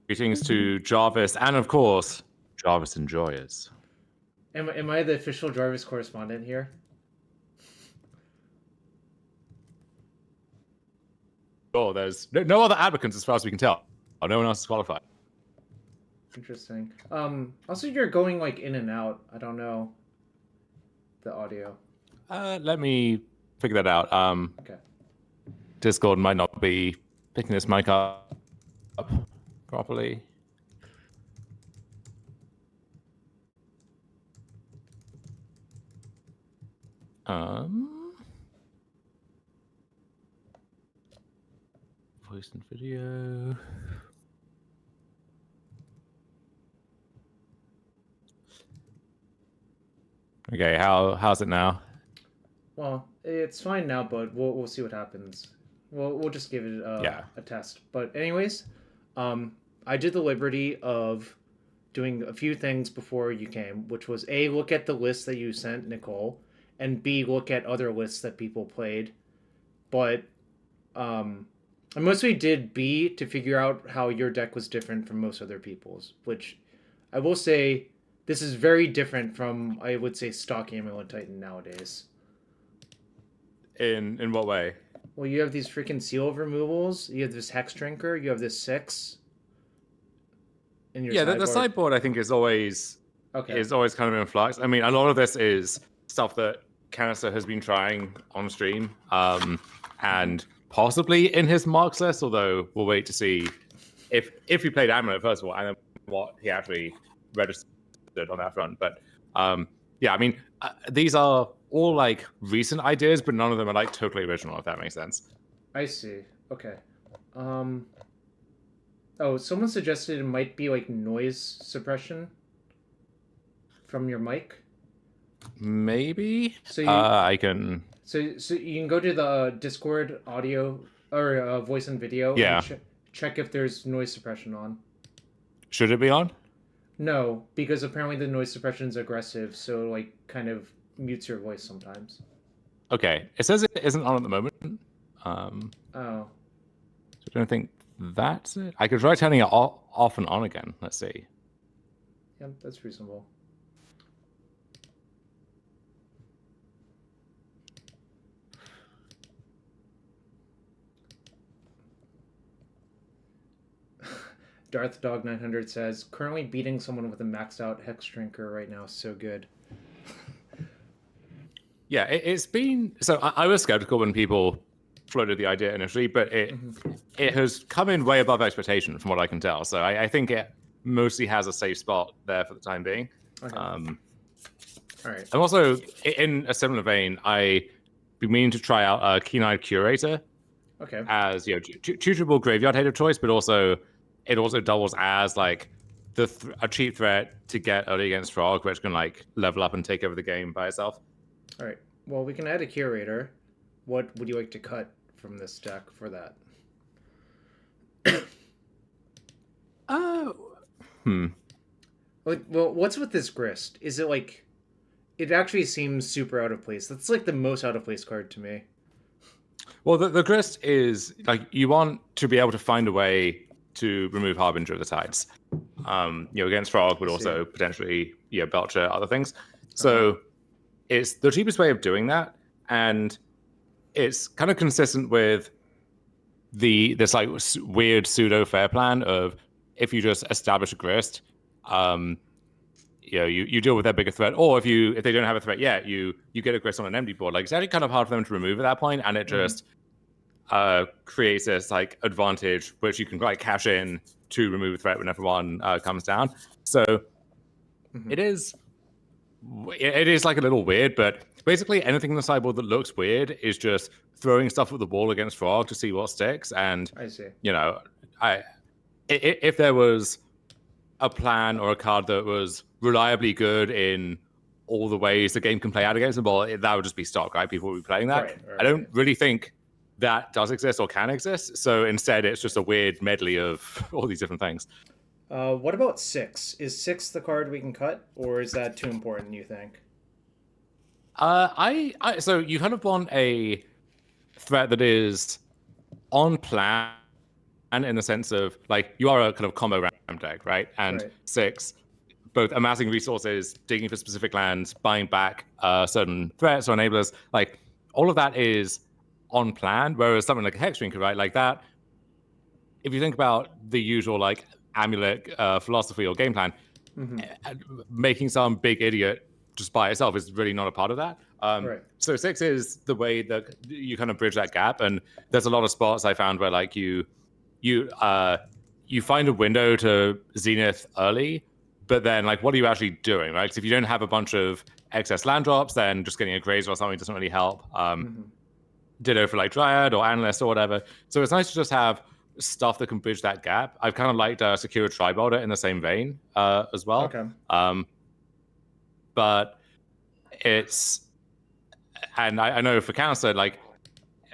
Greetings to Jarvis and, of course, Jarvis Enjoyers. Am I the official Jarvis correspondent here? Oh, there's no other applicants as far as we can tell. No one else is qualified. Interesting. Also, you're going like in and out. I don't know the audio. Let me figure that out. Okay. Discord might not be picking this mic up properly. Voice and video. Okay, how's it now? Well, it's fine now, but we'll see what happens. We'll just give it a test. But anyways, I did the liberty of doing a few things before you came, which was A, look at the list that you sent Nicole, and B, look at other lists that people played. But I mostly did B to figure out how your deck was different from most other people's, which I will say this is very different from, I would say, stock Amulet Titan nowadays. In what way? Well, you have these freaking seal removals. You have this Hex Drinker. You have this 6. In your the sideboard I think is always kind of in flux. I mean, a lot of this is stuff that Canister has been trying on stream, and possibly in his marks list. Although we'll wait to see if he played Amulet first of all, and then what he actually registered on that front. But I mean, these are all like recent ideas, but none of them are like totally original, if that makes sense. I see. Okay. Oh, someone suggested it might be like noise suppression from your mic. Maybe. So I can. So you can go to the Discord audio or voice and video. Yeah. And check if there's noise suppression on. Should it be on? No, because apparently the noise suppression is aggressive, so like kind of mutes your voice sometimes. Okay, it says it isn't on at the moment. Oh. So I don't think that's it. I could try turning it off and on again. Let's see. Yeah, that's reasonable. Darth Dog 900 says, currently beating someone with a maxed out Hex Drinker right now is so good. Yeah, it's been... So I was skeptical when people floated the idea initially, but it has come in way above expectation from what I can tell. So I think it mostly has a safe spot there for the time being. Okay. All right. And also, in a similar vein, I've been meaning to try out a Keen-Eyed Curator. Okay. As, tutorable graveyard hate of choice, but also it also doubles as like a cheap threat to get early against Frog, which can like level up and take over the game by itself. All right. Well, we can add a curator. What would you like to cut from this deck for that? Well, what's with this Grist? Is it like... It actually seems super out of place. That's like the most out of place card to me. Well, the Grist is like you want to be able to find a way to remove Harbinger of the Tides, against Frog, but also potentially Belcher, other things. So it's the cheapest way of doing that, and it's kind of consistent with this like weird pseudo fair plan of if you just establish a Grist, you deal with their bigger threat, or if they don't have a threat yet, you get a Grist on an empty board. Like it's actually kind of hard for them to remove at that point, and it just creates this like advantage which you can like cash in to remove a threat whenever one comes down. So it is like a little weird, but basically anything in the sideboard that looks weird is just throwing stuff at the wall against Frog to see what sticks. And I see. If there was a plan or a card that was reliably good in all the ways the game can play out against the ball, that would just be stock, right? People would be playing that. Right. I don't really think that does exist or can exist. So instead, it's just a weird medley of all these different things. What about 6? Is 6 the card we can cut, or is that too important, you think? So you kind of want a threat that is on plan in the sense of like you are a kind of combo ramp deck, right? And 6, both amassing resources, digging for specific lands, buying back certain threats or enablers, like all of that is on plan. Whereas something like a Hexdrinker, right, like that, if you think about the usual like Amulet philosophy or game plan, making some big idiot just by itself is really not a part of that. So 6 is the way that you kind of bridge that gap, and there's a lot of spots I found where like you find a window to Zenith early, but then like what are you actually doing, right? Because if you don't have a bunch of excess land drops, then just getting a Grazer or something doesn't really help. Ditto for like Dryad or Analyst or whatever. So it's nice to just have stuff that can bridge that gap. I've kind of liked Secure Tribolder in the same vein as well. But it's, and I know for Counselor, like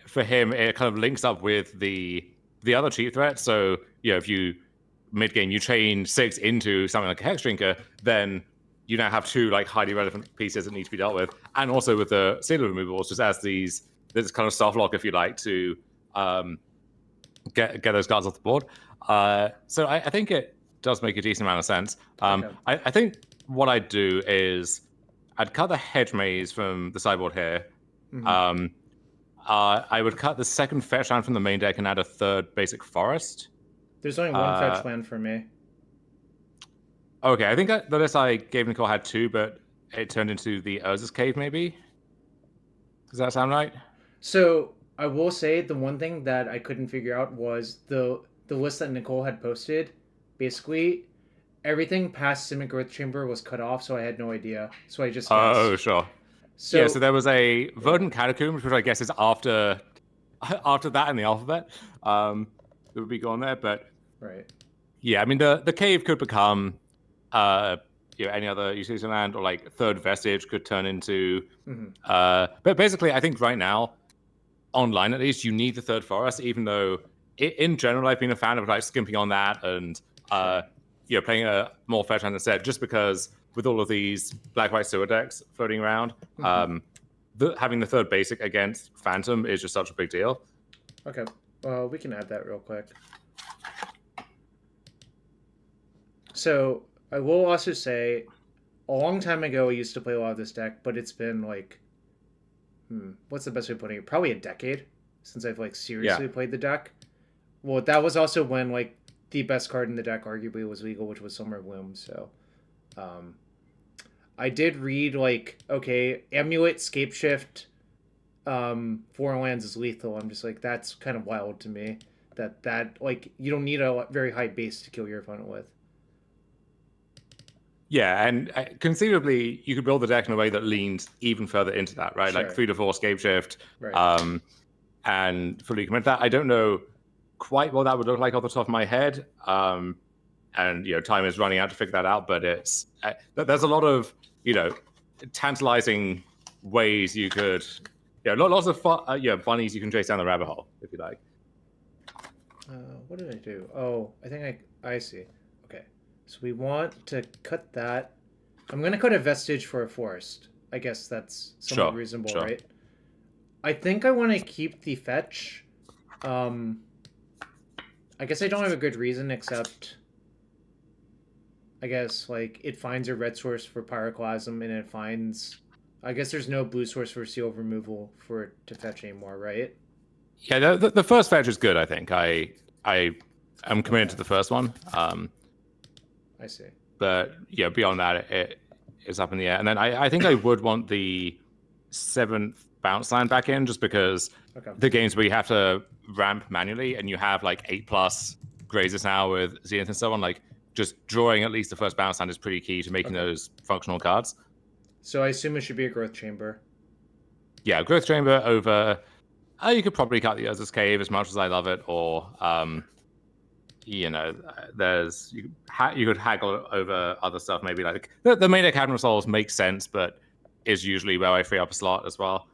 for him, it kind of links up with the other cheap threats. So, you know, if you mid game you chain 6 into something like a Hexdrinker, then you now have 2 like highly relevant pieces that need to be dealt with, and also with the sealer removals, just as this kind of soft lock, if you like, to get those cards off the board. So I think it does make a decent amount of sense. I think what I'd do is I'd cut the Hedge Maze from the sideboard here. I would cut the second fetch land from the main deck and add a third basic forest. There's only one fetch land for me. Okay, I think the list I gave Nicole had 2, but it turned into the Urza's Cave, maybe? Does that sound right? So I will say the one thing that I couldn't figure out was the list that Nicole had posted. Basically, everything past Simic Growth Chamber was cut off, so I had no idea. So I just guessed. Oh, sure. So there was a Verdant Catacombs, which I guess is after that in the alphabet. It would be gone there, but yeah, I mean the cave could become any other utility land, or like Third Vestige could turn into but basically I think right now online at least you need the third forest, even though in general I've been a fan of like skimping on that and playing a more fetch hand instead, just because with all of these black-white sewer decks floating around, having the third basic against Phantom is just such a big deal. Okay, we can add that real quick. So I will also say, a long time ago I used to play a lot of this deck, but it's been like, what's the best way of putting it? Probably a decade since I've like seriously played the deck. Well, that was also when like the best card in the deck arguably was legal, which was Summer Bloom. So I did read like, okay, Amulet, Scapeshift, 4 lands is lethal. I'm just like, that's kind of wild to me. That like you don't need a very high base to kill your opponent with. Yeah, and conceivably you could build the deck in a way that leans even further into that, right? Like 3 to 4 Scapeshift, and fully commit that. I don't know quite what that would look like off the top of my head, and time is running out to figure that out. But it's there's a lot of tantalizing ways you could, lots of bunnies you can chase down the rabbit hole if you like. What did I do? Oh, I think I see. Okay, so we want to cut that. I'm gonna cut a Vestige for a forest. I guess that's somewhat reasonable, right? I think I want to keep the fetch. I guess I don't have a good reason except, I guess, like, it finds a red source for Pyroclasm, and it finds... I guess there's no blue source for seal removal for it to fetch anymore, right? Yeah, the first fetch is good, I think. I am committed to the first one. I see. But, beyond that, it is up in the air. And then I think I would want the 7th bounce land back in, just because the games where you have to ramp manually and you have like 8+ Grazers now with Zenith and so on, like just drawing at least the first bounce land is pretty key to making those functional cards. So I assume it should be a Growth Chamber. Yeah, Growth Chamber over... you could probably cut the Urza's Cave as much as I love it, or there's you could haggle over other stuff, maybe like the main deck Cavern of Souls makes sense, but is usually where I free up a slot as well.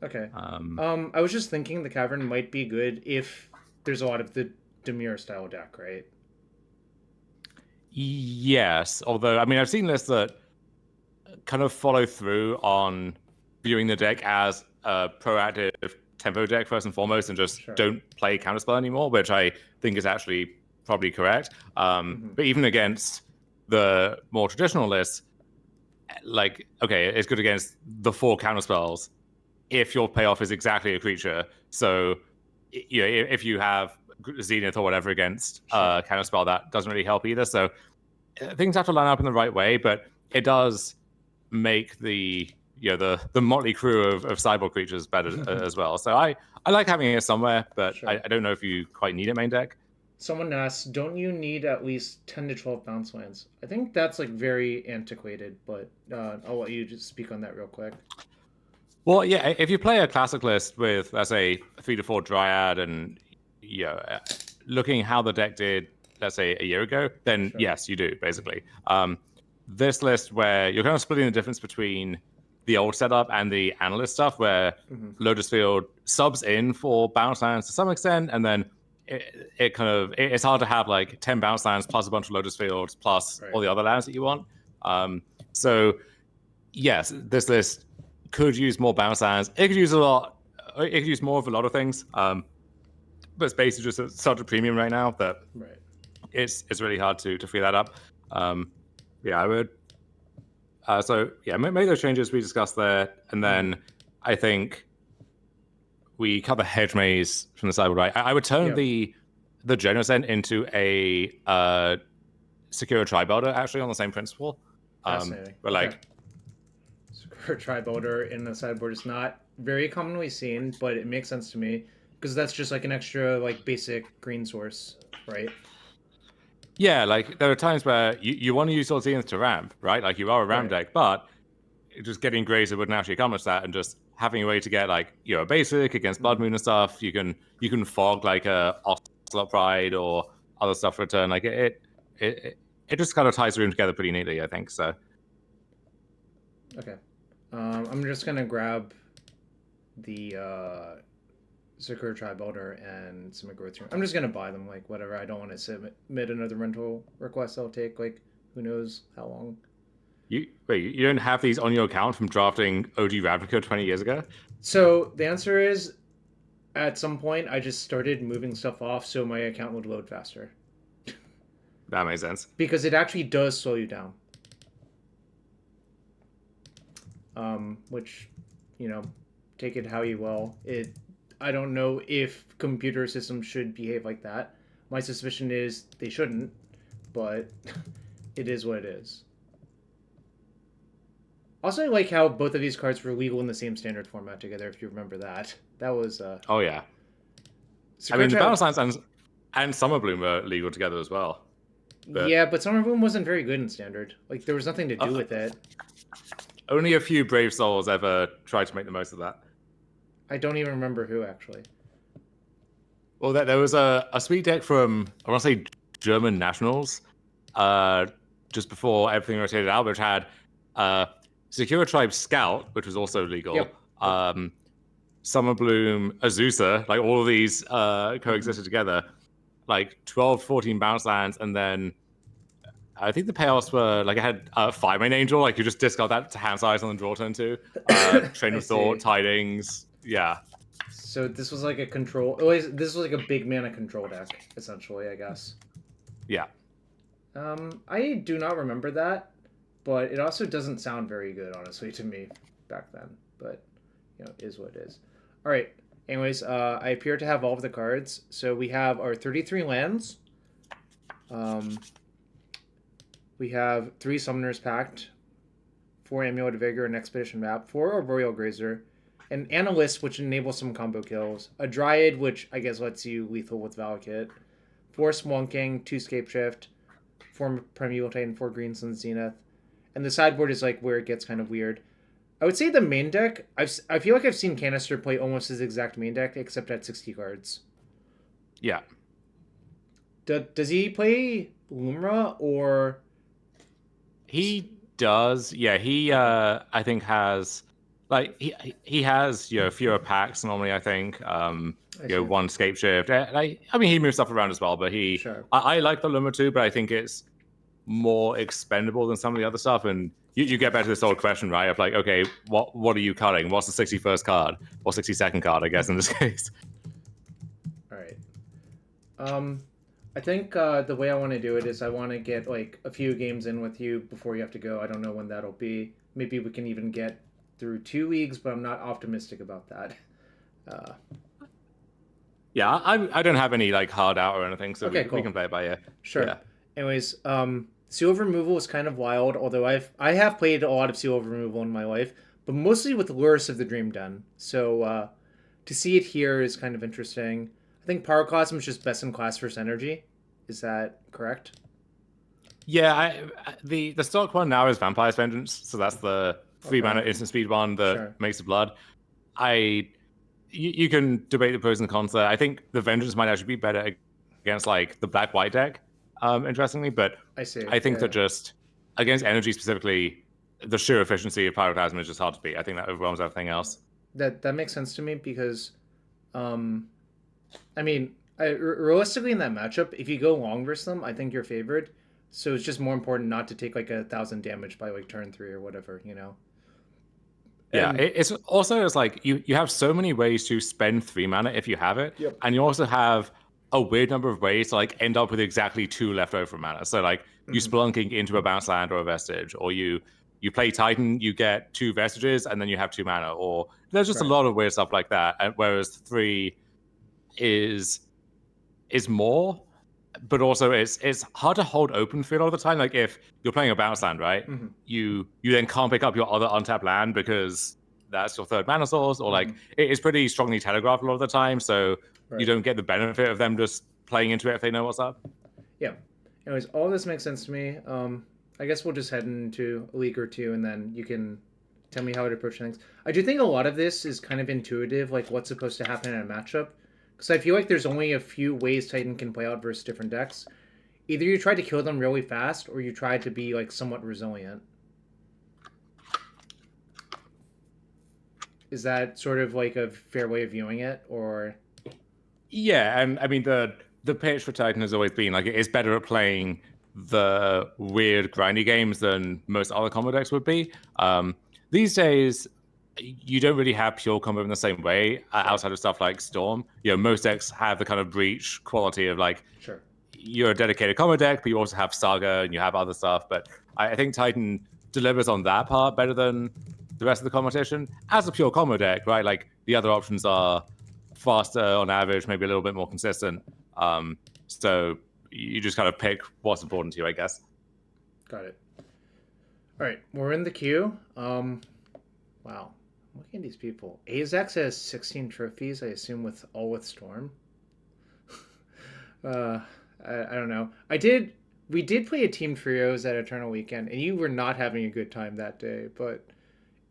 Okay. I was just thinking the Cavern might be good if there's a lot of the Temur style deck, right? Yes, although I mean I've seen lists that kind of follow through on viewing the deck as a proactive tempo deck first and foremost, and just don't play counterspell anymore, which I think is actually probably correct. But even against the more traditional lists, like, okay, it's good against the 4 counterspells if your payoff is exactly a creature. So, you know, if you have Zenith or whatever against counterspell, that doesn't really help either. So things have to line up in the right way, but it does make the motley crew of cyborg creatures better as well. So I like having it somewhere, but I don't know if you quite need it main deck. Someone asks, don't you need at least 10 to 12 bounce lands? I think that's like very antiquated, but I'll let you just speak on that real quick. Well, yeah, if you play a classic list with, let's say, 3 to 4 Dryad and looking how the deck did, let's say, a year ago, then yes, you do, basically. This list where you're kind of splitting the difference between the old setup and the analyst stuff, where Lotus Field subs in for bounce lands to some extent, and then it's hard to have like 10 bounce lands plus a bunch of Lotus Fields plus all the other lands that you want. So yes, this list could use more bounce lands. It could use more of a lot of things. But it's basically just at such a premium right now that it's really hard to free that up. I would. Make those changes we discussed there, and then I think we cut the hedge maze from the sideboard. Right, I would turn the Genoscent into a Secure Tri-Builder, actually, on the same principle. Fascinating. But Secure Tri-Builder in the sideboard is not very commonly seen, but it makes sense to me because that's just like an extra like basic green source, right? Yeah, like there are times where you want to use your Zenith to ramp, right? Like you are a ramp deck, but just getting Grazer wouldn't actually accomplish that, and just having a way to get like a basic against Blood Moon and stuff. You can fog like a Ocelot Pride or other stuff for a turn. Like it just kind of ties the room together pretty neatly, I think. So. Okay, I'm just gonna grab the Secure Tri-Builder and some growth room. I'm just gonna buy them, like whatever. I don't want to submit another rental request. I'll take like who knows how long. You don't have these on your account from drafting OG Ravnica 20 years ago? So the answer is, at some point, I just started moving stuff off so my account would load faster. That makes sense. Because it actually does slow you down. Which, take it how you will. I don't know if computer systems should behave like that. My suspicion is they shouldn't, but it is what it is. Also, I like how both of these cards were legal in the same standard format together, if you remember that. That was... Oh, yeah. I mean, the Bounce Lands and Summer Bloom were legal together as well. But... Yeah, but Summer Bloom wasn't very good in Standard. Like, there was nothing to do with it. Only a few brave souls ever tried to make the most of that. I don't even remember who, actually. Well, there was a sweet deck from, I want to say, German Nationals, just before everything rotated out, which had... Secure Tribe Scout, which was also legal. Summer Bloom, Azusa, like all of these coexisted together. Like 12, 14 bounce lands, and then I think the payoffs were like I had 5-main Angel, like you just discard that to hand size on the draw turn 2. Train of Thought, Tidings, yeah. So this was like a control. This was like a big mana control deck, essentially, I guess. Yeah. I do not remember that. But it also doesn't sound very good, honestly, to me back then. But, it is what it is. All right. Anyways, I appear to have all of the cards. So we have our 33 lands. We have 3 Summoners Pact, 4 Amulet of Vigor and Expedition Map, 4 Arboreal Grazer, an Analyst, which enables some combo kills, a Dryad, which I guess lets you lethal with Valakut, 4 Swamking, 2 Scapeshift, 4 Primeval Titan, 4 Green Sun Zenith. And the sideboard is like where it gets kind of weird. I would say the main deck, I feel like I've seen Canister play almost his exact main deck, except at 60 cards. Yeah. Does he play Lumra or... He does. Yeah, he I think has... Like, he has, fewer packs normally, I think. One Scapeshift. I mean, he moves stuff around as well, but he... Sure. I like the Lumra too, but I think it's more expendable than some of the other stuff, and you get back to this old question, right? Of like, okay, what are you cutting? What's the 61st card or 62nd card? I guess in this case. All right. I think the way I want to do it is I want to get like a few games in with you before you have to go. I don't know when that'll be. Maybe we can even get through 2 leagues, but I'm not optimistic about that. Yeah, I don't have any like hard out or anything, so okay, we can play it by ear. Sure. Yeah. Anyways, seal removal is kind of wild. Although I have played a lot of seal removal in my life, but mostly with Lurrus of the Dream Den. So to see it here is kind of interesting. I think Pyroclasm is just best in class for Synergy. Is that correct? Yeah, the stock one now is Vampire's Vengeance, so that's the 3 mana instant speed one that makes the blood. You can debate the pros and cons there. I think the Vengeance might actually be better against like the black-white deck, interestingly, but I think that just against energy specifically, the sheer efficiency of Pyroclasm is just hard to beat. I think that overwhelms everything else. That makes sense to me because, I mean, realistically in that matchup, if you go long versus them, I think you're favored. So it's just more important not to take like 1,000 damage by like turn 3 or whatever, you know. Yeah, it's also it's like you have so many ways to spend 3 mana if you have it, and you also have a weird number of ways to like end up with exactly 2 leftover mana. So like you splunking into a bounce land or a vestige, or you play Titan, you get 2 vestiges, and then you have 2 mana, or there's just a lot of weird stuff like that. Whereas 3 is more, but also it's hard to hold open for it all the time. Like if you're playing a bounce land, right? You then can't pick up your other untapped land because that's your 3rd mana source, or like it's pretty strongly telegraphed a lot of the time, so you don't get the benefit of them just playing into it if they know what's up. Yeah. Anyways, all this makes sense to me. I guess we'll just head into a league or 2, and then you can tell me how to approach things. I do think a lot of this is kind of intuitive, like what's supposed to happen in a matchup. Because I feel like there's only a few ways Titan can play out versus different decks. Either you try to kill them really fast, or you try to be like somewhat resilient. Is that sort of like a fair way of viewing it, or? Yeah, and I mean the pitch for Titan has always been like it's better at playing the weird grindy games than most other combo decks would be. These days, you don't really have pure combo in the same way outside of stuff like Storm. You know, most decks have the kind of breach quality of like, you're a dedicated combo deck, but you also have Saga and you have other stuff. But I think Titan delivers on that part better than the rest of the competition. As a pure combo deck, right? Like the other options are faster on average, maybe a little bit more consistent. So you just kind of pick what's important to you, I guess. Got it. All right, we're in the queue. Wow. Look at these people. Azax has 16 trophies, I assume with Storm. I don't know. We did play a team trios at Eternal Weekend, and you were not having a good time that day, but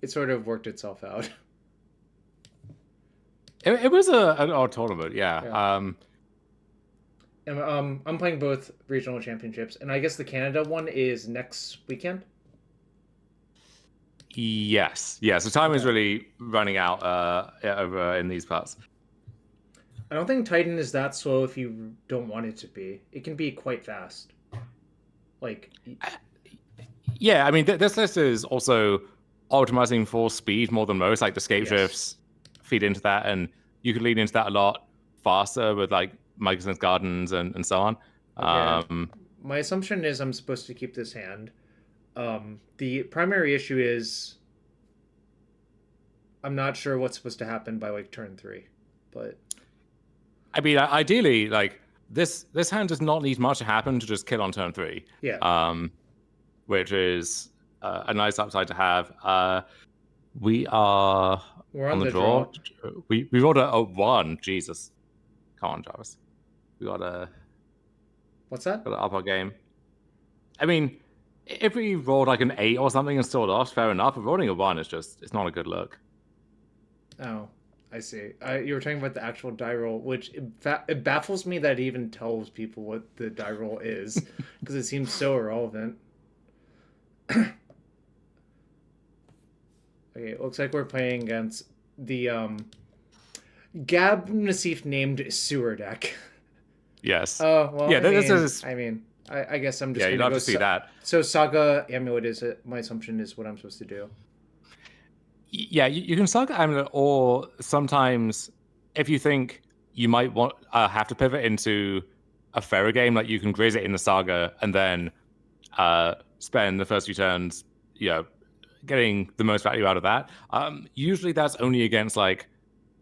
it sort of worked itself out. It was an odd tournament, yeah. I'm playing both regional championships, and I guess the Canada one is next weekend? Yes. Yeah, so time is really running out over in these parts. I don't think Titan is that slow if you don't want it to be. It can be quite fast. Like... Yeah, I mean, this list is also optimizing for speed more than most. Like, the scape shifts feed into that, and you can lean into that a lot faster with, like, Michelson's Gardens and so on. Okay. My assumption is I'm supposed to keep this hand. The primary issue is I'm not sure what's supposed to happen by like turn 3, but I mean, ideally, like this hand does not need much to happen to just kill on turn 3. Yeah. Which is a nice upside to have. We're on the draw. We rolled a 1. Jesus, come on, Jarvis. We got a. What's that? Got an upper game. I mean, if we rolled like an 8 or something and still lost, fair enough. But rolling a 1 is it's not a good look. Oh, I see. You were talking about the actual die roll, which it baffles me that it even tells people what the die roll is because it seems so irrelevant. Okay, it looks like we're playing against the Gab Nassif named sewer deck. Yes. Oh well. Yeah, this is. I mean, I guess I'm just you'd love to see that. So Saga Amulet is my assumption is what I'm supposed to do. Yeah, you can Saga Amulet, or sometimes if you think you might want have to pivot into a fairer game, like you can graze it in the Saga and then spend the first few turns, getting the most value out of that. Usually that's only against like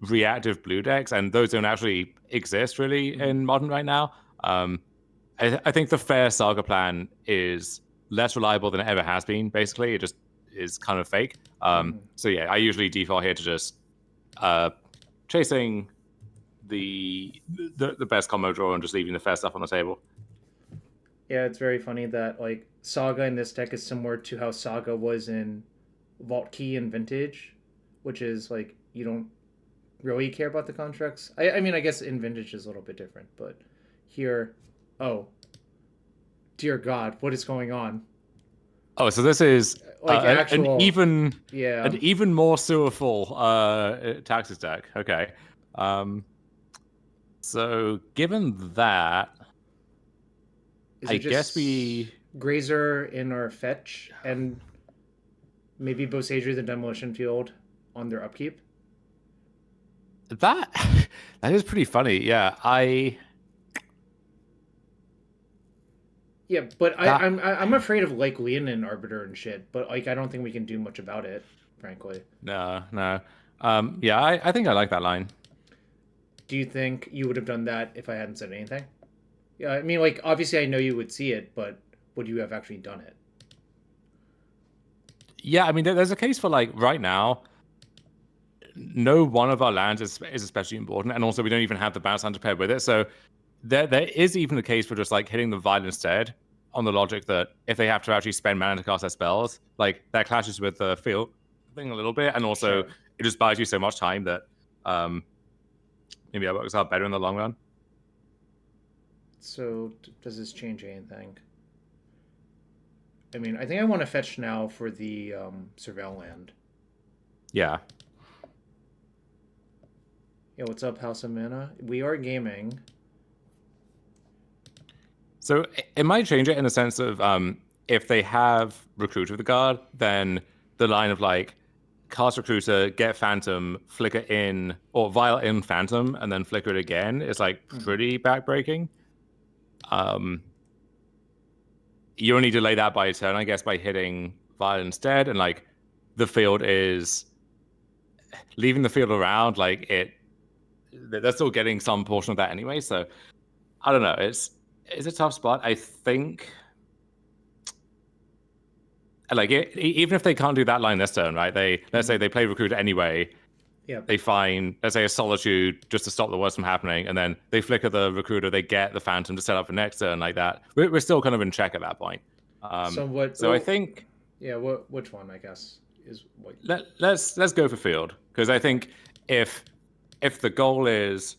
reactive blue decks, and those don't actually exist really in Modern right now. I think the fair Saga plan is less reliable than it ever has been. Basically, it just is kind of fake. So yeah, I usually default here to just chasing the best combo draw and just leaving the fair stuff on the table. Yeah, it's very funny that like Saga in this deck is similar to how Saga was in Vault Key and Vintage, which is like you don't really care about the constructs. I mean, I guess in Vintage is a little bit different, but here, oh, dear God, what is going on? Oh, so this is like an even more sewerful Taxes deck. Okay. So given that, I guess we Grazer in our fetch and maybe Bosadri the Demolition Field on their upkeep. That is pretty funny. Yeah, Yeah, but I'm afraid of like Leonin Arbiter and shit. But like I don't think we can do much about it, frankly. No. Yeah, I think I like that line. Do you think you would have done that if I hadn't said anything? Yeah, I mean, like obviously I know you would see it, but would you have actually done it? Yeah, I mean, there's a case for like right now. No one of our lands is especially important, and also we don't even have the bounce land to pair with it. So there is even a case for just like hitting the Vile instead, on the logic that if they have to actually spend mana to cast their spells, like that clashes with the field thing a little bit, and also it just buys you so much time that maybe that works out better in the long run. So does this change anything? I mean, I think I want to fetch now for the Surveil land. Yeah. Yeah, what's up, House of Mana? We are gaming. So it might change it in the sense of if they have Recruiter of the Guard, then the line of like cast Recruiter, get Phantom, flicker in, or Vile in Phantom, and then flicker it again is like pretty backbreaking. You only delay that by a turn, I guess, by hitting Vile instead, and like the field is leaving the field around, like they're still getting some portion of that anyway. So I don't know. It's a tough spot. I think like even if they can't do that line this turn, right? Let's say they play Recruiter anyway. Yeah. They find, let's say, a Solitude just to stop the worst from happening, and then they flicker the Recruiter, they get the Phantom to set up for next turn like that. We're still kind of in check at that point. So I think. Yeah. Which one? I guess is what. Let's go for field, because I think if the goal is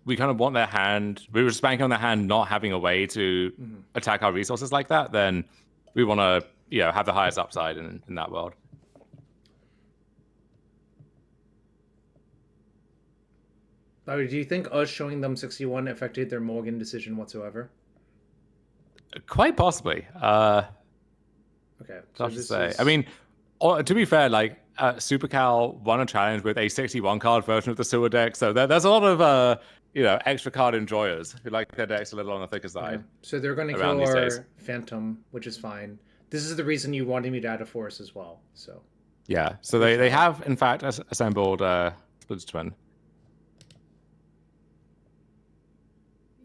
we kind of want their hand, we were just banking on their hand not having a way to attack our resources like that, then we want to have the highest upside in that world. Do you think us showing them 61 affected their mulligan decision whatsoever? Quite possibly. Okay. Tough to say. I mean, to be fair, like Super Cal won a challenge with a 61 card version of the sewer deck, so there's a lot of extra card enjoyers who like their decks a little on the thicker side. So they're going to kill our Phantom, which is fine. This is the reason you wanted me to add a force as well. So yeah. So they have in fact assembled Splinter Twin.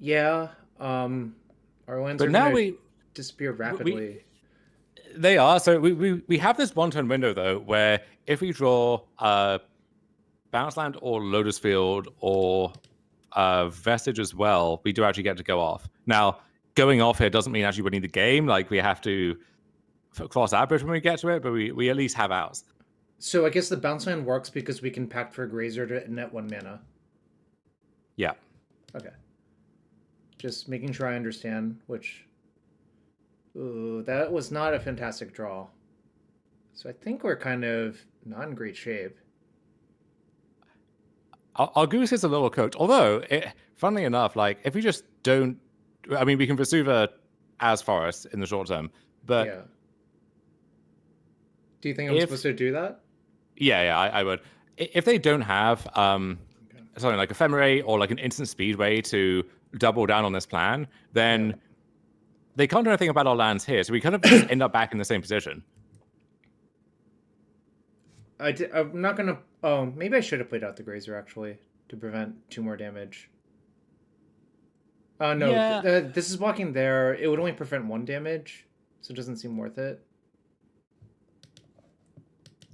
Yeah. Our lands are now we disappear rapidly. They are. So we have this 1-turn window though, where if we draw Bounce Land or Lotus Field or Vestige as well, we do actually get to go off. Now, going off here doesn't mean actually winning the game. Like we have to cross that bridge when we get to it, but we at least have outs. So I guess the Bounce Land works because we can pact for a Grazer to net 1 mana. Yeah. Okay. Just making sure I understand, which... Ooh, that was not a fantastic draw. So I think we're kind of not in great shape. Our goose is a little cooked. Although, funnily enough, like if we just don't... I mean, we can Vesuva as forests in the short term. But yeah. Do you think I'm supposed to do that? Yeah, I would. If they don't have something like Ephemerate or like an instant speedway to double down on this plan, then they can't do anything about our lands here. So we kind of just end up back in the same position. I'm not gonna. Oh, maybe I should have played out the Grazer actually to prevent 2 more damage. No, yeah. This is blocking there. It would only prevent 1 damage, so it doesn't seem worth it.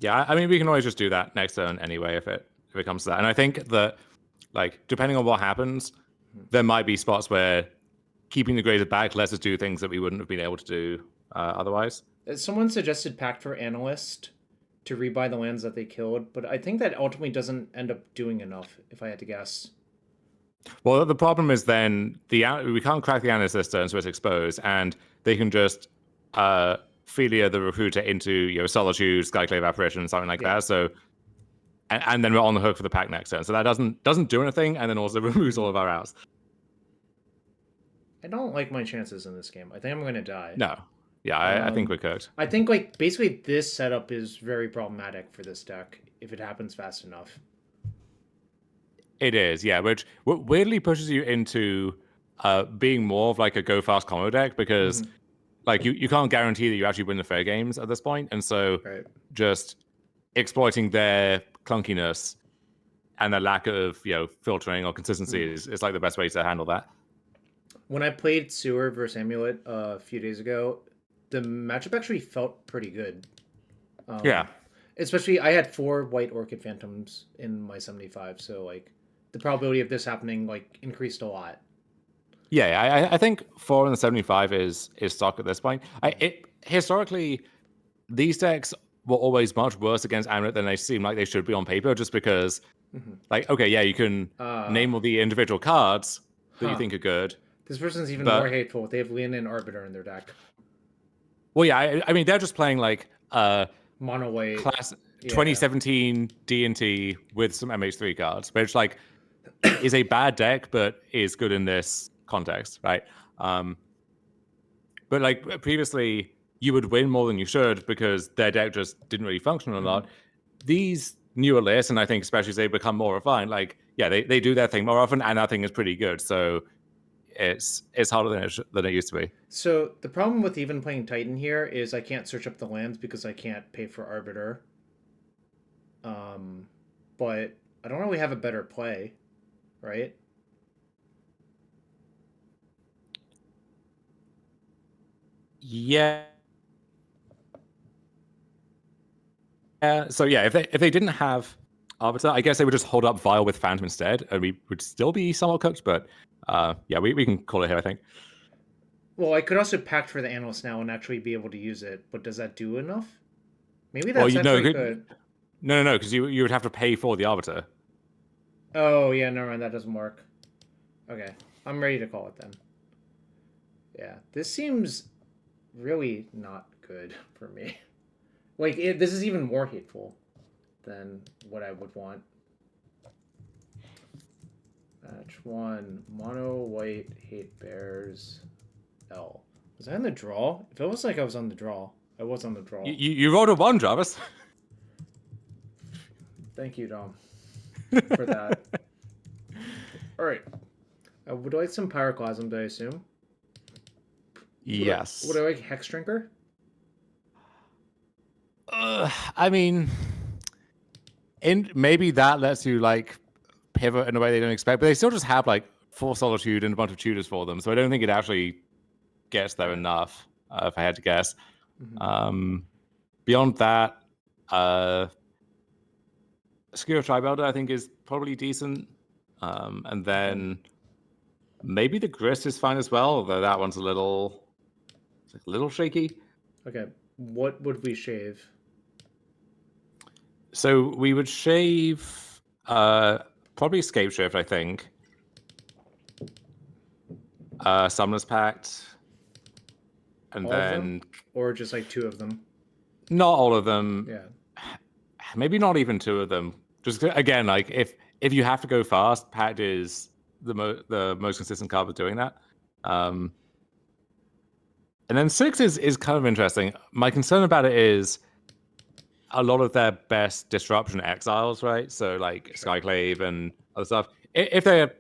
Yeah, I mean, we can always just do that next turn anyway if it comes to that. And I think that, like, depending on what happens, there might be spots where keeping the Grazer back lets us do things that we wouldn't have been able to do otherwise. Someone suggested Pact for Analyst to rebuy the lands that they killed, but I think that ultimately doesn't end up doing enough, if I had to guess. Well, the problem is then we can't crack the Analyst this turn, so it's exposed, and they can just Philia the Recruiter into Solitude, Skyclave Apparition, something like that. So, and then we're on the hook for the pack next turn. So that doesn't do anything, and then also removes all of our outs. I don't like my chances in this game. I think I'm going to die. No, yeah, I think we're cooked. I think like basically this setup is very problematic for this deck if it happens fast enough. It is, yeah, which weirdly pushes you into being more of like a go fast combo deck because. Like, you can't guarantee that you actually win the fair games at this point, and so just exploiting their clunkiness and their lack of filtering or consistency is like the best way to handle that. When I played Sewer versus Amulet a few days ago, the matchup actually felt pretty good. Especially, I had 4 White Orchid Phantoms in my 75, so like the probability of this happening like increased a lot. Yeah, I think 4 in the 75 is stock at this point. Historically, these decks were always much worse against Amulet than they seem like they should be on paper, just because, like, okay, yeah, you can name all the individual cards that you think are good. This person's even more hateful. They have Leon and Arbiter in their deck. Well, yeah, I mean, they're just playing, like, Monowhite. Class 2017 D&T with some MH3 cards, which, like, is a bad deck, but is good in this context, right? But like previously, you would win more than you should because their deck just didn't really function a lot. These newer lists, and I think especially as they become more refined, like they do their thing more often, and that thing is pretty good. So it's harder than it used to be. So the problem with even playing Titan here is I can't search up the lands because I can't pay for Arbiter. But I don't really have a better play, right? Yeah. So yeah, if they didn't have Arbiter, I guess they would just hold up Vial with Phantom instead, and we would still be somewhat cooked. But yeah, we can call it here, I think. Well, I could also Pact for the Analyst now and actually be able to use it, but does that do enough? Maybe that's actually good. No, because you would have to pay for the Arbiter. Oh yeah, never mind. That doesn't work. Okay, I'm ready to call it then. Yeah, this seems really not good for me. Like, this is even more hateful than what I would want. Match 1, Monowhite, Hatebears, L. Was I on the draw? It feels like I was on the draw. I was on the draw. You rolled a 1, Jarvis. Thank you, Dom, for that. All right. Would I like some Pyroclasm, I assume? Yes. Would I like Hex Drinker? I mean, maybe that lets you like pivot in a way they don't expect, but they still just have like 4 Solitude and a bunch of tutors for them, so I don't think it actually gets there enough, if I had to guess. Beyond that, Secure Tribe Elder I think is probably decent, and then maybe the Grist is fine as well, although that one's a little shaky. Okay, what would we shave? So we would shave probably Escape Shift, I think. Summoner's Pact. And all then... of them? Or just like 2 of them? Not all of them. Yeah. Maybe not even 2 of them. Just again, like if you have to go fast, Pact is the most consistent card for doing that. And then 6 is kind of interesting. My concern about it is a lot of their best disruption exiles, right? So like Skyclave and other stuff. If they're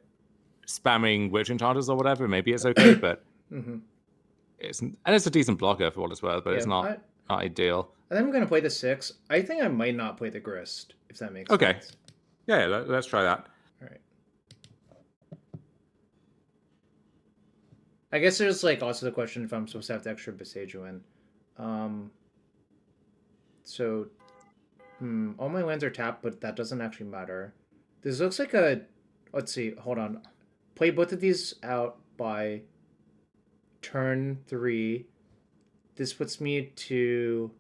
spamming Witch Enchanters or whatever, maybe it's okay, but it's a decent blocker for what it's worth, but it's not ideal. I think I'm going to play the 6. I think I might not play the Grist, if that makes sense. Okay. Yeah, let's try that. All right. I guess there's like also the question if I'm supposed to have the extra Besajuin. So, all my lands are tapped, but that doesn't actually matter. This looks like a... Let's see, hold on. Play both of these out by turn 3. This puts me to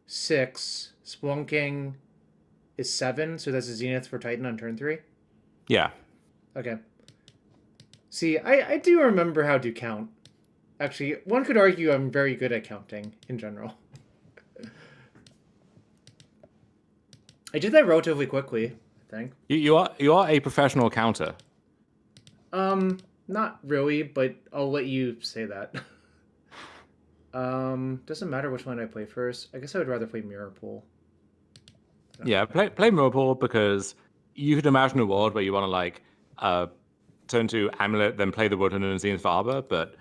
6. Splunking is 7, so that's a Zenith for Titan on turn 3? Yeah. Okay. See, I do remember how to count. Actually, one could argue I'm very good at counting in general. I did that relatively quickly, I think. You are a professional counter. Not really, but I'll let you say that. Doesn't matter which one I play first. I guess I would rather play Mirror Pool. Yeah, play Mirror Pool because you could imagine a world where you want to like turn to Amulet, then play the Woodland and Zenith for Arbor, but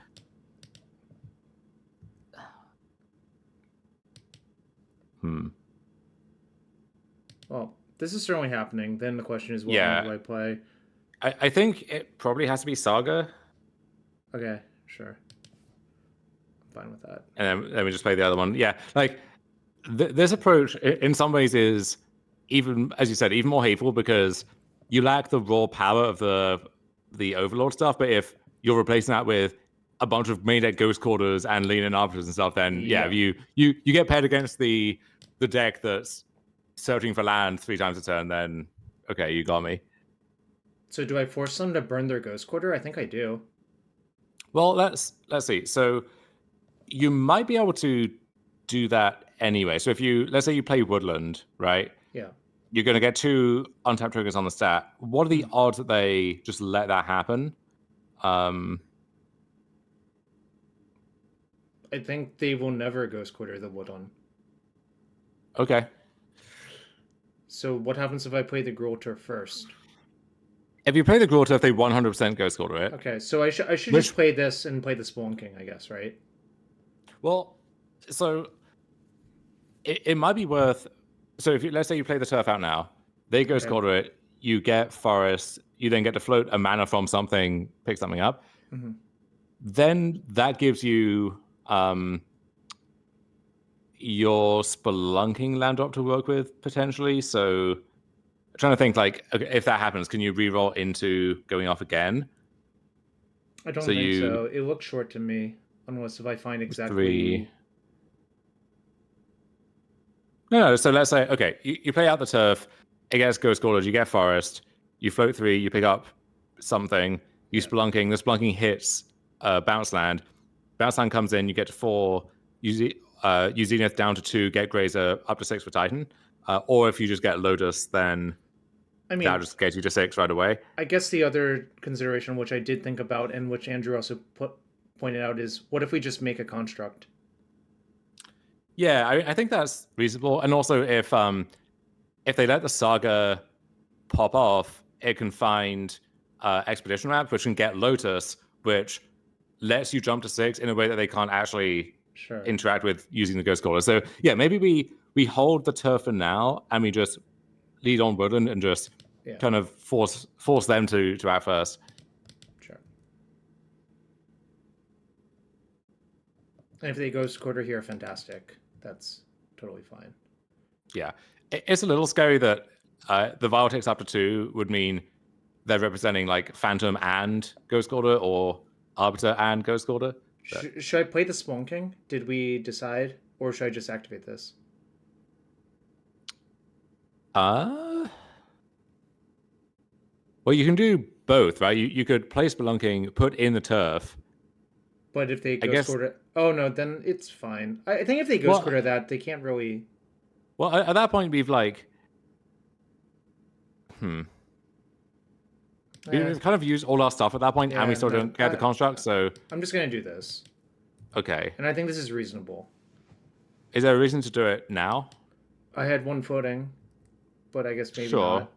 Well, this is certainly happening. Then the question is, what one do I play? I think it probably has to be Saga. Okay, sure. I'm fine with that. And then let me just play the other one. Yeah, like this approach in some ways is even, as you said, even more hateful because you lack the raw power of the Overlord stuff. But if you're replacing that with a bunch of main deck Ghost Quarters and Lean-In Arbiters and stuff, then you get paired against the deck that's searching for land 3 times a turn, then okay, you got me. So do I force them to burn their Ghost Quarter? I think I do. Well, let's see. So you might be able to do that anyway. So if let's say you play Woodland, right? Yeah. You're going to get 2 untapped triggers on the stat. What are the odds that they just let that happen? I think they will never Ghost Quarter the Woodland. Okay. So what happens if I play the Grolter first? If you play the Grolter, if they 100% Ghost Quarter it. Okay, so I should just play this and play the Spelunking, I guess, right? Well, so it might be worth... So if let's say you play the Turf out now, they Ghost Quarter it, you get Forest, you then get to float a mana from something, pick something up. Then that gives you your Spelunking land drop to work with, potentially. So I'm trying to think, like, okay, if that happens, can you reroll into going off again? I don't think so. It looks short to me, unless if I find exactly... 3... No, so let's say, okay, you play out the Turf, it gets Ghost Quartered, you get Forest, you float 3, you pick up something, you Spelunking, the Spelunking hits Bounce Land. Bounce Land comes in, you get to 4, you Zenith down to 2, get Grazer up to 6 for Titan. Or if you just get Lotus, then that just gets you to 6 right away. I guess the other consideration, which I did think about, and which Andrew also pointed out, is what if we just make a construct? Yeah, I think that's reasonable. And also, if they let the Saga pop off, it can find Expedition Map, which can get Lotus, which lets you jump to 6 in a way that they can't actually interact with using the Ghost Quarter. So yeah, maybe we hold the Turf for now, and we just lead on Woodland and just kind of force them to act first. Sure. And if they Ghost Quarter here, fantastic. That's totally fine. Yeah. It's a little scary that the Vial takes up to 2 would mean they're representing like Phantom and Ghost Quarter or Arbiter and Ghost Quarter. Should I play the Spelunking? Did we decide? Or should I just activate this? Well, you can do both, right? You could play Spelunking, put in the Turf. But if they Ghost Quarter... Oh, no, then it's fine. I think if they Ghost Quarter that, they can't really... Well, at that point, we've like... We've kind of used all our stuff at that point, and we still don't get the construct, so... I'm just going to do this. Okay. And I think this is reasonable. Is there a reason to do it now? I had one floating, but I guess maybe Sure. not.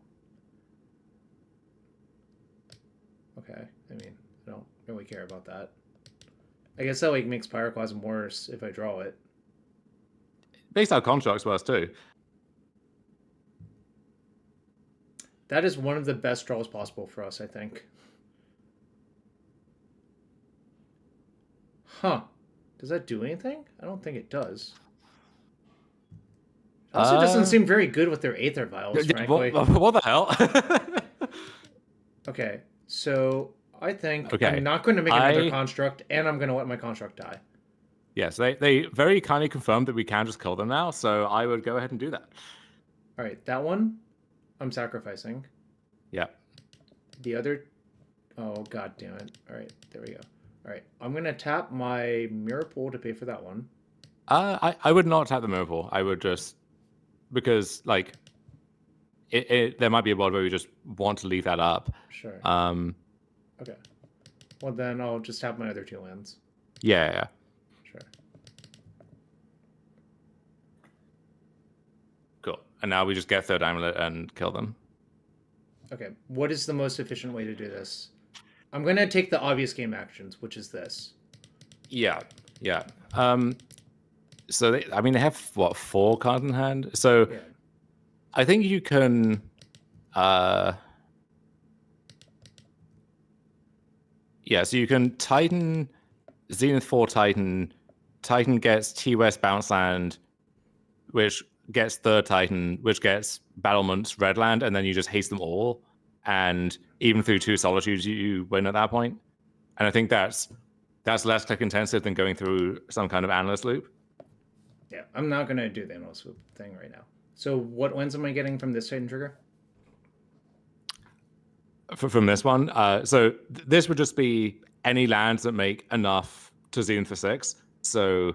Okay. I mean, I don't really care about that. I guess that like makes Pyroclasm worse if I draw it. Makes our constructs worse too. That is one of the best draws possible for us, I think. Huh. Does that do anything? I don't think it does. It also doesn't seem very good with their Aether Vials, frankly. What the hell? Okay, so I think I'm not going to make another construct, and I'm going to let my construct die. Yes, they very kindly confirmed that we can just kill them now, so I would go ahead and do that. All right, that one I'm sacrificing. Yeah. The other... Oh, god damn it. All right, there we go. All right, I'm going to tap my Mirror Pool to pay for that one. I would not tap the Mirror Pool. I would just... Because, like, there might be a world where we just want to leave that up. Sure. Okay. Well, then I'll just tap my other 2 lands. Yeah. Sure. Cool. And now we just get third Amulet and kill them. Okay. What is the most efficient way to do this? I'm going to take the obvious game actions, which is this. Yeah. So, they have, 4 cards in hand? So, yeah. I think you can... Yeah, so you can Titan, Zenith 4 Titan. Titan gets T-West Bounce Land, which gets third Titan, which gets Battlements Red Land, and then you just haste them all. And even through 2 Solitudes, you win at that point. And I think that's less click intensive than going through some kind of Analyst loop. Yeah, I'm not going to do the Analyst loop thing right now. So what lands am I getting from this Titan trigger? From this one? So this would just be any lands that make enough to Zenith for 6. So,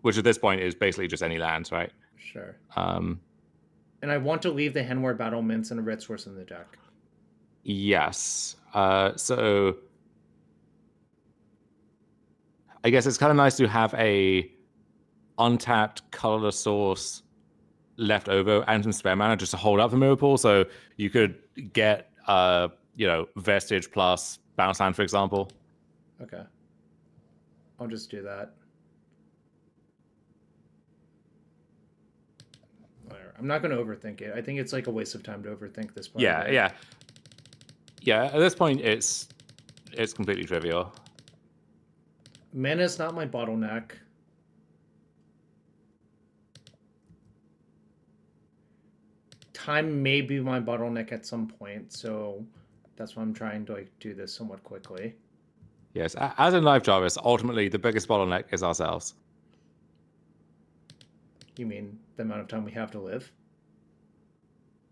which at this point is basically just any lands, right? Sure. And I want to leave the Henwar Battlements and a red source in the deck. Yes. So I guess it's kind of nice to have a untapped colorless source left over and some spare mana just to hold up the Mirror Pool. So you could get Vestige plus Bounce Land, for example. Okay. I'll just do that. I'm not going to overthink it. I think it's like a waste of time to overthink this part. Yeah. At this point, it's completely trivial. Mana's not my bottleneck. Time may be my bottleneck at some point, so that's why I'm trying to do this somewhat quickly. Yes, as in life, Jarvis, ultimately the biggest bottleneck is ourselves. You mean the amount of time we have to live?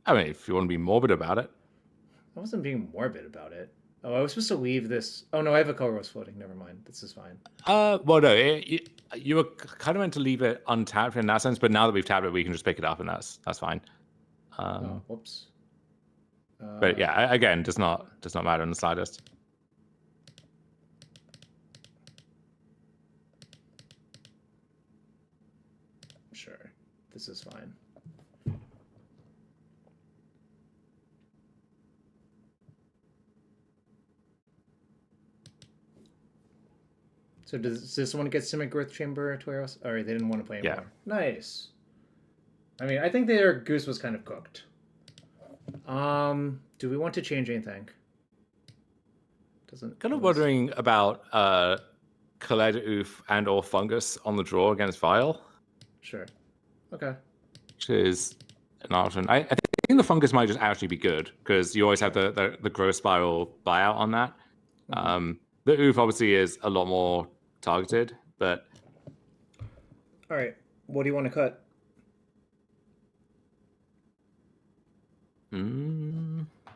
I mean, if you want to be morbid about it. I wasn't being morbid about it. Oh, I was supposed to leave this. Oh, no, I have a colorless floating. Never mind. This is fine. Well, no, you were kind of meant to leave it untapped in that sense, but now that we've tapped it, we can just pick it up, and that's fine. Whoops. But yeah, again, does not matter in the slightest. Sure, this is fine. So does this one get Simic Growth Chamber to Eros? All right, they didn't want to play anymore. Yeah. Nice. I mean, I think their goose was kind of cooked. Do we want to change anything? Doesn't. Kind of wondering about Collect Oof and or Fungus on the draw against Vile. Sure. Okay. Which is an option. I think the Fungus might just actually be good because you always have the Growth Spiral buyout on that. Mm-hmm. The Oof obviously is a lot more targeted, but... All right. What do you want to cut?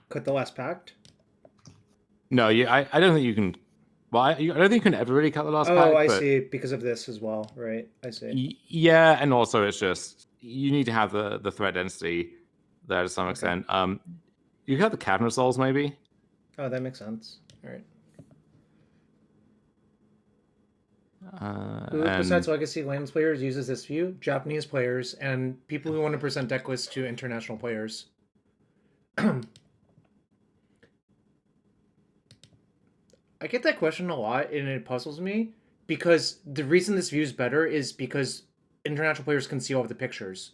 Cut the Last Pact? No, I don't think you can... Well, I don't think you can ever really cut the Last Pact. Oh, I see. Because of this as well, right? I see. Yeah, and also it's just... You need to have the threat density there to some extent. You have the Cabinet Souls, maybe? Oh, that makes sense. All right. Who besides Legacy Lands players uses this view? Japanese players and people who want to present deck lists to international players. I get that question a lot, and it puzzles me because the reason this view is better is because international players can see all of the pictures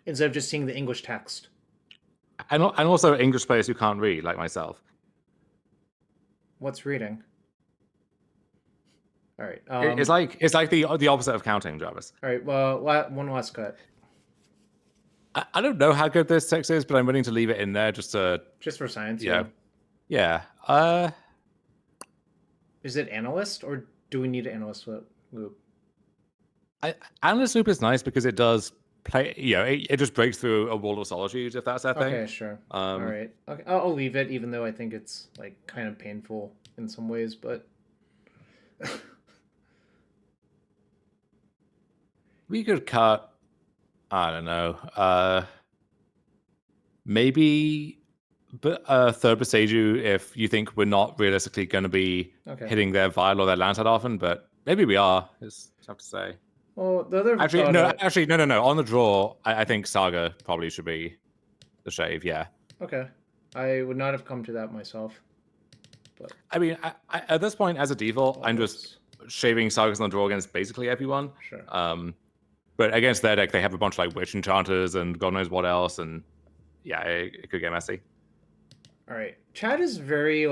instead of just seeing the English text. And also English players who can't read, like myself. What's reading? All right. It's like the opposite of counting, Jarvis. All right. Well, one last cut. I don't know how good this text is, but I'm willing to leave it in there just for science. Yeah. Is it analyst, or do we need an analyst loop? Analyst loop is nice because it does play. It just breaks through a wall of solitude if that's that thing. Okay, sure. All right. Okay, I'll leave it, even though I think it's like kind of painful in some ways, but. We could cut, I don't know, maybe third Boseiju if you think we're not realistically going to be hitting their vial or their lands that often, but maybe we are. It's tough to say. Well, the other actually, no. On the draw, I think Saga probably should be the shave. Yeah. Okay, I would not have come to that myself. But I mean, at this point, as a default, I'm just shaving Sagas on the draw against basically everyone. Sure. But against their deck, they have a bunch of like Witch Enchanters and God knows what else, and yeah, it could get messy. All right, Chad is very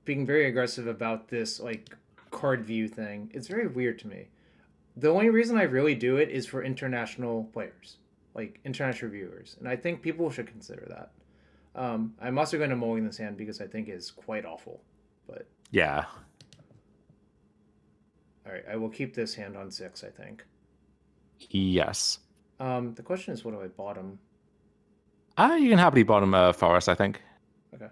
being very aggressive about this card view thing. It's very weird to me. The only reason I really do it is for international players, like international viewers, and I think people should consider that. I'm also going to mowing this hand because I think it's quite awful, but yeah. All right, I will keep this hand on 6, I think. Yes. The question is, what do I bottom? You can happily bottom Forest, I think. Okay.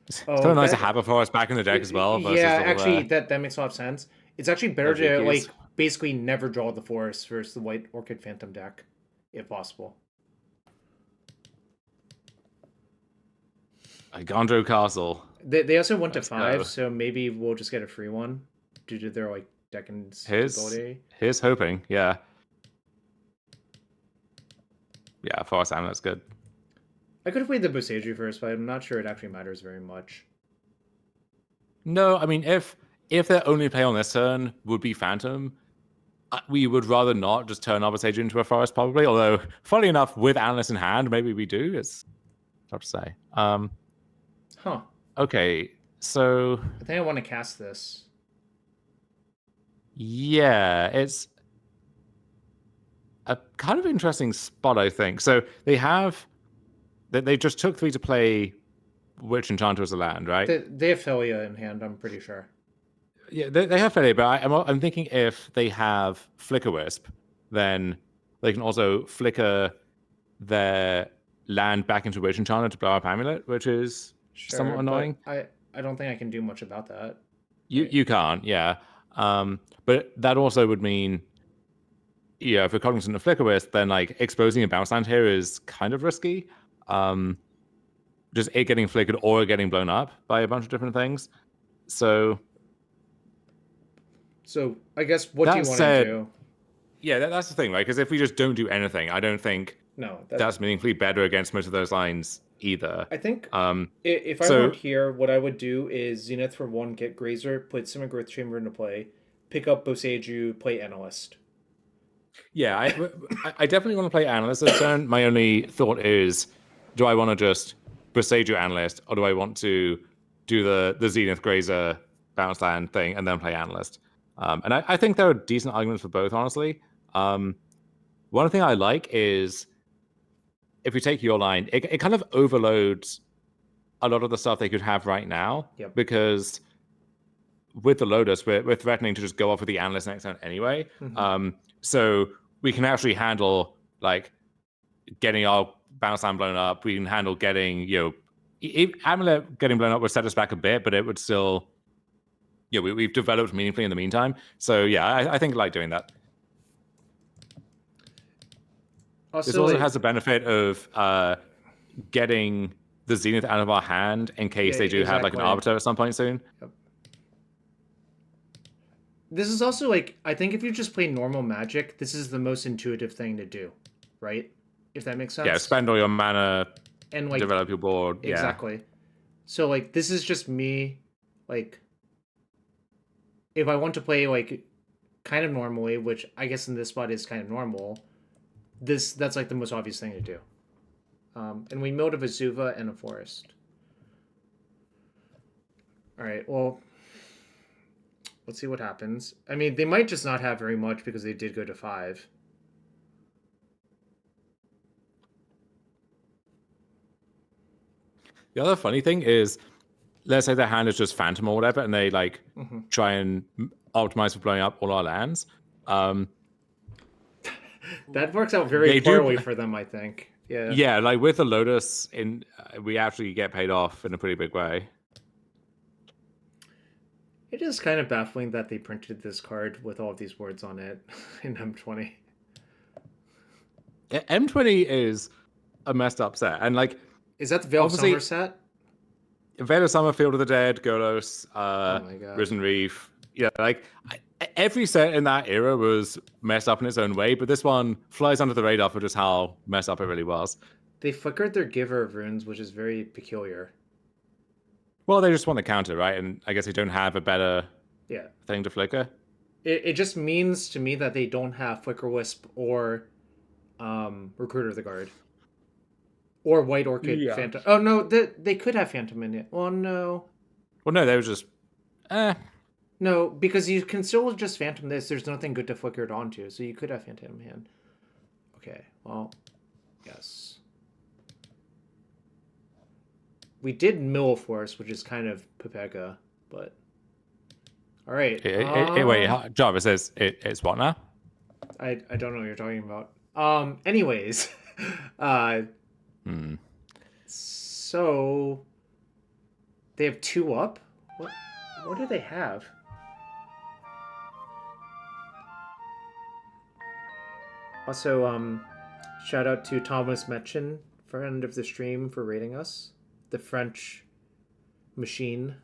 It's kind of nice to have a Forest back in the deck as well. Yeah, actually, that makes a lot of sense. It's actually better to basically never draw the Forest versus the White Orchid Phantom deck, if possible. Gondro Castle. They also went to 5, so maybe we'll just get a free one due to their deck instability. Here's hoping, yeah. Yeah, Forest Amulet's good. I could have played the Boseiju first, but I'm not sure it actually matters very much. No, I mean, if their only play on this turn would be Phantom, we would rather not just turn our Boseiju into a Forest, probably. Although, funnily enough, with Analyst in hand, maybe we do. It's tough to say. Huh. Okay, so... I think I want to cast this. Yeah, it's a kind of interesting spot, I think. So they just took 3 to play Witch Enchanter as a land, right? They have Philia in hand, I'm pretty sure. Yeah, they have Philia, but I'm thinking if they have Flicker Wisp, then they can also flicker their land back into Witch Enchanter to blow up Amulet, which is somewhat annoying. I don't think I can do much about that. You can't, yeah. But that also would mean, if we're cognizant of Flicker Wisp, then exposing a bounce land here is kind of risky. Just it getting flickered or getting blown up by a bunch of different things. So I guess what do you want to do? Yeah, that's the thing, right? Because if we just don't do anything, I don't think that's meaningfully better against most of those lines either. I think if I weren't here, what I would do is Zenith for 1, get Grazer, put Simic Growth Chamber into play, pick up Boseiju, play Analyst. Yeah, I definitely want to play Analyst this turn. My only thought is, do I want to just Boseiju Analyst, or do I want to do the Zenith Grazer bounce land thing and then play Analyst? And I think there are decent arguments for both, honestly. One thing I like is, if we take your line, it kind of overloads a lot of the stuff they could have right now. Yep. Because with the Lotus, we're threatening to just go off with the Analyst next turn anyway. Mm-hmm. So we can actually handle getting our bounce land blown up. We can handle getting Amulet getting blown up would set us back a bit, but it would still we've developed meaningfully in the meantime. So yeah, I think doing that. This also has the benefit of getting the Zenith out of our hand in case they do have an Arbiter at some point soon. Yep. This is also like, I think if you just play normal Magic, this is the most intuitive thing to do, right? If that makes sense. Yeah, spend all your mana and like develop your board. Exactly. Yeah. So like this is just me, like if I want to play like kind of normally, which I guess in this spot is kind of normal, that's like the most obvious thing to do. And we milled a Vesuva and a Forest. All right, well, let's see what happens. I mean, they might just not have very much because they did go to 5. The other funny thing is, let's say their hand is just Phantom or whatever, and they like try and optimize for blowing up all our lands. That works out very poorly for them, I think. Yeah. Yeah, like with the Lotus, we actually get paid off in a pretty big way. It is kind of baffling that they printed this card with all of these words on it in M20. M20 is a messed up set, and like, is that the Veil of Summer set? Veil of Summer, Field of the Dead, Golos, Risen Reef. Yeah, like every set in that era was messed up in its own way, but this one flies under the radar for just how messed up it really was. They flickered their Giver of Runes, which is very peculiar. Well, they just want the counter, right? And I guess they don't have a better thing to flicker. It just means to me that they don't have Flicker Wisp or Recruiter of the Guard. Or White Orchid Phantom. Oh, no, they could have Phantom in it. Well, no. Well, no, they were just... No, because you can still just Phantom this. There's nothing good to flicker it onto, so you could have Phantom in hand. Okay, well, yes. We did Mill Force, which is kind of Pepega, but... All right. Wait, Jarvis says it's what now? I don't know what you're talking about. Anyways. So... They have 2 up? What do they have? Also, shout out to Thomas Metchin, friend of the stream, for rating us. The French machine.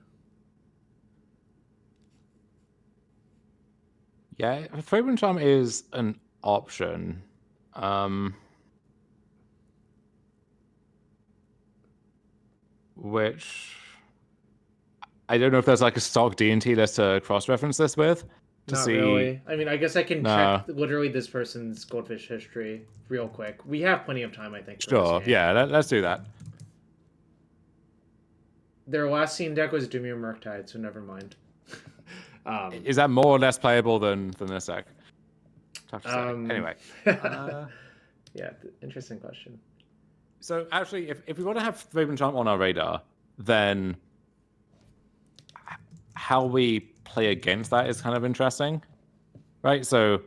Yeah, Fragrant Charm is an option. Which I don't know if there's like a stock D&T list to cross-reference this with. Not really. I mean, I guess I can check literally this person's Goldfish history real quick. We have plenty of time, I think. Sure, yeah, let's do that. Their last seen deck was Dimir Murktide, so never mind. Is that more or less playable than this deck? Tough to say. Anyway. Yeah, interesting question. So actually, if we want to have Fragrant Charm on our radar, then how we play against that is kind of interesting, right? So,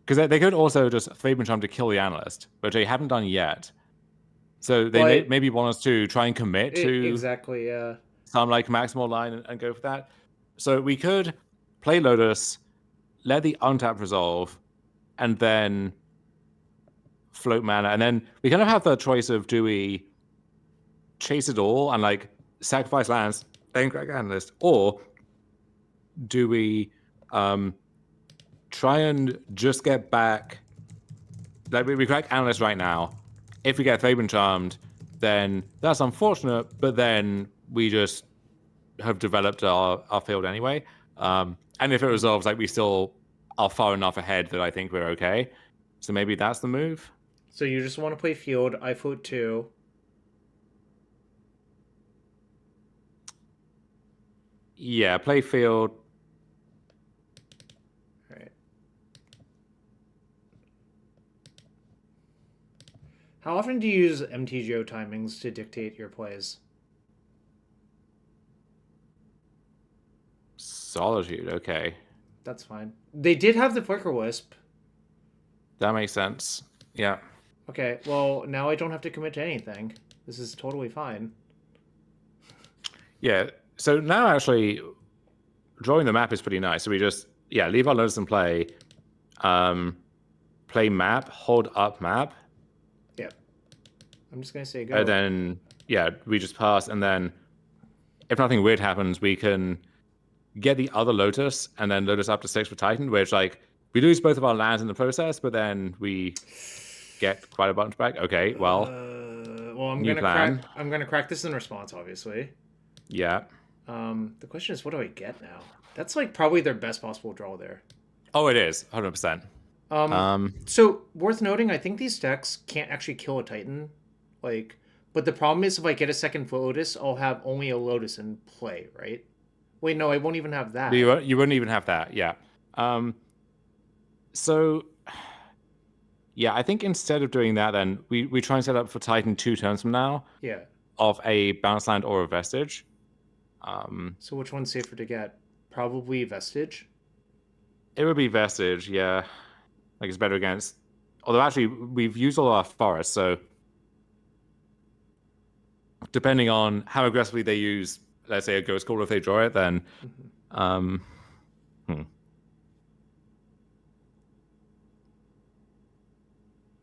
because they could also just Fragrant Charm to kill the Analyst, which they haven't done yet. So they maybe want us to try and commit to some like maximal line and go for that. So we could play Lotus, let the untap resolve, and then float mana, and then we kind of have the choice of, do we chase it all and like sacrifice lands, then crack Analyst, or do we try and just get back, like we crack Analyst right now. If we get Fabian Charmed, then that's unfortunate, but then we just have developed our field anyway. And if it resolves, like we still are far enough ahead that I think we're okay. So maybe that's the move. So you just want to play field, I float 2. Yeah, play field. All right. How often do you use MTGO timings to dictate your plays? Solitude, okay. That's fine. They did have the Flicker Wisp. That makes sense. Yeah. Okay, well, now I don't have to commit to anything. This is totally fine. Yeah, so now actually drawing the map is pretty nice. So we just, leave our Lotus in play. Play map, hold up map. Yeah. I'm just going to say go. And then, we just pass. And then if nothing weird happens, we can get the other Lotus, and then Lotus up to 6 for Titan, which like we lose both of our lands in the process, but then we get quite a bunch back. Okay, well, I'm gonna crack this in response, obviously. Yeah. The question is, what do I get now? That's like probably their best possible draw there. Oh, it is 100%. So worth noting, I think these decks can't actually kill a Titan, like. But the problem is, if I get a second Lotus, I'll have only a Lotus in play, right? Wait, no, I won't even have that. You wouldn't even have that, yeah. So, yeah, I think instead of doing that, then we try and set up for Titan 2 turns from now. Yeah. Of a bounce land or a Vestige. So which one's safer to get? Probably Vestige. It would be Vestige, yeah. Like it's better against. Although actually, we've used all our forests, so depending on how aggressively they use, let's say, a Ghost Caller if they draw it, then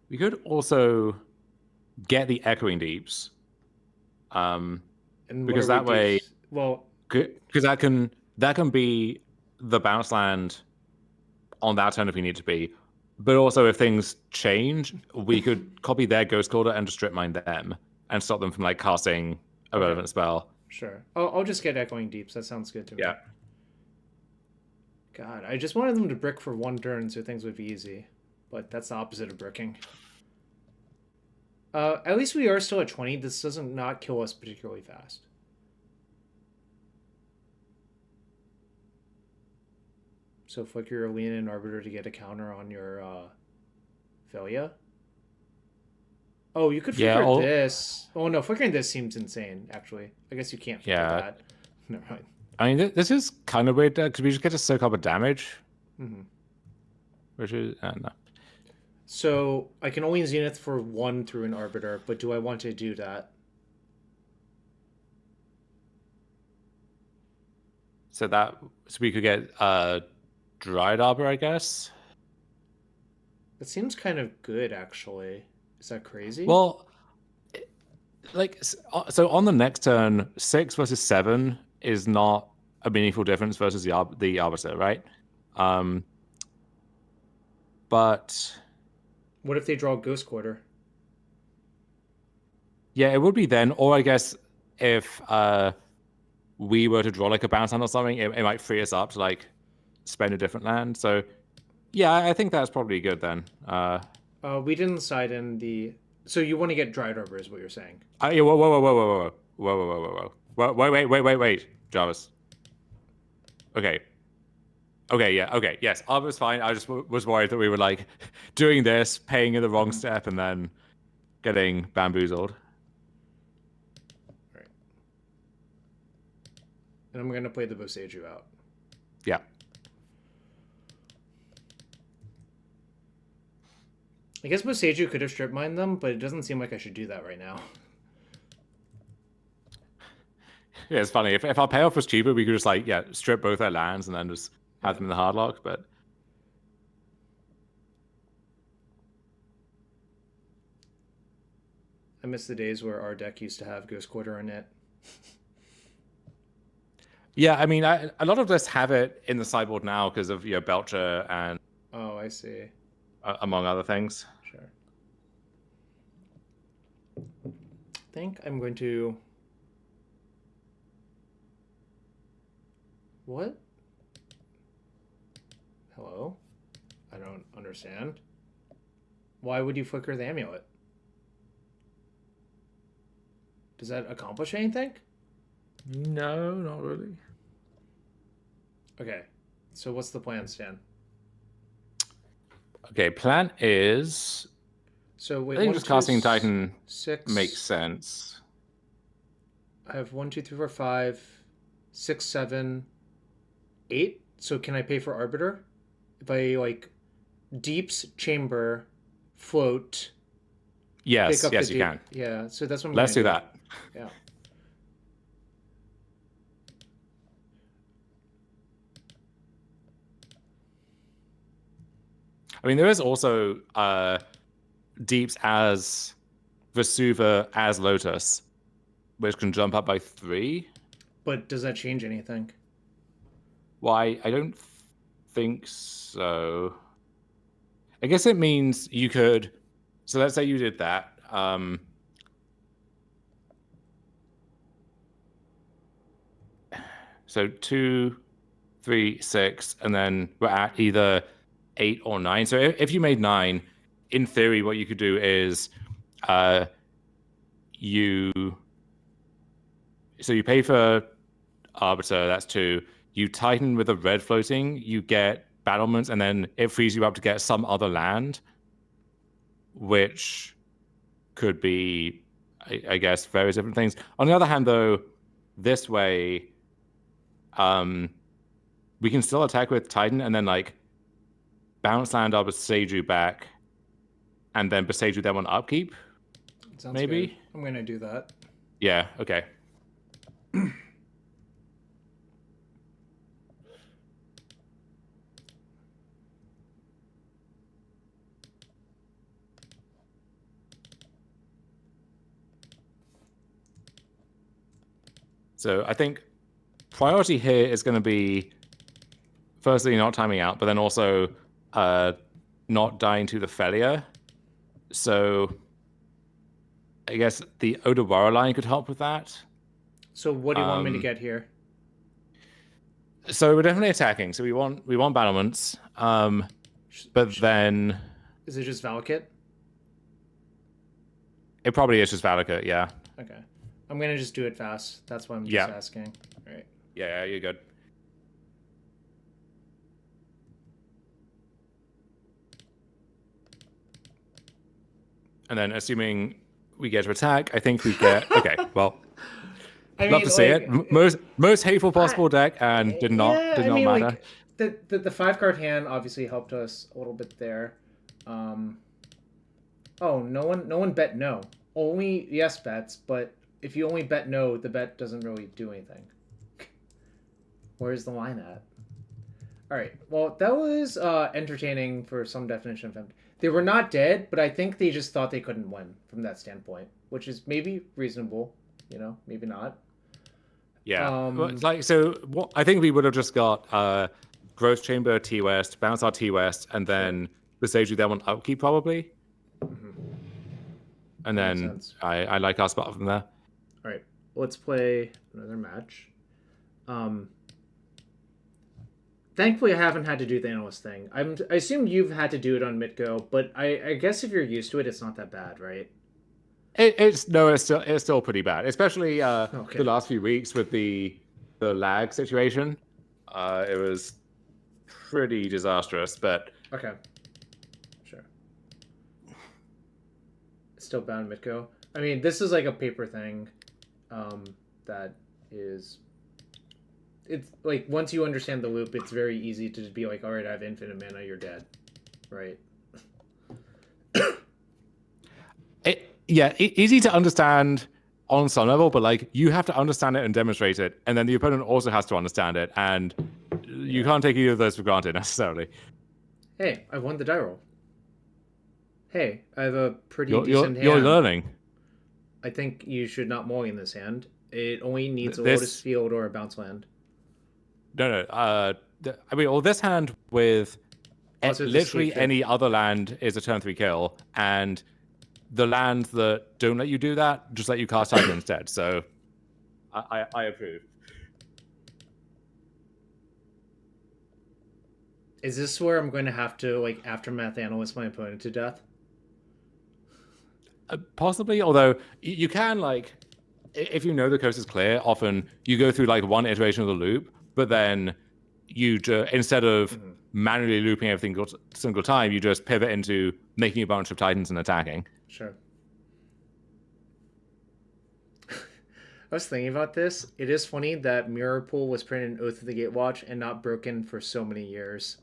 we could also get the Echoing Deeps. Because that way, because that can be the bounce land on that turn if we need to be. But also, if things change, we could copy their Ghost Caller and just strip mine them and stop them from like casting a relevant spell. Sure. I'll just get Echoing Deeps. That sounds good to me. Yeah. God, I just wanted them to brick for one turn so things would be easy. But that's the opposite of bricking. At least we are still at 20. This doesn't not kill us particularly fast. So flicker your Lean and Arbiter to get a counter on your Velia. Oh, you could flicker this. Oh no, flickering this seems insane, actually. I guess you can't flicker that. Never mind. I mean, this is kind of weird because we just get to soak up a damage. Which is, no. So I can only Zenith for 1 through an Arbiter, but do I want to do that? So we could get Dried Arbor, I guess. That seems kind of good, actually. Is that crazy? Well, like, so on the next turn, 6 versus 7 is not a meaningful difference versus the Arbiter, right? But what if they draw Ghost Quarter? Yeah, it would be then. Or I guess if we were to draw like a bounce land or something, it might free us up to like spend a different land. So yeah, I think that's probably good then. We didn't decide in the. So you want to get Dried Arbor, is what you're saying? Yeah. Whoa. Wait, Jarvis. Okay. Yeah. Okay. Yes, Arbor's fine. I just was worried that we were like doing this, paying in the wrong step, and then getting bamboozled. Right. And I'm gonna play the Boseiju out. Yeah. I guess Boseiju could have strip mined them, but it doesn't seem like I should do that right now. Yeah, it's funny. If our payoff was cheaper, we could just like strip both our lands and then just have them in the hard lock. But I miss the days where our deck used to have Ghost Quarter in it. Yeah, I mean, a lot of us have it in the sideboard now because of Belcher and. Oh, I see. Among other things. Sure. I think I'm going to. What? Hello? I don't understand. Why would you flicker the amulet? Does that accomplish anything? No, not really. Okay. So what's the plan, Stan? Okay, plan is. So wait, I think just casting Titan 6 makes sense. I have 1, 2, 3, 4, 5, 6, 7, 8. So can I pay for Arbiter? If I like Deeps, Chamber, Float. Yes, you can. Yeah, so that's what I'm Let's do that. Yeah. I mean, there is also Deeps as Vesuva as Lotus, which can jump up by 3. But does that change anything? Why? I don't think so. I guess it means you could. So let's say you did that. So 2, 3, 6, and then we're at either 8 or 9. So if you made 9, in theory, what you could do is you pay for Arbiter, that's 2. You Titan with a red floating, you get battlements, and then it frees you up to get some other land, which could be, I guess, various different things. On the other hand, though, this way, we can still attack with Titan and then like bounce land our Beseiju back, and then Beseiju them on upkeep. Sounds maybe good. I'm gonna do that. Yeah. Okay. So I think priority here is going to be, firstly, not timing out, but then also not dying to the Felia. So I guess the Odawara line could help with that. So what do you want me to get here? So we're definitely attacking. So we want battlements. But then... Is it just Valakut? It probably is just Valakut, yeah. Okay. I'm going to just do it fast. That's why I'm just asking. All right. Yeah, you're good. And then assuming we get to attack, I think we get... Okay, well... Love to see it. Most hateful possible deck, and did not matter. Like, the 5-card hand obviously helped us a little bit there. Oh, no one bet no. Only yes bets, but if you only bet no, the bet doesn't really do anything. Where's the line at? All right. Well, that was entertaining for some definition of empty. They were not dead, but I think they just thought they couldn't win from that standpoint, which is maybe reasonable. Maybe not. Yeah. I think we would have just got Growth Chamber T West, bounce our T West, and then Beseiju them on upkeep probably. Mm-hmm. And then I like our spot from there. All right, let's play another match. Thankfully, I haven't had to do the analyst thing. I assume you've had to do it on Mitgo, but I guess if you're used to it, it's not that bad, right? It's still pretty bad, especially the last few weeks with the lag situation. It was pretty disastrous, but okay, sure. It's still bad in Mitgo. I mean, this is like a paper thing. That is. It's like once you understand the loop, it's very easy to just be like, all right, I have infinite mana, you're dead, right? Easy to understand on some level, but like you have to understand it and demonstrate it, and then the opponent also has to understand it, and you can't take either of those for granted necessarily. Hey, I won the die roll. Hey, I have a pretty decent hand. You're learning. I think you should not mulligan this hand. It only needs a Lotus Field or a bounce land. No. I mean, this hand with literally any other land is a turn 3 kill, and the lands that don't let you do that just let you cast Titan instead. So, I approve. Is this where I'm going to have to like aftermath analyst my opponent to death? Possibly, although you can like, if you know the coast is clear, often you go through like one iteration of the loop, but then you instead of manually looping every single time, you just pivot into making a bunch of Titans and attacking. Sure. I was thinking about this. It is funny that Mirror Pool was printed in Oath of the Gatewatch and not broken for so many years.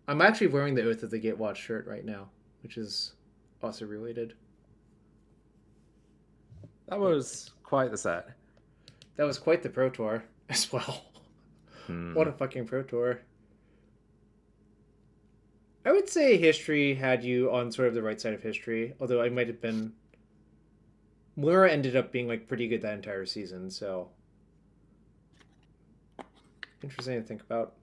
I'm actually wearing the Oath of the Gatewatch shirt right now, which is also related. That was quite the set. That was quite the Pro Tour as well. What a fucking Pro Tour. I would say history had you on sort of the right side of history, although I might have been... Mura ended up being like pretty good that entire season, so Interesting to think about.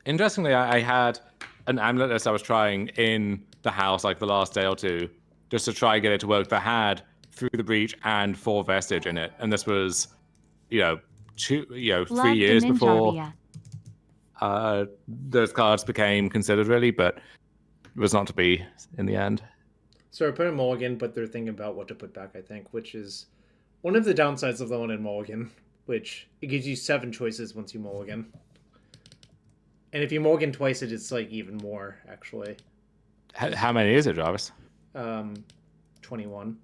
Interestingly, I had an amulet list I was trying in the house like the last day or two, just to try and get it to work, that had Through the Breach and 4 Vestige in it. And this was, 3 years before those cards became considered, really, but it was not to be in the end. So I put in Mulligan, but they're thinking about what to put back, I think, which is one of the downsides of the one in Mulligan, which it gives you 7 choices once you Mulligan. And if you Mulligan twice, it's like even more, actually. How many is it, Jarvis? 21.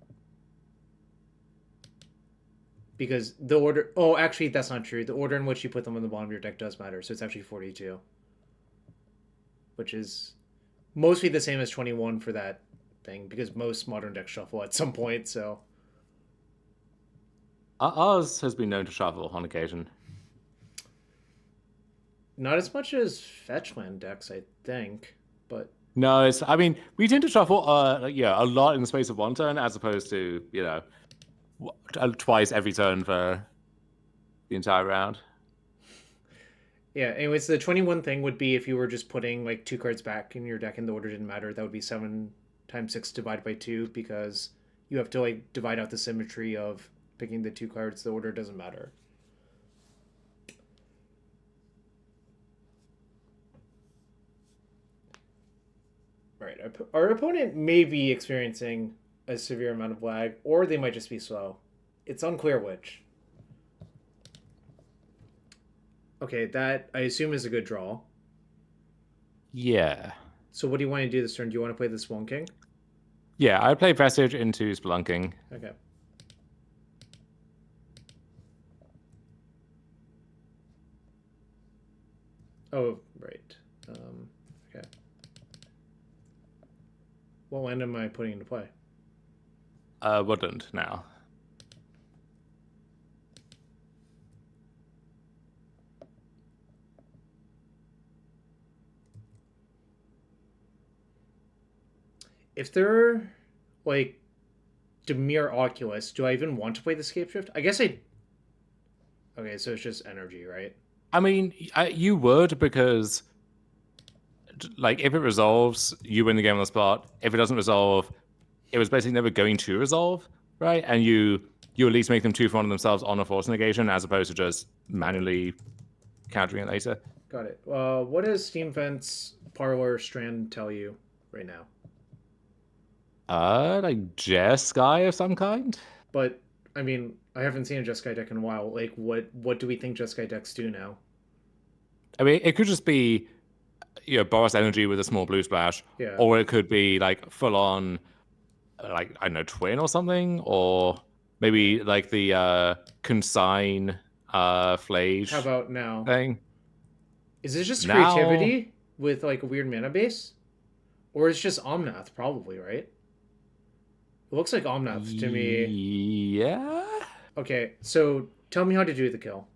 Because the order... Oh, actually, that's not true. The order in which you put them on the bottom of your deck does matter, so it's actually 42. Which is mostly the same as 21 for that thing, because most modern decks shuffle at some point, so... Ours has been known to shuffle on occasion. Not as much as fetchland decks, I think, but... No, we tend to shuffle a lot in the space of one turn, as opposed to, twice every turn for the entire round. Yeah, anyways, the 21 thing would be if you were just putting like 2 cards back in your deck and the order didn't matter, that would be 7 times 6 divided by 2, because you have to like divide out the symmetry of picking the 2 cards, the order doesn't matter. Right, our opponent may be experiencing a severe amount of lag, or they might just be slow. It's unclear which. Okay, that I assume is a good draw. Yeah. So what do you want to do this turn? Do you want to play the Spelunking? Yeah, I play Vestige into Spelunking. Okay. Oh, right. Okay. What land am I putting into play? Woodland now. If they're like Dimir Oculus, do I even want to play the Scapeshift? I guess I... Okay, so it's just energy, right? I mean, you would, because like if it resolves, you win the game on the spot. If it doesn't resolve, it was basically never going to resolve, right? And you at least make them 2 for 1 of themselves on a force negation, as opposed to just manually countering it later. Got it. What does Steam Vent's Parlor Strand tell you right now? Like Jeskai of some kind. But I mean, I haven't seen a Jeskai deck in a while. Like, what do we think Jeskai decks do now? I mean, it could just be, Boros Energy with a small blue splash, Yeah. Or it could be like full on, like I don't know, Twin or something, or maybe like the Consign Flage. How about now? Thing. Is this just creativity with like a weird mana base, or it's just Omnath? Probably, right? It looks like Omnath to me. Yeah. Okay, so tell me how to do the kill.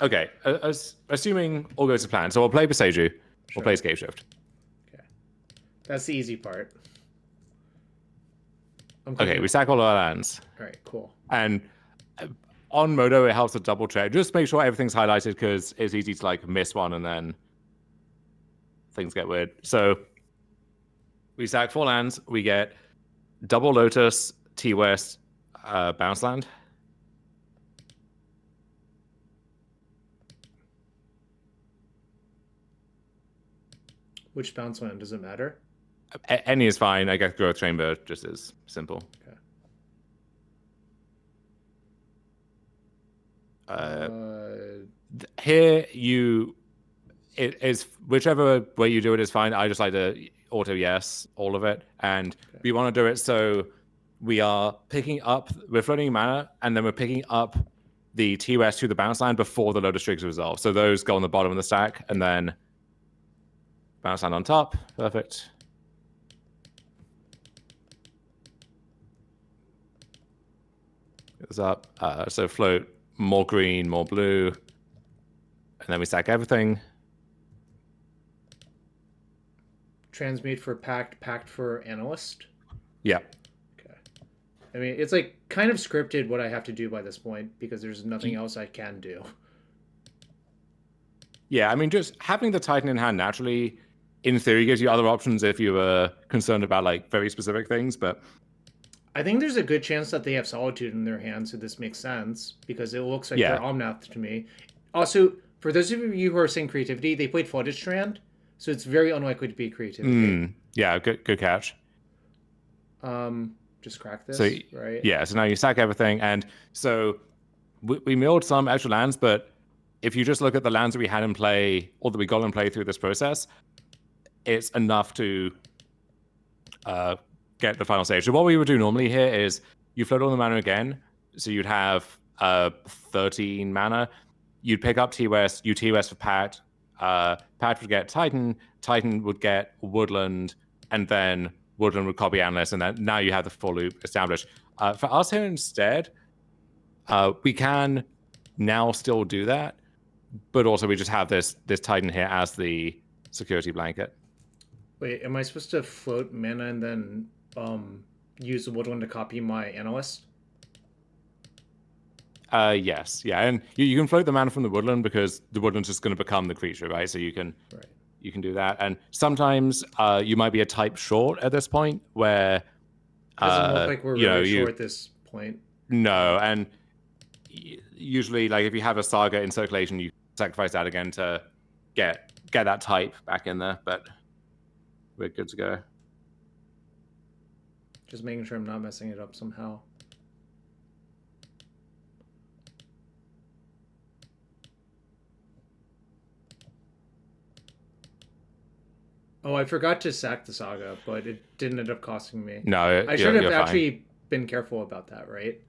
Okay, assuming all goes to plan, so we'll play Beseju. Sure. We'll play Scapeshift. Okay, that's the easy part. Okay, we sack all our lands. All right, cool. And on Modo, it helps to double check. Just make sure everything's highlighted, because it's easy to like miss one and then things get weird. So we sack 4 lands. We get double Lotus, T-West, bounce land. Which bounce land? Does it matter? Any is fine. I guess Growth Chamber just is simple. Okay. Here it is whichever way you do it is fine. I just like to auto yes all of it, and we want to do it so we're floating mana, and then we're picking up the T-West to the bounce line before the Lotus Trigs resolve. So those go on the bottom of the stack, and then bounce line on top. Perfect. Goes up. So float more green, more blue, and then we stack everything. Transmute for pact for analyst. Yeah. Okay. I mean, it's like kind of scripted what I have to do by this point, because there's nothing else I can do. Yeah, I mean, just having the Titan in hand naturally, in theory, gives you other options if you were concerned about like very specific things. But I think there's a good chance that they have Solitude in their hands, so this makes sense because it looks like they're Omnath to me. Also, for those of you who are saying creativity, they played Flooded Strand, so it's very unlikely to be creativity. Yeah, good catch. Just crack this, so, right? Yeah, so now you sack everything, and so we milled some extra lands, but if you just look at the lands that we had in play, or that we got in play through this process, it's enough to get the final stage. So what we would do normally here is you float on the mana again, so you'd have 13 mana. You'd pick up T-West, you T-West for Pat. Pat would get Titan, Titan would get Woodland, and then Woodland would copy Analyst, and then now you have the full loop established. For us here instead, we can now still do that, but also we just have this Titan here as the security blanket. Wait, am I supposed to float mana and then use the Woodland to copy my Analyst? Yes, yeah, and you can float the mana from the Woodland because the Woodland's just going to become the creature, right? So you can do that, and sometimes you might be a type short at this point where doesn't look like we're really short at this point. No, and usually, like if you have a Saga in circulation, you sacrifice that again to get that type back in there, but we're good to go. Just making sure I'm not messing it up somehow. Oh, I forgot to sack the Saga, but it didn't end up costing me. No, I should have actually been careful about that, right?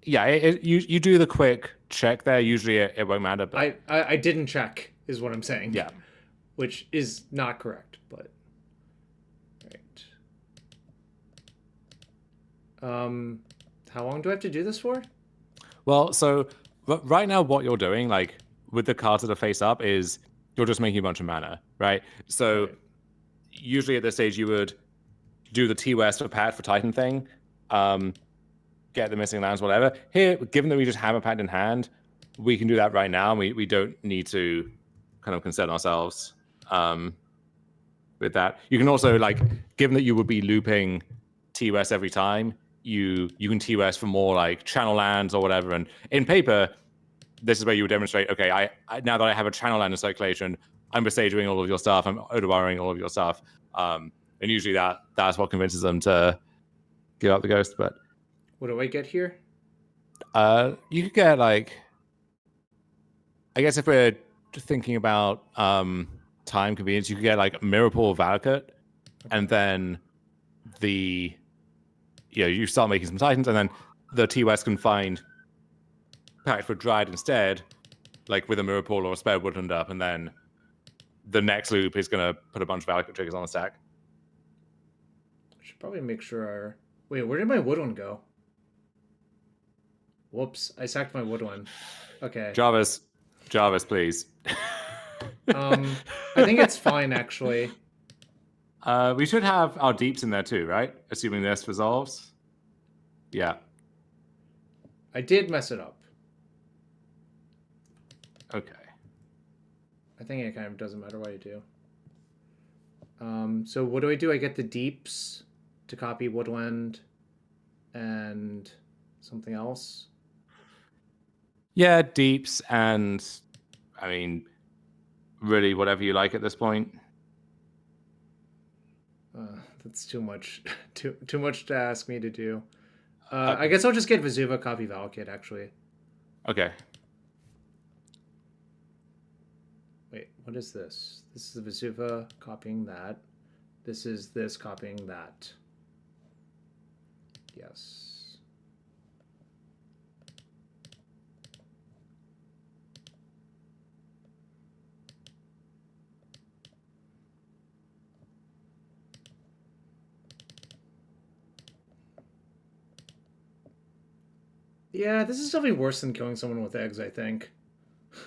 Yeah, you do the quick check there. Usually it won't matter. But I didn't check, is what I'm saying. Yeah. Which is not correct, but... Right. How long do I have to do this for? Well, so right now what you're doing, like, with the cards that are face up, is you're just making a bunch of mana, right? So usually at this stage you would do the T-West for Pat for Titan thing, get the missing lands, whatever. Here, given that we just have a Pat in hand, we can do that right now, and we don't need to kind of concern ourselves with that. You can also, like, given that you would be looping T-West every time, you can T-West for more like channel lands or whatever, and in paper, this is where you would demonstrate, okay, I now that I have a channel land in circulation, I'm doing all of your stuff, I'm overborrowing all of your stuff. And usually that's what convinces them to give up the ghost. But what do I get here? You could get, like, I guess if we're thinking about time convenience, you could get like Mirrorpool Valakut, and then you start making some Titans, and then the T-West can find Pact for Dryad instead, like with a Mirrorpool or a spare Woodland up, and then the next loop is going to put a bunch of Valakut triggers on the stack. I should probably make sure Wait, where did my Woodland go? Whoops, I sacked my Woodland. Okay. Jarvis, please. I think it's fine, actually. We should have our deeps in there too, right? Assuming this resolves. Yeah. I did mess it up. Okay. I think it kind of doesn't matter what I do. So what do? I get the deeps to copy Woodland and something else? Yeah, deeps and, I mean, really whatever you like at this point. That's too much. Too much to ask me to do. I guess I'll just get Vesuva, copy Valakut, actually. Okay. Wait, what is this? This is the Vesuva copying that. This is this copying that. Yes. Yeah, this is definitely worse than killing someone with eggs, I think. I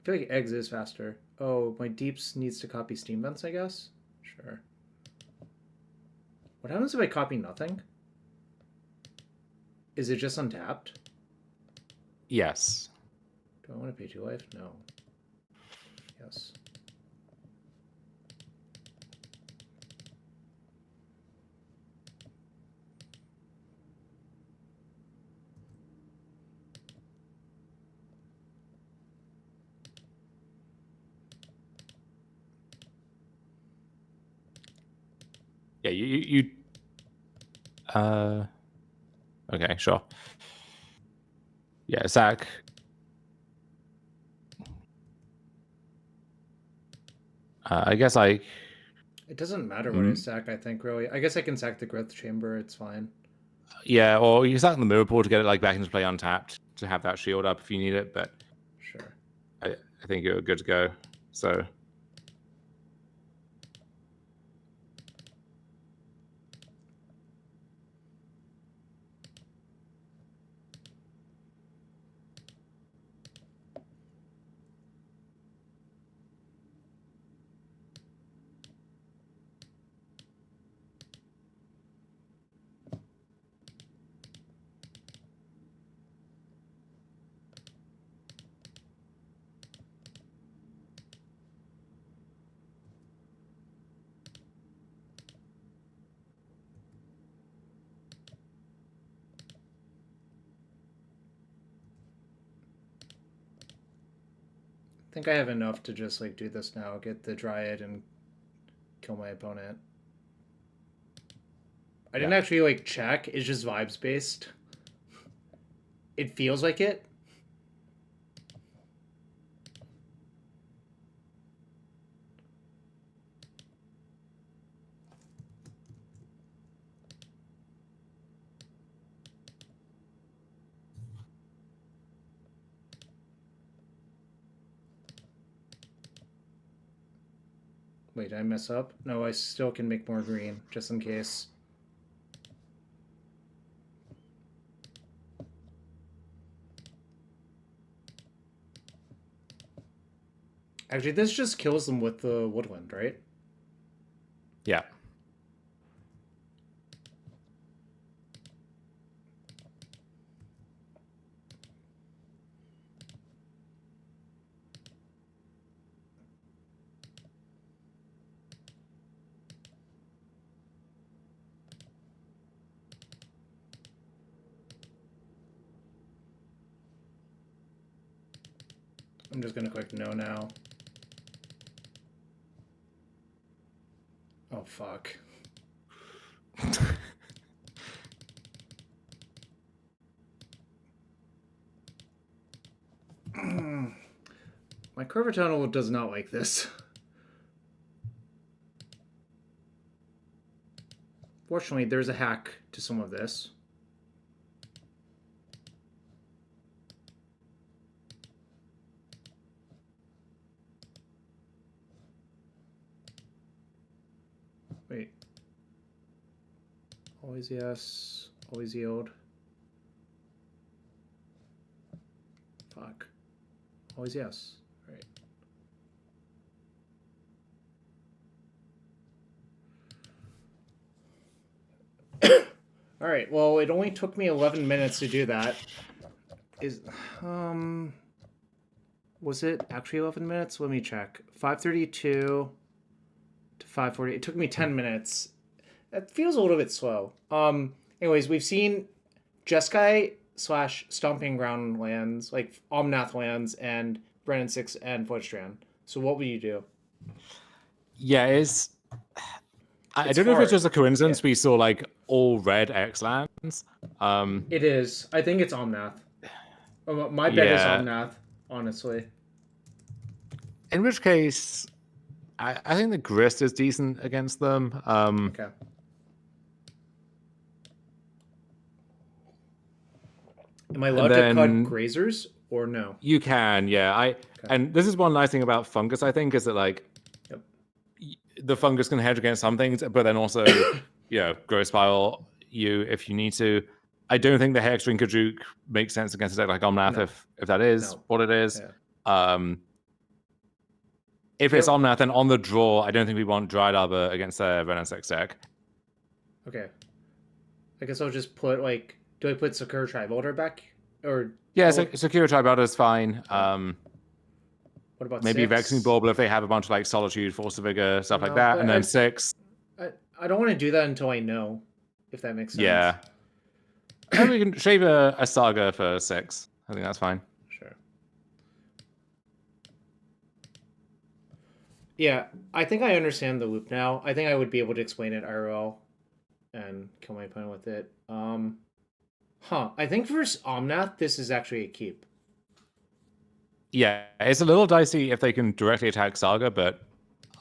feel like eggs is faster. Oh, my deeps needs to copy steam vents, I guess? Sure. What happens if I copy nothing? Is it just untapped? Yes. want to pay 2 life? No. Yes. Yeah, you okay, sure. Yeah, Zach. I guess I... It doesn't matter what I sack, I think, really. I guess I can sack the Growth Chamber, it's fine. Yeah, or you sack the Mirror Pool to get it like back into play untapped, to have that shield up if you need it, but... Sure. I think you're good to go, so... I think I have enough to just like do this now, get the Dryad and kill my opponent. I didn't actually like check, it's just vibes based. It feels like it. Wait, did I mess up? No, I still can make more green, just in case. Actually, this just kills them with the woodland, right? Yeah. I'm just gonna click no now. Oh, fuck. My Curva Tunnel does not like this. Fortunately, there's a hack to some of this. Wait. Always yes. Always yield. Fuck. Always yes. Right. All right. Well, it only took me 11 minutes to do that. Was it actually 11 minutes? Let me check. 5:32 to 5:40. It took me 10 minutes. That feels a little bit slow. Anyways, we've seen Jeskai / Stomping Ground lands, like Omnath lands, and Brennan 6 and Footstrand. So what would you do? Yeah, I don't know if it's just a coincidence we saw like all red X lands. It is. I think it's Omnath. My bet is Omnath, honestly. In which case, I think the Grist is decent against them. Okay. Am I allowed to cut grazers or no? You can, yeah. And this is one nice thing about fungus, I think, is that like the fungus can hedge against some things, but then also, growth spiral you if you need to. I don't think the Hexdrinker Juke makes sense against a deck like Omnath if that is what it is. Yeah. If it's Omnath, then on the draw, I don't think we want Dried Arbor against a Brennan 6 deck. Okay. I guess I'll just put like, do I put Sakura Trivolter back? Or Yeah, so Secure Tribe is fine. What about maybe 6? Vexing Bauble if they have a bunch of like Solitude, Force of Vigor, stuff like that, and then 6. I don't want to do that until I know, if that makes sense. Yeah. And we can shave a Saga for 6. I think that's fine. Sure. Yeah, I think I understand the loop now. I think I would be able to explain it IRL and kill my opponent with it. I think for Omnath, this is actually a keep. Yeah, it's a little dicey if they can directly attack Saga, but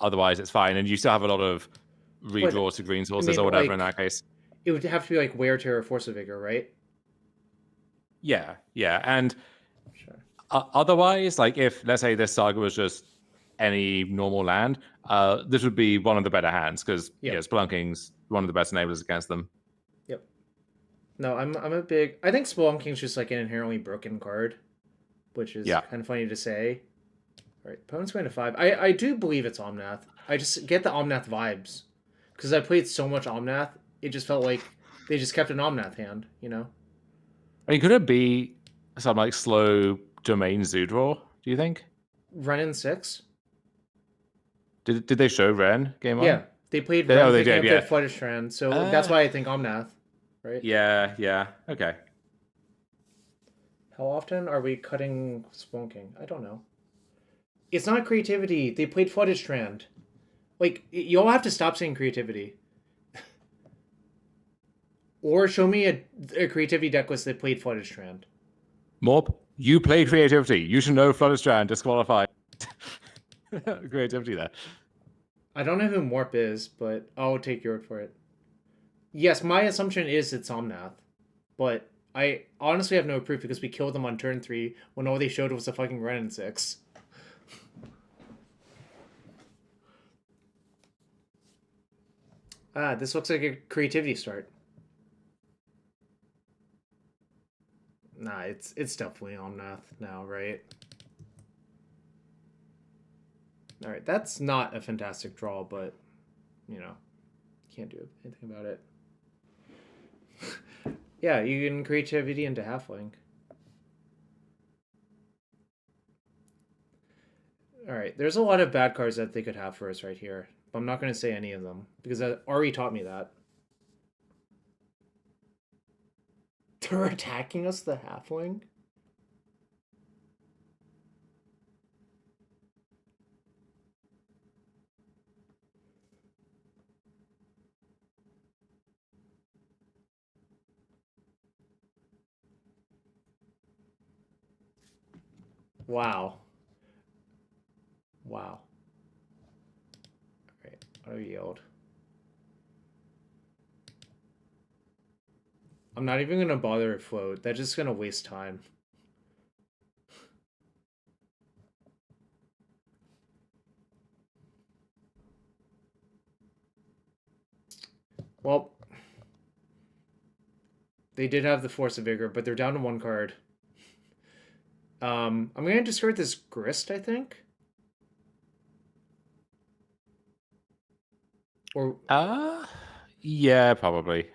otherwise it's fine. And you still have a lot of redraws to green sources or whatever in that case. It would have to be like Wear Terror, Force of Vigor, right? Yeah. And otherwise, like if, let's say this Saga was just any normal land, this would be one of the better hands because Spelunking's one of the best enablers against them. Yep. No, I'm a big... I think Spelunking's just like an inherently broken card, which is kind of funny to say. All right, opponent's going to 5. I do believe it's Omnath. I just get the Omnath vibes. Because I played so much Omnath, it just felt like they just kept an Omnath hand, you know? I mean, could it be some like slow domain zoo draw, do you think? Ren in 6? Did they show Ren game 1? Yeah, they played Ren picking up their Flooded Strand, so that's why I think Omnath, right? Yeah, okay. How often are we cutting Spelunking? I don't know. It's not creativity. They played Flooded Strand. Like, you all have to stop saying creativity. Or show me a creativity deck list that played Flooded Strand. Morp, you play creativity. You should know Flooded Strand, disqualified. Creativity there. I don't know who Morp is, but I'll take your word for it. Yes, my assumption is it's Omnath. But I honestly have no proof because we killed them on turn 3 when all they showed was a fucking Ren in 6. This looks like a creativity start. Nah, it's definitely Omnath now, right? Alright, that's not a fantastic draw, but, you know, can't do anything about it. Yeah, you can creativity into Halfling. Alright, there's a lot of bad cards that they could have for us right here. But I'm not going to say any of them, because Ari taught me that. They're attacking us, the Halfling? Wow. Alright, auto yield. I'm not even going to bother with float. That's just going to waste time. Well, they did have the Force of Vigor, but they're down to 1 card. I'm going to discard this Grist, I think. Or yeah, probably.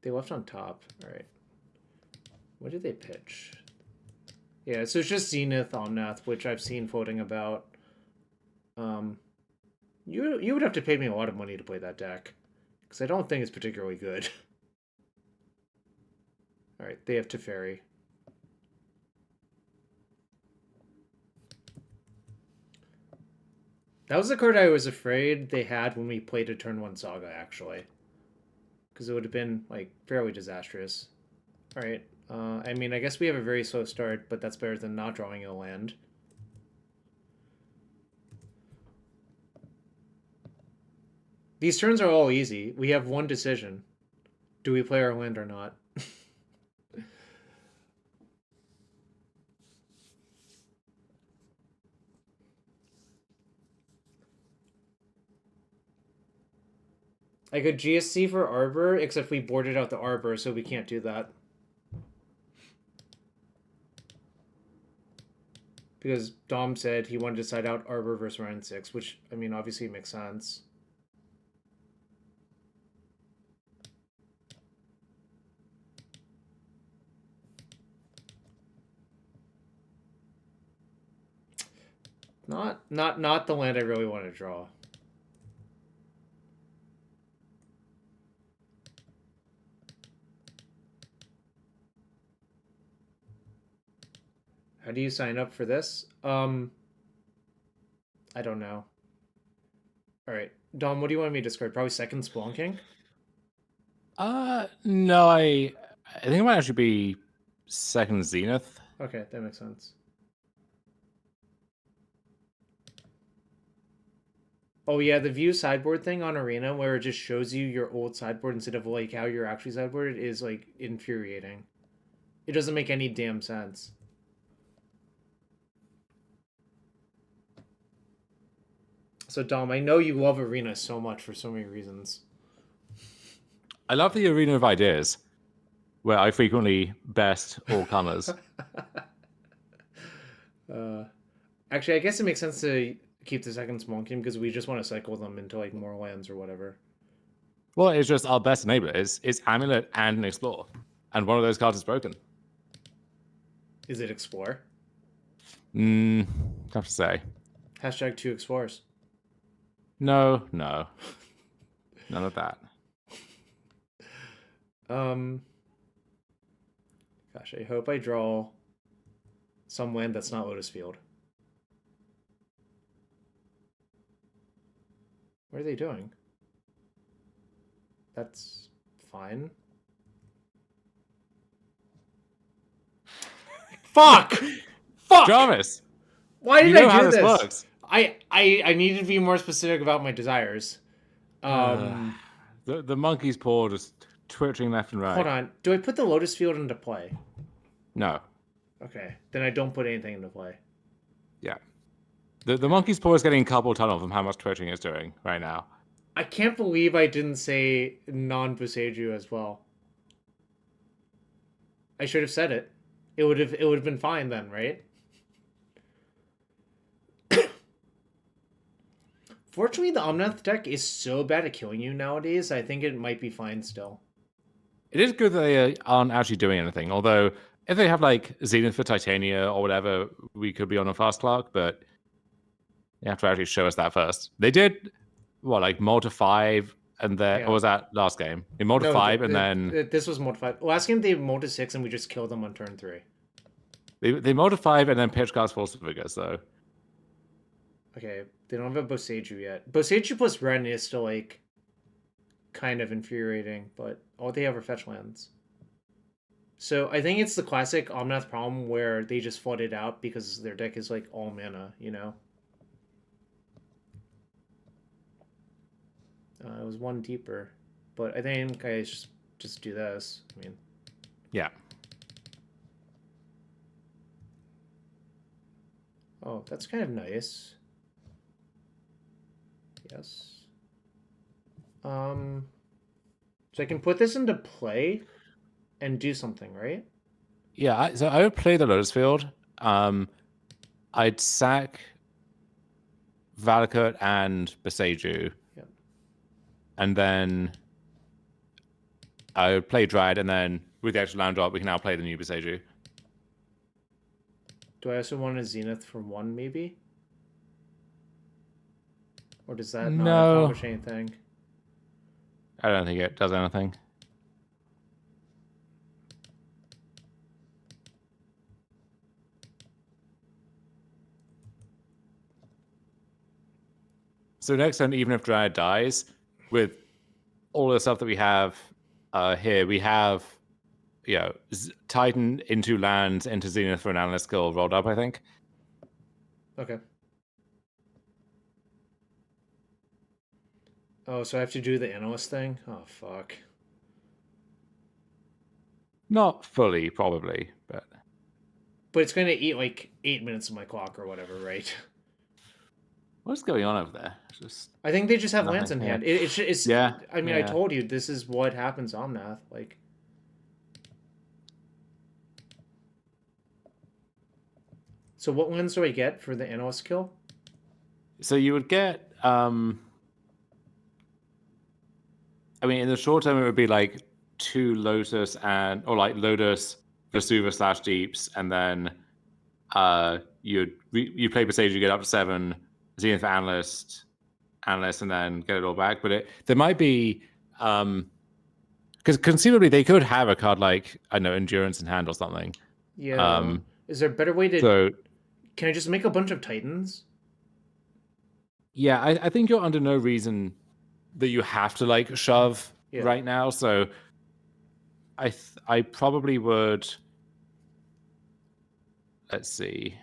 They left on top. All right. What did they pitch? Yeah, so it's just Zenith Omnath, which I've seen floating about. You would have to pay me a lot of money to play that deck, because I don't think it's particularly good. All right, they have Teferi. That was the card I was afraid they had when we played a turn 1 Saga, actually. Because it would have been, like, fairly disastrous. Alright, I mean, I guess we have a very slow start, but that's better than not drawing a land. These turns are all easy. We have one decision. Do we play our land or not? I could GSC for Arbor, except we boarded out the Arbor, so we can't do that. Because Dom said he wanted to side out Arbor versus Ryan 6, which, I mean, obviously makes sense. Not the land I really want to draw. How do you sign up for this? I don't know. All right, Dom, what do you want me to discard? Probably second Spelunking? No, I think it might actually be second Zenith. Okay, that makes sense. Oh yeah, the view sideboard thing on Arena where it just shows you your old sideboard instead of like how you're actually sideboarded is like infuriating. It doesn't make any damn sense. So Dom, I know you love Arena so much for so many reasons. I love the Arena of Ideas, where I frequently best all colors. Actually, I guess it makes sense to keep the second Spelunking because we just want to cycle them into like more lands or whatever. Well, it's just our best enabler. It's Amulet and an Explore. And one of those cards is broken. Is it Explore? Tough to say. Hashtag 2 Explorers. No. None of that. Gosh, I hope I draw some land that's not Lotus Field. What are they doing? That's fine. Fuck! Fuck! Jarvis! Why did I do this? Works. I needed to be more specific about my desires. The monkey's paw just twitching left and right. Hold on. Do I put the Lotus Field into play? No. Okay. Then I don't put anything into play. Yeah. The monkey's paw is getting a carpal tunnel from how much twitching it's doing right now. I can't believe I didn't say non-Boseiju as well. I should have said it. It would have been fine then, right? Fortunately, the Omnath deck is so bad at killing you nowadays, I think it might be fine still. It is good that they aren't actually doing anything, although if they have like Zenith for Titania or whatever, we could be on a fast clock, but you have to actually show us that first. They did, like Multi 5 and then, or was that last game? They Multi 5 and then... This was Multi 5. Last game they Multi 6 and we just killed them on turn 3. They Multi 5 and then pitch cast Force of Vigor, so... Okay, they don't have a Boseiju yet. Boseiju plus Ren is still, like, kind of infuriating, but all they have are fetch lands. So I think it's the classic Omnath problem where they just flood it out because their deck is, like, all mana, you know? It was one deeper, but I think I just do this. I mean... Yeah. Oh, that's kind of nice. Yes. So I can put this into play and do something, right? Yeah, so I would play the Lotus Field. I'd sack Valakut and Boseiju. Yep. And then I would play Dryad, and then with the extra land drop, we can now play the new Boseiju. Do I also want a Zenith for 1, maybe? Or does that not accomplish anything? I don't think it does anything. So next turn, even if Dryad dies, with all the stuff that we have here, we have, Titan into lands, into Zenith for an analyst skill rolled up, I think. Okay. Oh, so I have to do the analyst thing? Oh, fuck. Not fully, probably, but... But it's going to eat, like, 8 minutes of my clock or whatever, right? What's going on over there? I think they just have lands in hand. It's yeah. I mean, I told you, this is what happens Omnath. Like... So what lands do I get for the analyst kill? So you would get... I mean, in the short term, it would be like 2 Lotus or like Lotus, Vesuva / Deeps, and then you play Besage, you get up to 7, Zenith Analyst, and then get it all back. But there might be because conceivably they could have a card like, I know, Endurance in hand or something. Yeah. Is there a better way to? So, can I just make a bunch of Titans? Yeah, I think you're under no reason that you have to like shove right now. So I probably would. Let's see.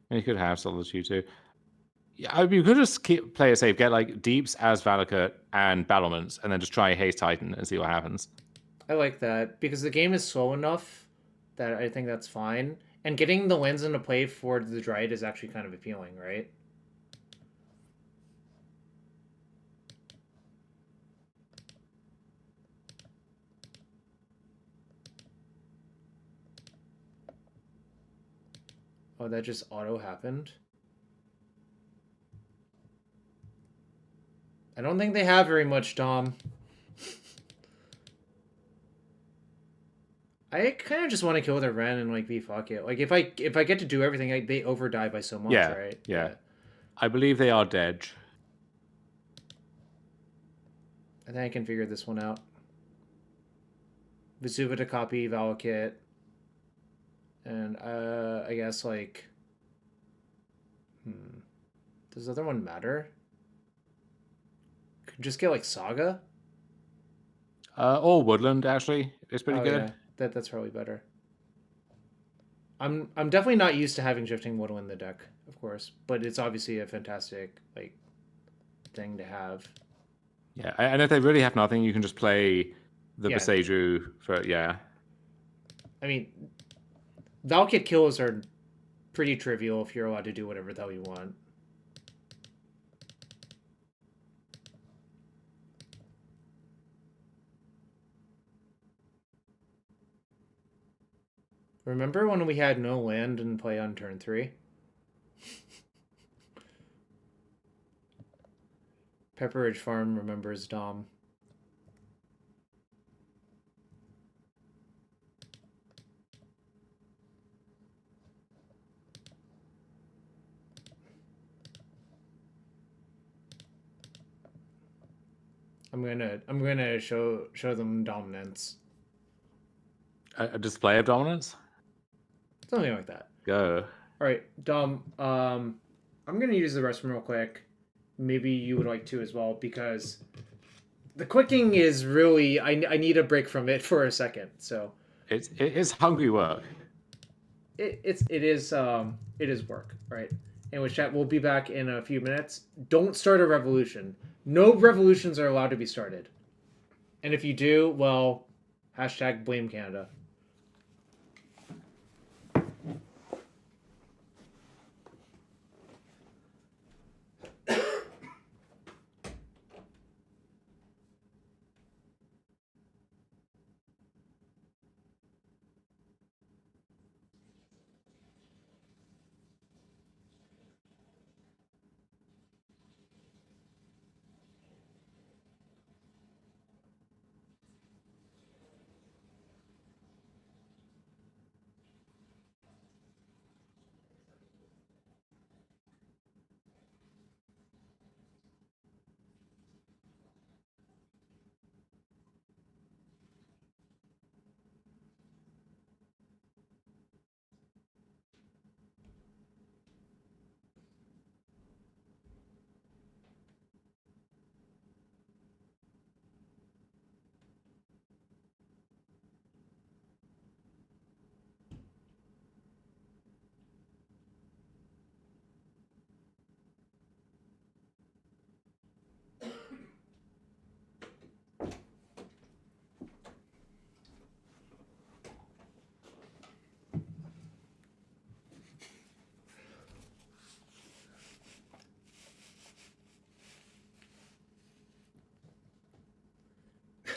And you could have Solitude too. Yeah, you could just play it safe, get like Deeps as Valakut and Battlements, and then just try Haste Titan and see what happens. I like that because the game is slow enough that I think that's fine. And getting the lands into play for the Dryad is actually kind of appealing, right? Oh, that just auto happened. I don't think they have very much, Dom. I kind of just want to kill their Ren and like be fuck it. Like if I get to do everything, they overdie by so much, right? Yeah. I believe they are dead. I think I can figure this one out. Vesuva to copy Valakut. And I guess like does the other one matter? Could just get like Saga? Or Woodland actually. It's pretty good. Yeah. That's probably better. I'm definitely not used to having shifting Woodland in the deck, of course, but it's obviously a fantastic like thing to have. Yeah, and if they really have nothing, you can just play the Beseju for I mean, Valakut kills are pretty trivial if you're allowed to do whatever the hell you want. Remember when we had no land and play on turn 3? Pepperidge Farm remembers Dom. I'm gonna show them dominance. A display of dominance? Something like that. Go. Alright, Dom, I'm gonna use the restroom real quick. Maybe you would like to as well, because the clicking is really I need a break from it for a second. So it is hungry work. It is work, right? Anyway, chat, we'll be back in a few minutes. Don't start a revolution. No revolutions are allowed to be started. And if you do, well, hashtag blame Canada.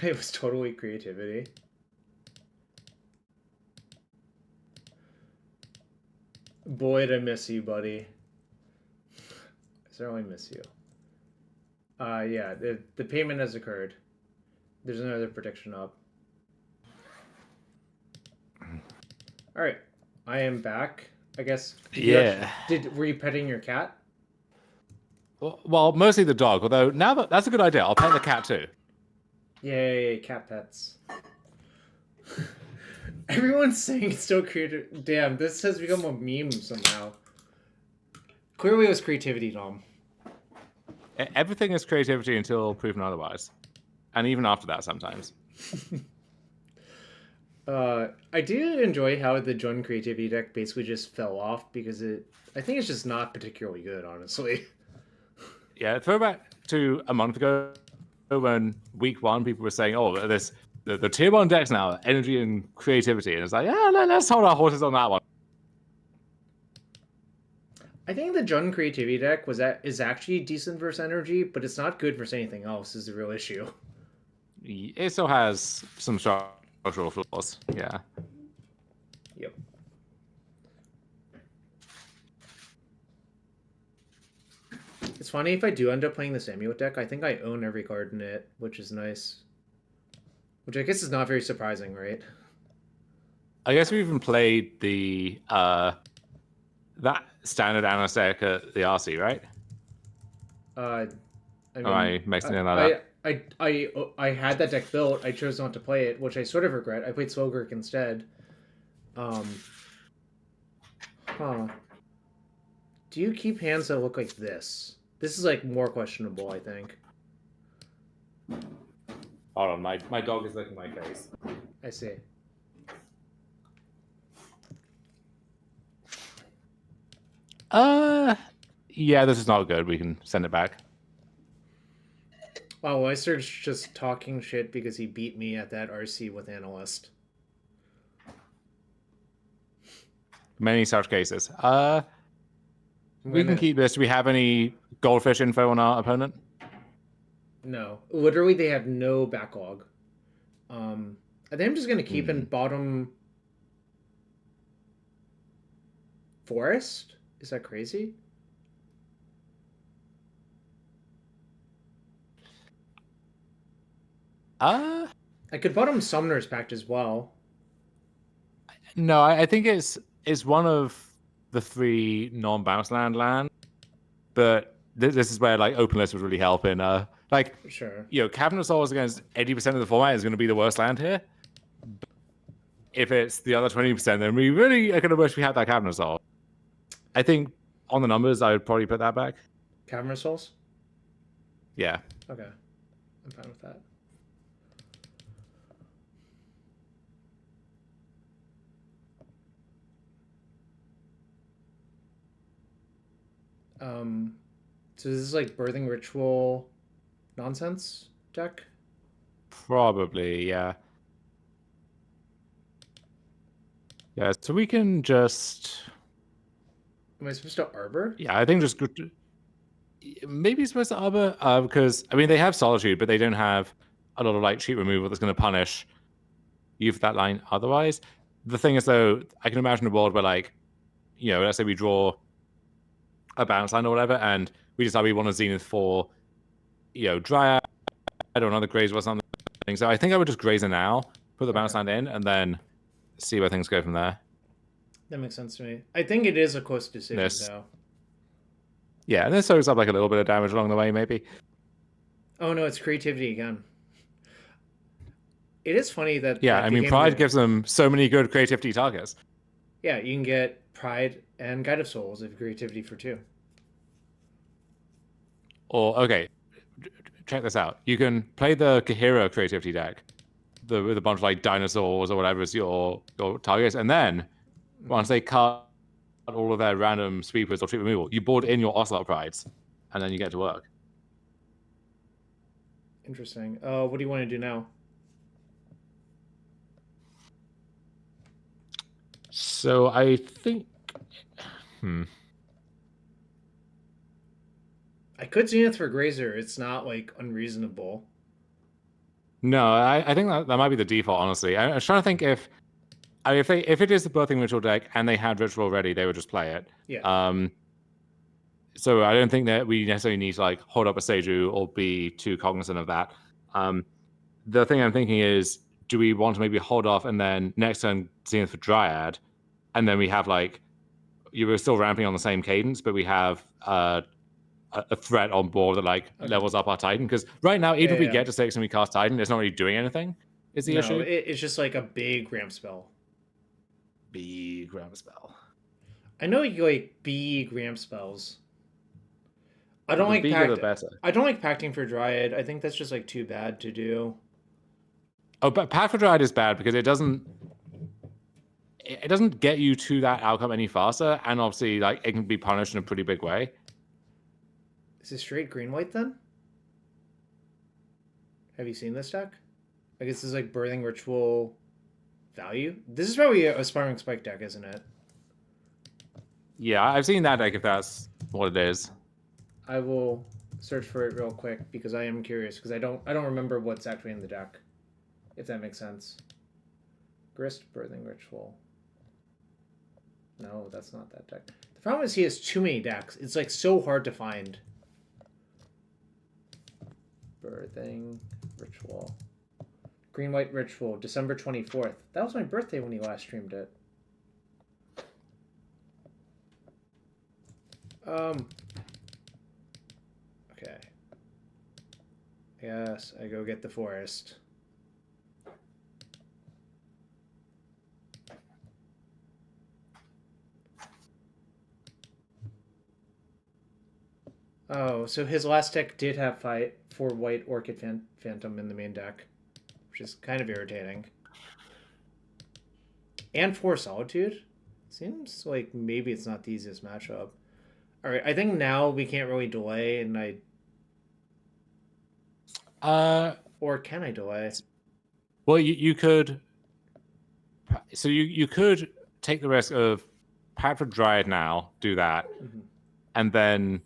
It was totally creativity. Boyd, I miss you, buddy. I certainly miss you. Yeah, the payment has occurred. There's another prediction up. All right, I am back. I guess. Were you petting your cat? Well, mostly the dog. Although now that's a good idea. I'll pet the cat too. Yay, cat pets. Everyone's saying it's so creative. Damn, this has become a meme somehow. Clearly, it was creativity, Dom. Everything is creativity until proven otherwise, and even after that, sometimes. I do enjoy how the Jun creativity deck basically just fell off because I think it's just not particularly good, honestly. Yeah, throwback to a month ago when week 1 people were saying, "Oh, the tier 1 decks now, energy and creativity," and it's like, yeah, let's hold our horses on that one. I think the Jun creativity deck is actually decent versus energy, but it's not good versus anything else. Is the real issue. It still has some structural flaws. Yeah. Yep. It's funny if I do end up playing this Amulet deck. I think I own every card in it, which is nice. Which I guess is not very surprising, right? I guess we even played the that standard anesthetic at the RC, right? I mean, am I mixing in like that? I had that deck built. I chose not to play it, which I sort of regret. I played Slogurk instead. Huh. Do you keep hands that look like this? This is like more questionable, I think. Hold on, my dog is licking my face. I see. Yeah, this is not good. We can send it back. Wow, Weiser's just talking shit because he beat me at that RC with Analyst. Many such cases. We can keep this. Do we have any goldfish info on our opponent? No. Literally, they have no backlog. I think I'm just going to keep in bottom forest. Is that crazy? I could bottom Summoner's Pact as well. No, I think it's one of the 3 non-bounce land, but this is where like open list would really help in like sure. Cavern of Souls against 80% of the format is going to be the worst land here. But if it's the other 20%, then we really are going to wish we had that Cavern of Souls. I think on the numbers, I would probably put that back. Cavern of Souls? Yeah. Okay. I'm fine with that. So this is like Birthing Ritual nonsense deck? Probably, yeah. Yeah, so we can just... Am I supposed to Arbor? Yeah, I think just... Maybe supposed to Arbor, because, I mean, they have Solitude, but they don't have a lot of, like, cheat removal that's going to punish you for that line otherwise. The thing is, though, I can imagine a world where, like, let's say we draw a bounce line or whatever, and we decide we want a Zenith for, Dryad or another Grazer or something. So I think I would just Grazer now, put the bounce land in, and then see where things go from there. That makes sense to me. I think it is a close decision, though. Yeah, and this soaks up like a little bit of damage along the way, maybe. Oh no, it's creativity again. It is funny that... Yeah, I mean, Pride gives them so many good creativity targets. Yeah, you can get Pride and Guide of Souls if creativity for 2. Or, okay, check this out. You can play the Kahira creativity deck with a bunch of like dinosaurs or whatever is your targets, and then once they cut all of their random sweepers or treat removal, you board in your Ocelot Prides, and then you get to work. Interesting. What do you want to do now? So I think... I could Zenith for Grazer. It's not, like, unreasonable. No, I think that might be the default, honestly. I was trying to think if it is the Birthing Ritual deck and they had Ritual ready, they would just play it. Yeah. So I don't think that we necessarily need to, like, hold up a Seiju or be too cognizant of that. The thing I'm thinking is, do we want to maybe hold off and then next turn Zenith for Dryad, and then we have like you were still ramping on the same cadence, but we have a threat on board that like levels up our Titan. Because right now, even if we get to 6 and we cast Titan, it's not really doing anything. Is the issue? It's just like a big ramp spell. Big ramp spell. I know you like big ramp spells. I don't like I don't like Pacting for Dryad. I think that's just like too bad to do. Oh, but Pact for Dryad is bad because it doesn't get you to that outcome any faster, and obviously like it can be punished in a pretty big way. Is it straight green-white then? Have you seen this deck? I guess this is like Birthing Ritual value. This is probably a Aspiring Spike deck, isn't it? Yeah, I've seen that deck if that's what it is. I will search for it real quick because I am curious because I don't remember what's actually in the deck. If that makes sense. Grist Birthing Ritual. No, that's not that deck. The problem is he has too many decks. It's like so hard to find. Birthing Ritual. Green-White Ritual, December 24th. That was my birthday when he last streamed it. Okay. Yes, I go get the forest. Oh, so his last deck did have fight for white Orchid Phantom in the main deck, which is kind of irritating. And 4 Solitude? Seems like maybe it's not the easiest matchup. Alright, I think now we can't really delay, and or can I delay? Well, you could... So you could take the risk of Pact for Dryad now, do that, and then...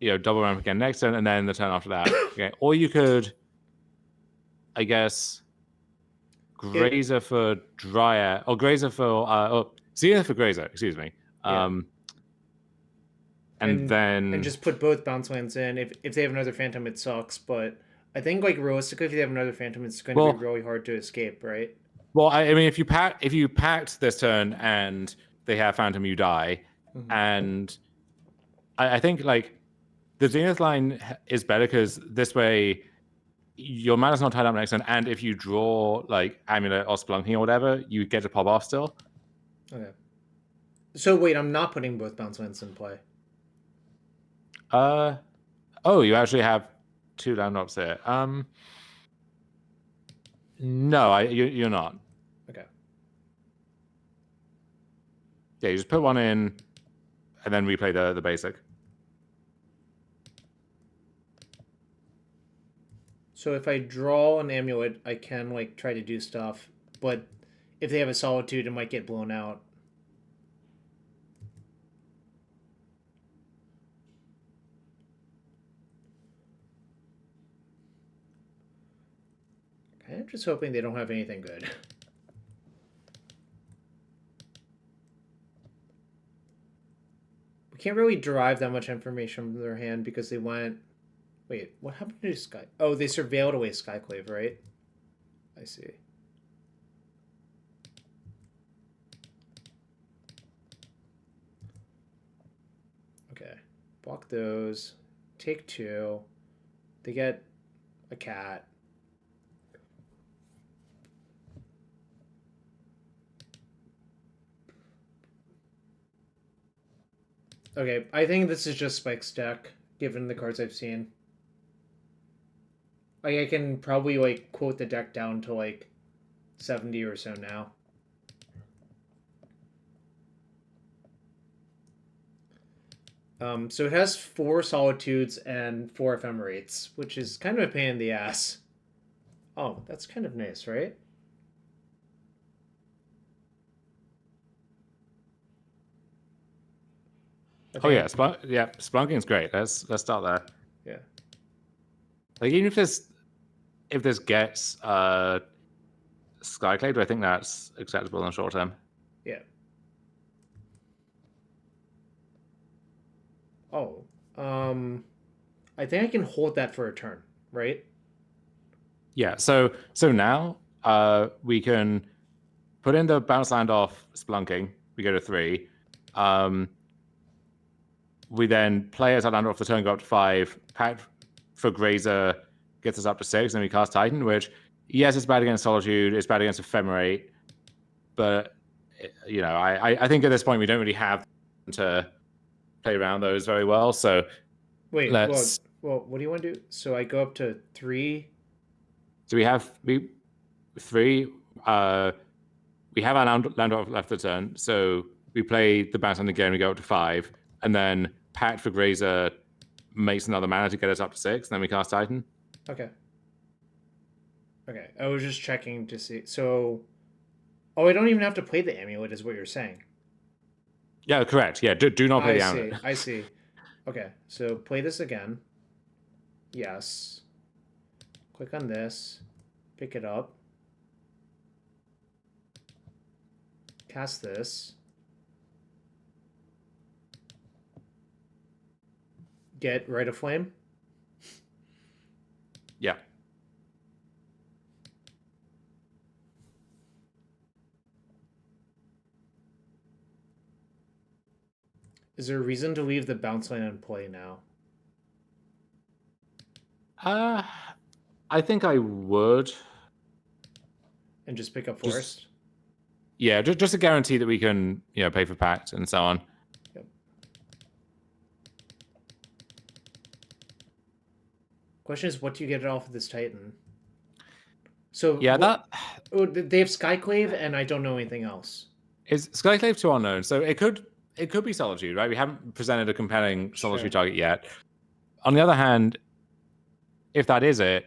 double ramp again next turn, and then the turn after that. Okay. Or you could, I guess, Grazer for Dryad, or Grazer for, Zenith for Grazer, excuse me. And then... And just put both bounce lands in. If they have another Phantom, it sucks, but I think, like, realistically, if they have another Phantom, it's going to be really hard to escape, right? Well, I mean, if you pact this turn and they have Phantom, you die. And I think, like, the Zenith line is better because this way your mana's not tied up next turn, and if you draw like Amulet or Splunking or whatever, you get to pop off still. Okay. So wait, I'm not putting both bounce lands in play. Oh, you actually have 2 land drops here. No, you're not. Okay. Yeah, you just put one in, and then replay the basic. So if I draw an Amulet, I can like try to do stuff, but if they have a Solitude, it might get blown out. Okay, I'm just hoping they don't have anything good. We can't really derive that much information from their hand because they went... Wait, what happened to Sky? Oh, they surveilled away Skyclave, right? I see. Okay. Block those. Take 2. They get a cat. Okay, I think this is just Spike's deck, given the cards I've seen. I can probably, like, quote the deck down to, like, 70 or so now. So it has 4 Solitudes and 4 Ephemerates, which is kind of a pain in the ass. Oh, that's kind of nice, right? Oh yeah, Splunking's great. Let's start there. Yeah. Like even if this gets Skyclave, I think that's acceptable in the short term. Yeah. Oh, I think I can hold that for a turn, right? Yeah. So now we can put in the bounce land off Splunking, we go to 3. We then play as our land off the turn, go up to 5. Pact for Grazer gets us up to 6, and we cast Titan, which, yes, it's bad against Solitude, it's bad against Ephemerate, but, you know, I think at this point we don't really have to play around those very well, so wait, well, what do you want to do? So I go up to 3. So we have 3. We have our land off left the turn, so we play the bounce on again, we go up to 5, and then Pact for Grazer makes another mana to get us up to 6, and then we cast Titan. Okay. Okay, I was just checking to see. So, I don't even have to play the amulet, is what you're saying. Yeah, correct. Yeah, do not play the amulet. I see. Okay, so play this again. Yes. Click on this. Pick it up. Cast this. Get Rite of Flame. Yeah. Is there a reason to leave the bounce line in play now? I think I would. And just pick up Forest? Yeah, just a guarantee that we can, you know, pay for Pact and so on. Yep. Question is, what do you get off of this Titan? So yeah, they have Skyclave, and I don't know anything else. Is Skyclave too unknown? So it could be Solitude, right? We haven't presented a compelling Solitude target yet. On the other hand, if that is it,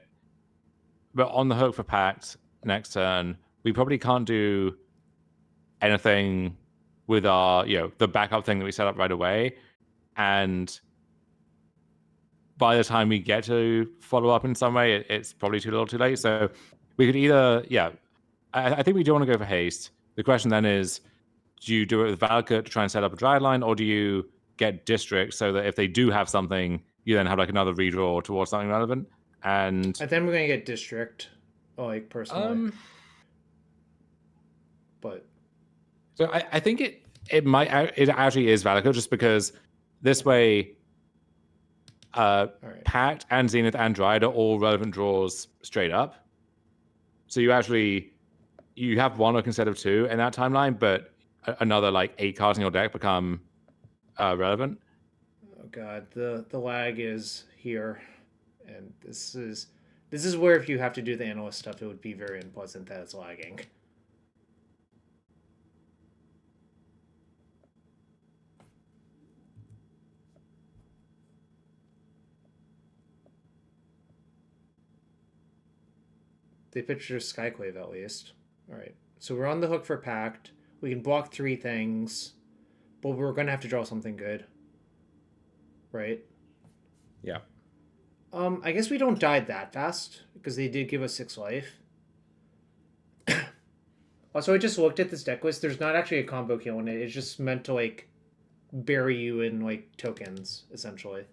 but on the hook for Pact next turn, we probably can't do anything with our, you know, the backup thing that we set up right away. And by the time we get to follow up in some way, it's probably too little too late. So we could either, I think we do want to go for haste. The question then is, do you do it with Valakut to try and set up a dry line, or do you get District so that if they do have something, you then have like another redraw towards something relevant? And I think we're going to get District, like, personally. But so I think it actually is Valakut, just because this way Pact and Zenith and Dryad are all relevant draws straight up. So you have 1 hook instead of 2 in that timeline, but another like 8 cards in your deck become relevant. Oh god, the lag is here, and this is where, if you have to do the analyst stuff, it would be very unpleasant that it's lagging. They pitched your Skyclave at least. Alright, so we're on the hook for Pact. We can block 3 things, but we're going to have to draw something good. Right? Yeah. I guess we don't die that fast, because they did give us 6 life. Also, I just looked at this deck list. There's not actually a combo kill in it. It's just meant to, like, bury you in, like, tokens, essentially.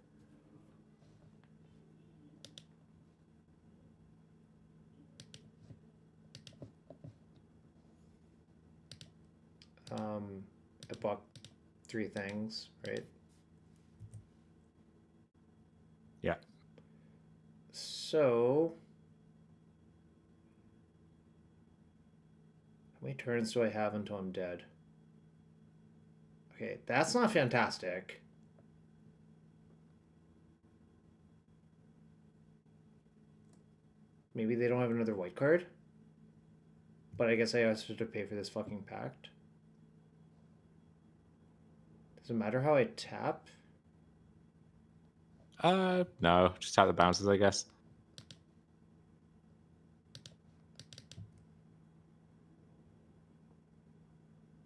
I bought 3 things, right? Yeah. So, how many turns do I have until I'm dead? Okay, that's not fantastic. Maybe they don't have another white card? But I guess I also have to pay for this fucking Pact. Does it matter how I tap? No, just tap the bounces, I guess.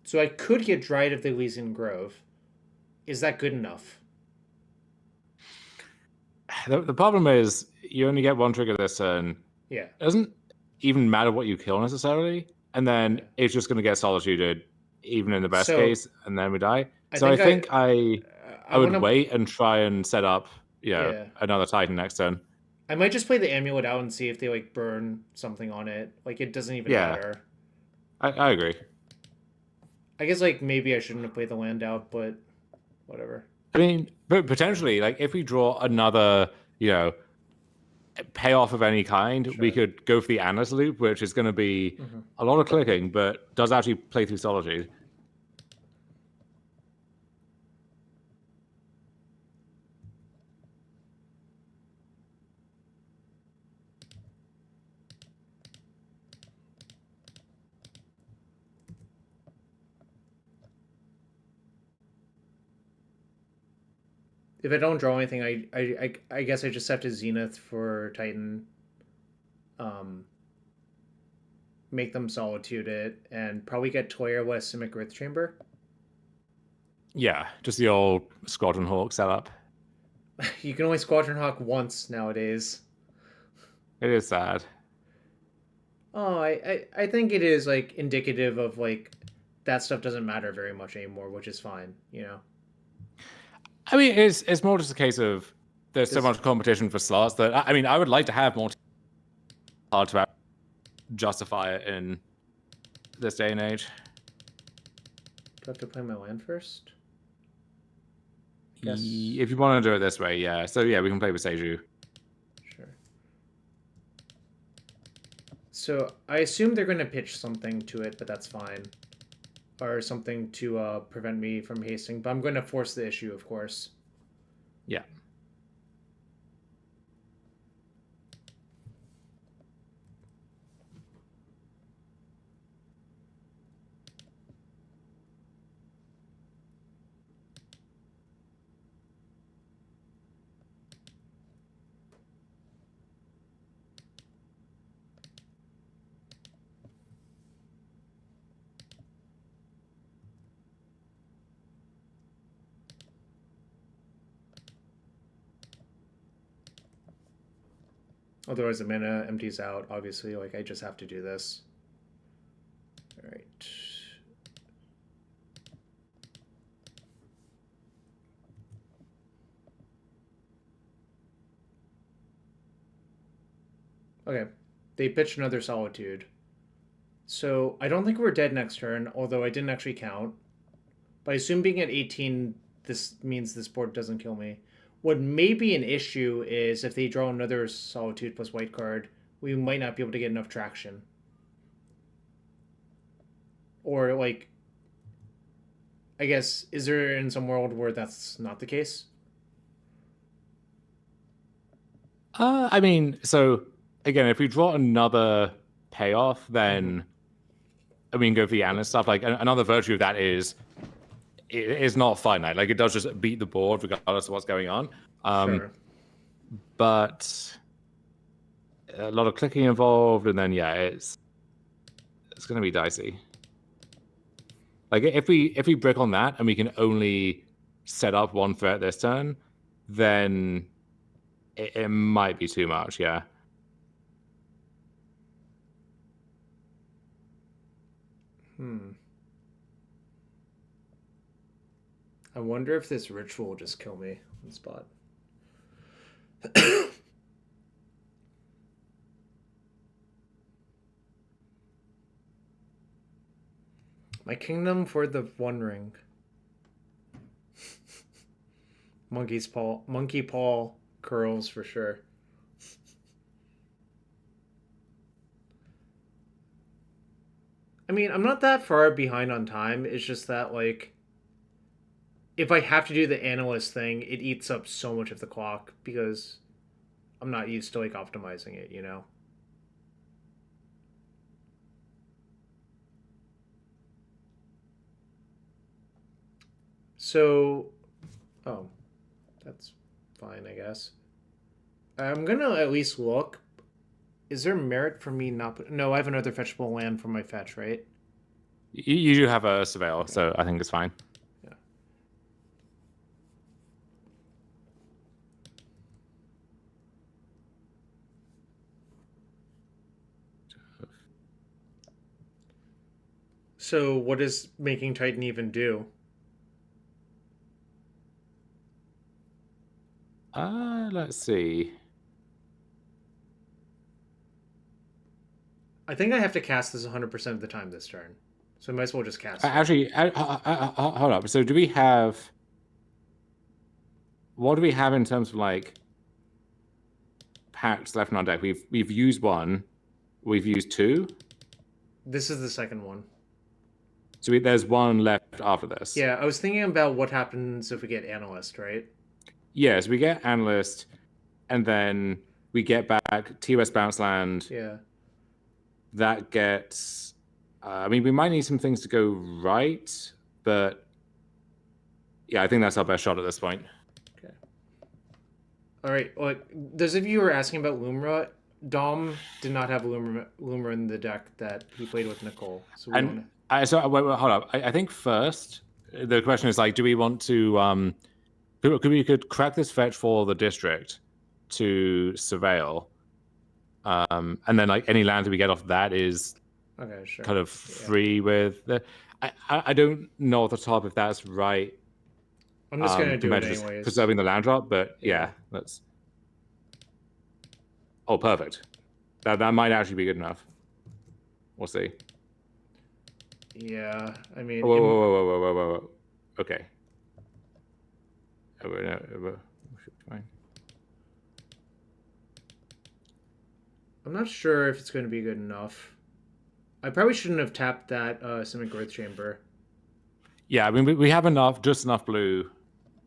So I could get Dryad of the Elysian Grove. Is that good enough? The problem is you only get 1 trigger this turn. Yeah. It doesn't even matter what you kill necessarily, and then it's just going to get solituded, even in the best case, and then we die. I think I would wait and try and set up, another Titan next turn. I might just play the amulet out and see if they like burn something on it. Like, it doesn't even matter. I agree. I guess like maybe I shouldn't have played the land out, but whatever. I mean, but potentially, like if we draw another, payoff of any kind, we could go for the Anna's loop, which is going to be a lot of clicking, but does actually play through Solitude. If I don't draw anything, I guess I just have to Zenith for Titan. Make them Solitude it, and probably get Toya with Simic Earth Chamber. Yeah, just the old Squadron Hawk setup. You can only Squadron Hawk once nowadays. It is sad. Oh, I think it is like indicative of like that stuff doesn't matter very much anymore, which is fine, you know. I mean, it's more just a case of there's so much competition for slots that I mean, I would like to have more. Hard to justify it in this day and age. Do I have to play my land first? Yes. If you want to do it this way, yeah. So yeah, we can play with Seiju. Sure. So I assume they're going to pitch something to it, but that's fine. Or something to prevent me from hasting. But I'm going to force the issue, of course. Yeah. Otherwise the mana empties out, obviously. Like, I just have to do this. Alright. Okay. They pitched another Solitude. So, I don't think we're dead next turn, although I didn't actually count. But I assume being at 18, this means this board doesn't kill me. What may be an issue is if they draw another Solitude plus white card, we might not be able to get enough traction. Or, like, I guess, is there in some world where that's not the case? I mean, so, again, if we draw another payoff, then, I mean, go for the Anna stuff. Like, another virtue of that is it is not finite. Like, it does just beat the board regardless of what's going on. Sure. But a lot of clicking involved, and then, yeah, it's going to be dicey. Like, if we brick on that and we can only set up one threat this turn, then it might be too much, yeah. I wonder if this ritual will just kill me on the spot. My kingdom for the One Ring. Monkey paw curls for sure. I mean, I'm not that far behind on time. It's just that, like, if I have to do the analyst thing, it eats up so much of the clock because I'm not used to, like, optimizing it, you know? So, oh, that's fine, I guess. I'm gonna at least look. Is there merit for me not? No, I have another fetchable land for my fetch, right? You do have a Surveil, so I think it's fine. Yeah. So, what does making Titan even do? Let's see. I think I have to cast this 100% of the time this turn. So I might as well just cast it. Actually, hold up. So do we have... What do we have in terms of, like, packs left in our deck? We've used one. We've used two. This is the second one. So there's one left after this. Yeah, I was thinking about what happens if we get Analyst, right? Yes, we get Analyst, and then we get back TOS Bounce Land. Yeah. That gets... I mean, we might need some things to go right, but... Yeah, I think that's our best shot at this point. Okay. All right. Well, those of you who are asking about Lumra, Dom did not have Lumra in the deck that he played with Nicole. So we don't... wait, hold up. I think first, the question is, like, do we want to... we could crack this fetch for the district to surveil. And then, like, any land that we get off that is... Okay, sure. Kind of free with the... I don't know off the top if that's right. I'm just gonna do it anyways. Preserving the land drop, but yeah, let's... Oh, perfect. That might actually be good enough. We'll see. Yeah, I mean... Whoa. Okay. Should be fine. I'm not sure if it's going to be good enough. I probably shouldn't have tapped that Simic Growth Chamber. Yeah, I mean, we have just enough blue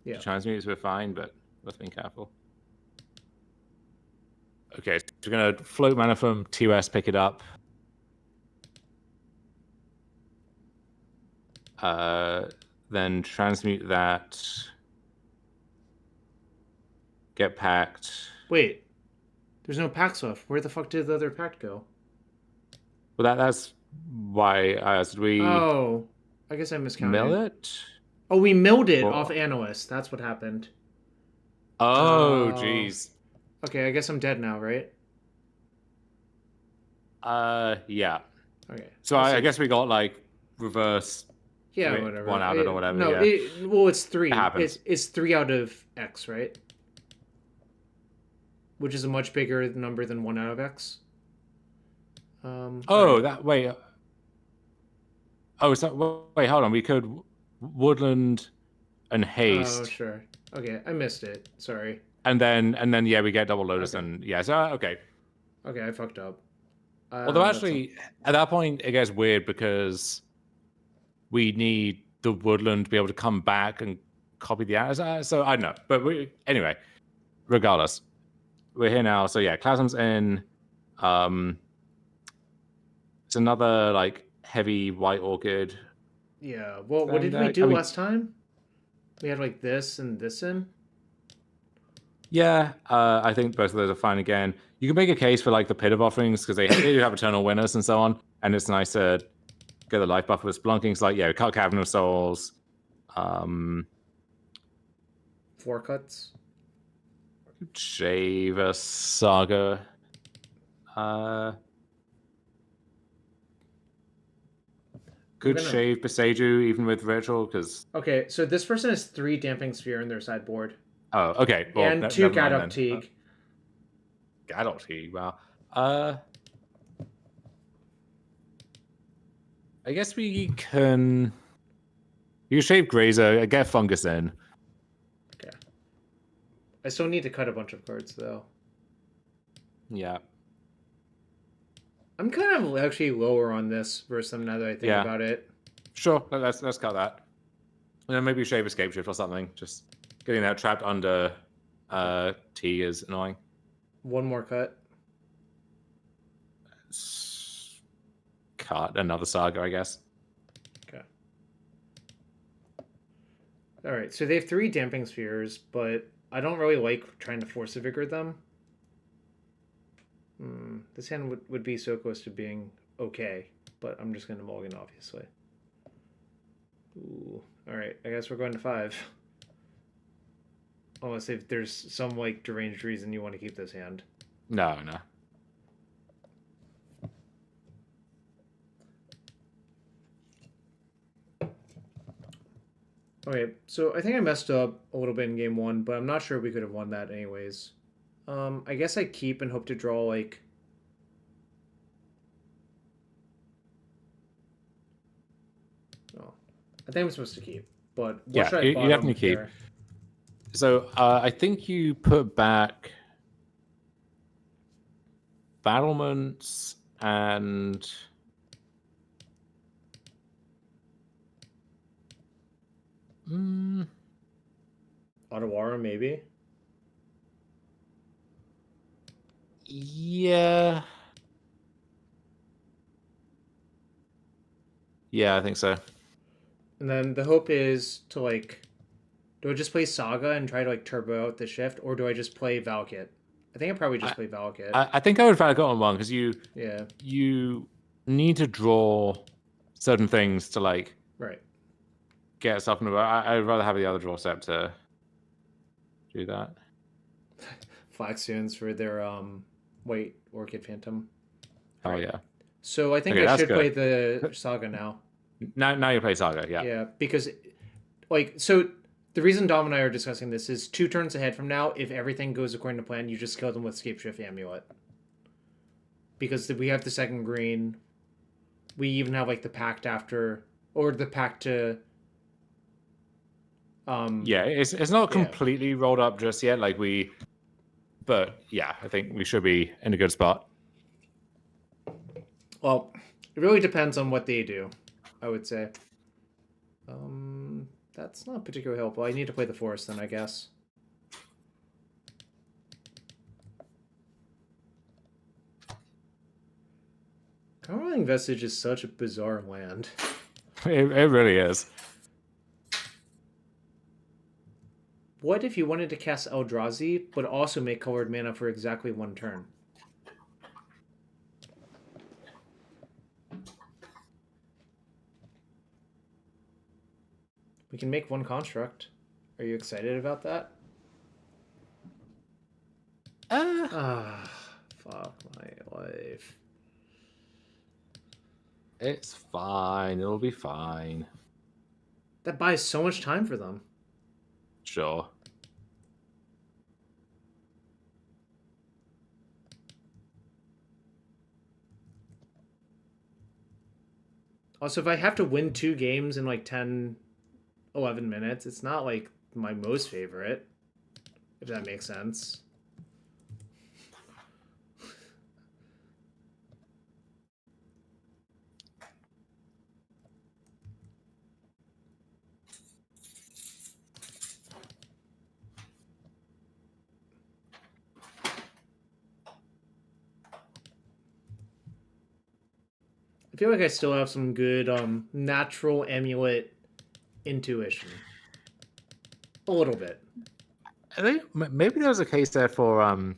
to transmute, so we're fine, but let's be careful. Okay, so we're going to float mana from TOS, pick it up. Then transmute that. Get packed. Wait, there's no packs left. Where the fuck did the other pack go? Well, that's why I asked. Oh, I guess I miscounted. Mill it? Oh, we milled it off Analyst. That's what happened. Oh, jeez. Okay, I guess I'm dead now, right? Yeah. Okay. So I guess we got, like, reverse. Yeah, whatever. One out of it or whatever. No, yeah. It's 3. It happens. It's 3 out of X, right? Which is a much bigger number than 1 out of X. Wait. Oh, so wait, hold on. We could Woodland and Haste. Oh, sure. Okay, I missed it. Sorry. And then yeah, we get Double Lotus and yeah. So okay. Okay, I fucked up. Although actually, at that point, it gets weird because we need the Woodland to be able to come back and copy the answer. So I don't know, but anyway, regardless, we're here now. So yeah, Chasm's in. It's another like heavy white orchid. Yeah. Well, what did we do last time? We had like this and this in. Yeah, I think both of those are fine again. You can make a case for like the Pit of Offerings because they do have eternal winners and so on, and it's nice to get the life buff with Splunkings. Like yeah, cut Cavern of Souls. 4 cuts. Shave a Saga. Could shave Beseju even with Ritual because. Okay, so this person has 3 Damping Sphere in their sideboard. Oh, okay. Well, and 2 Gadok Teague. Gadok Teague, wow. I guess we can... You shave Grazer, get Fungus in. Okay. I still need to cut a bunch of cards, though. Yeah. I'm kind of actually lower on this versus them now that I think about it. Sure, let's cut that. And then maybe shave Escape Shift or something. Just getting that trapped under T is annoying. 1 more cut. Cut another Saga, I guess. Okay. All right, so they have 3 Damping Spheres, but I don't really like trying to Force of Vigor them. This hand would be so close to being okay, but I'm just going to mulligan, obviously. Ooh. All right, I guess we're going to 5. Unless if there's some, like, deranged reason you want to keep this hand. No. Okay, so I think I messed up a little bit in game 1, but I'm not sure we could have won that anyways. I guess I keep and hope to draw, like... Oh, I think I'm supposed to keep. But what Yeah, should I you bottom definitely keep. here? So I think you put back battlements and Otawara, maybe? yeah. Yeah, I think so. And then the hope is to, like... Do I just play Saga and try to, like, turbo out the shift? Or do I just play Valakut? I think I probably just play Valakut. I think I would value on one because Yeah. you need to draw certain things to like Right. get stuff in the I'd rather have the other draw step to do that. Flax Tunes for their White Orchid Phantom. Oh Right. yeah. So I think Okay, I should good. play the Saga now. Now you play Saga, yeah. Yeah, because like so the reason Dom and I are discussing this is 2 turns ahead from now, if everything goes according to plan, you just kill them with Scapeshift Amulet. Because we have the second green. We even have like the pact after, or the pact to yeah, it's not completely rolled up just yet, but yeah, I think we should be in a good spot. Well, it really depends on what they do, I would say. That's not particularly helpful. I need to play the forest then, I guess. Conrolling Vestige is such a bizarre land. It really is. What if you wanted to cast Eldrazi, but also make colored mana for exactly 1 turn? We can make 1 construct. Are you excited about that? Fuck my life. It's fine. It'll be fine. That buys so much time for them. Sure. Also, if I have to win 2 games in like 10, 11 minutes, it's not like my most favorite. If that makes sense. I feel like I still have some good natural amulet intuition. A little bit. I think maybe there's a case there for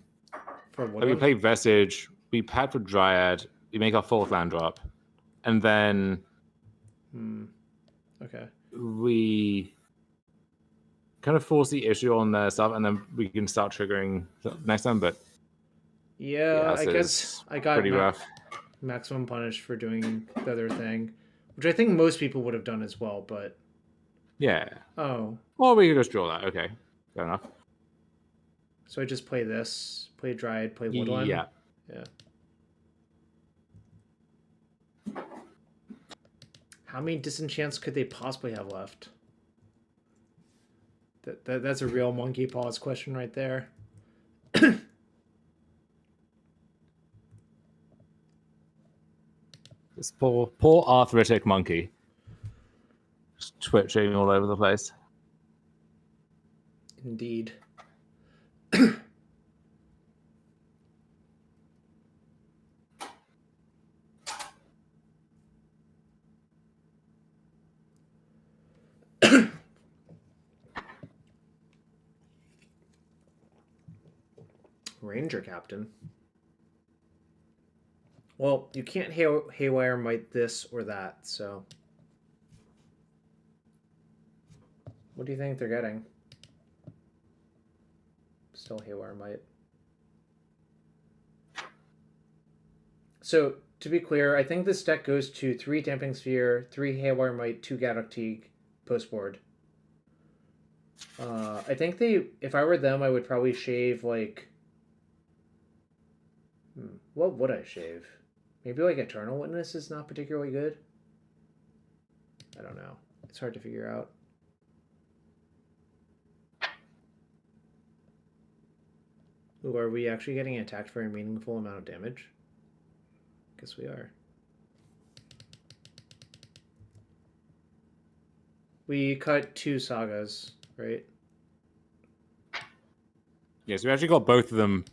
we play Vestige, we pact with Dryad, we make our 4th land drop, and then okay, we kind of force the issue on their stuff, and then we can start triggering next time. But yeah, I guess I got pretty rough. Maximum punished for doing the other thing, which I think most people would have done as well. But yeah. Oh. Or we could just draw that. Okay, fair enough. So I just play this, play Dryad, play Woodland? Yeah. Yeah. How many disenchants could they possibly have left? That's a real monkey paws question right there. This poor arthritic monkey. Just twitching all over the place. Indeed. Ranger Captain. Well, you can't Haywire Might this or that, so... What do you think they're getting? Still Haywire Might. So, to be clear, I think this deck goes to 3 Damping Sphere, 3 Haywire Might, 2 Gaddock Teague, post board. I think if I were them, I would probably shave, like... What would I shave? Maybe, like, Eternal Witness is not particularly good. I don't know. It's hard to figure out. Ooh, are we actually getting attacked for a meaningful amount of damage? Guess we are. We cut 2 sagas, right? Yeah, so we actually got both of them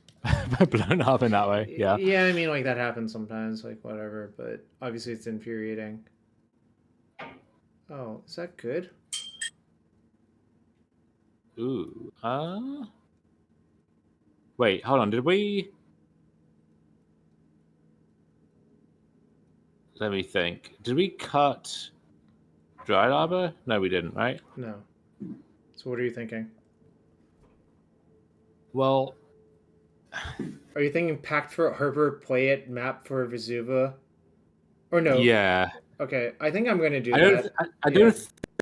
blown up in that way. Yeah. Yeah, I mean, like, that happens sometimes, like, whatever, but obviously it's infuriating. Oh, is that good? Ooh. Wait, hold on. Did we... Let me think. Did we cut Dried Arbor? No, we didn't, right? No. So what are you thinking? Well... Are you thinking Pact for Arbor, play it, map for Vesuva? Or no? Yeah. Okay, I think I'm going to do that. I don't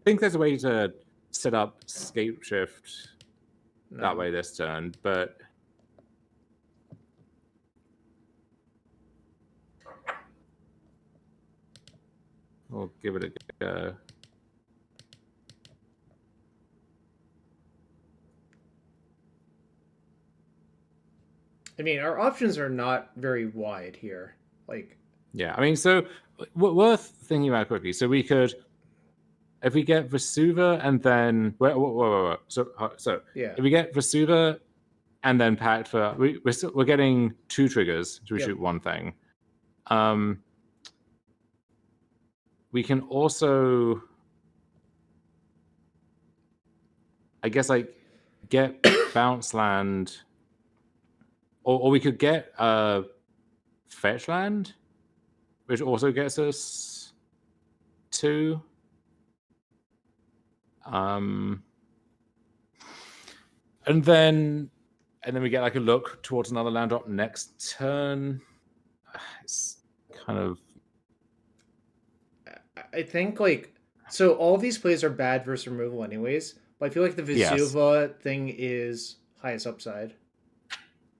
think there's a way to set up Scape Shift that way this turn, but... We'll give it a go. I mean, our options are not very wide here. Like, yeah, I mean, so worth thinking about quickly. So we could, if we get Vesuva and then whoa. So yeah, if we get Vesuva and then Pact for we're getting 2 triggers to shoot one thing. We can also, I guess, like get bounce land, or we could get fetch land, which also gets us 2. And then we get like a look towards another land drop next turn. It's kind of... I think, like, so all of these plays are bad versus removal anyways, but I feel like the Vesuva thing is highest upside.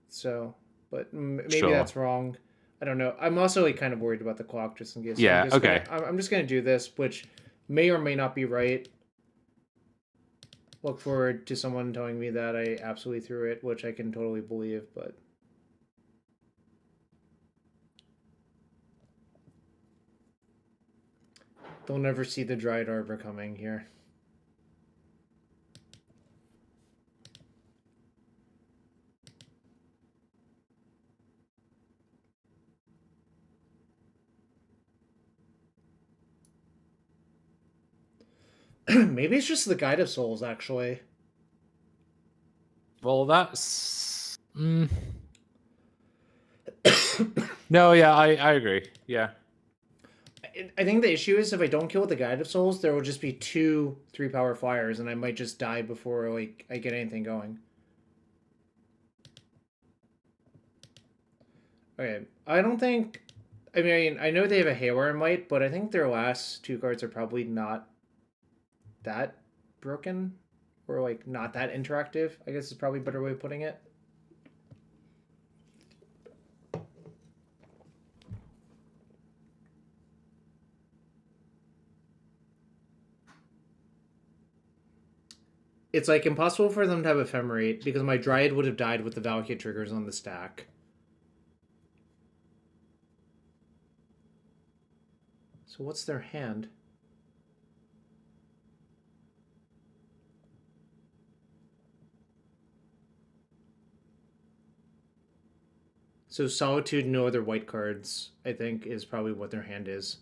So, but maybe that's wrong. I don't know. I'm also like kind of worried about the clock just in case. Yeah, I'm just gonna do this, which may or may not be right. Look forward to someone telling me that I absolutely threw it, which I can totally believe, but... They'll never see the Dried Arbor coming here. Maybe it's just the Guide of Souls, actually. Well, that's... No, yeah, I agree. Yeah. I think the issue is if I don't kill with the Guide of Souls, there will just be 2 3-power flyers, and I might just die before like I get anything going. Okay, I don't think... I mean, I know they have a Haywire Might, but I think their last 2 cards are probably not that broken, or like not that interactive, I guess is probably a better way of putting it. It's like impossible for them to have Ephemerate because my Dryad would have died with the Valakut triggers on the stack. So what's their hand? So Solitude, no other white cards, I think, is probably what their hand is.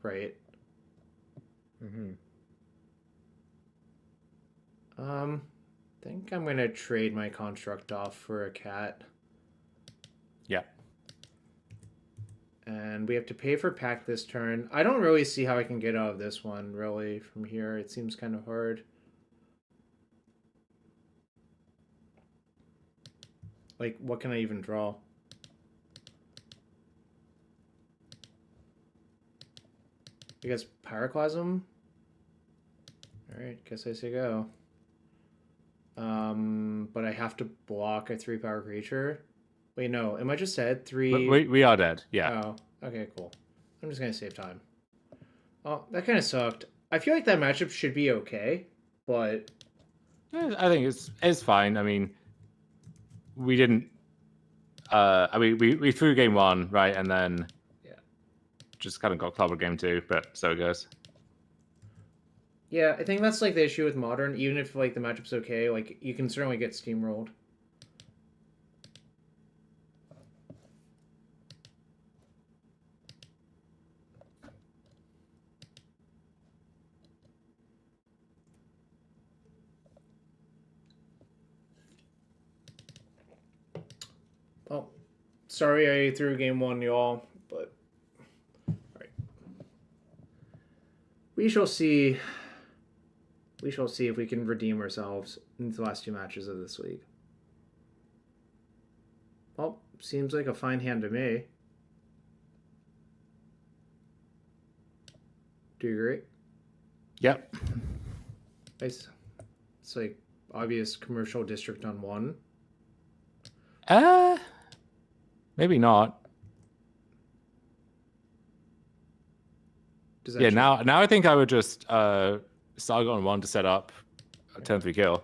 Right. I think I'm gonna trade my construct off for a cat. Yeah. And we have to pay for Pact this turn. I don't really see how I can get out of this one, really, from here. It seems kind of hard. Like, what can I even draw? I guess Pyroclasm? Alright, guess I say go. But I have to block a 3-power creature. Wait, no. Am I just dead? 3... We are dead, yeah. Oh, okay, cool. I'm just gonna save time. Oh, that kind of sucked. I feel like that matchup should be okay, but I think it's fine. I mean, we didn't. I mean, we threw game 1, right, and then just kind of got clobbered game 2, but so it goes. Yeah, I think that's like the issue with Modern. Even if like the matchup's okay, like you can certainly get steamrolled. Oh, sorry I threw game 1, y'all, but all right. We shall see. We shall see if we can redeem ourselves in the last 2 matches of this week. Well, seems like a fine hand to me. Do you agree? Yep. Nice. It's like obvious commercial district on 1. Maybe not. Yeah, now I think I would just Saga on 1 to set up a 10-3 kill.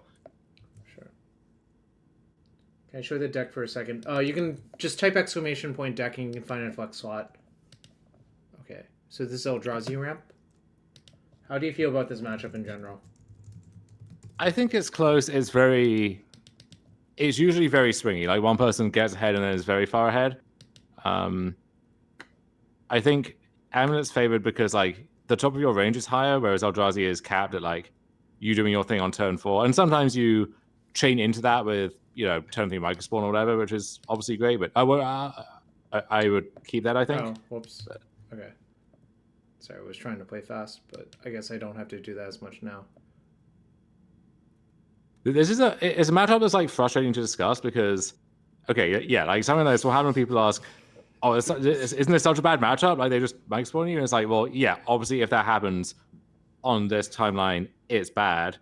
Sure. Can I show the deck for a second? You can just type exclamation point deck and you can find a flex slot. Okay, so this is Eldrazi ramp. How do you feel about this matchup in general? I think it's close. It's usually very swingy. Like one person gets ahead and then is very far ahead. I think Amulet's favored because like the top of your range is higher, whereas Eldrazi is capped at like you doing your thing on turn 4. And sometimes you chain into that with, turn 3 microspawn or whatever, which is obviously great. But I would keep that, I think. Oh, whoops. But... Okay. Sorry, I was trying to play fast, but I guess I don't have to do that as much now. This is it's a matchup that's like frustrating to discuss because, okay, yeah, like something like this will happen when people ask, oh, isn't this such a bad matchup? Like they just mic spawn you, and it's like, well, yeah, obviously if that happens on this timeline, it's bad.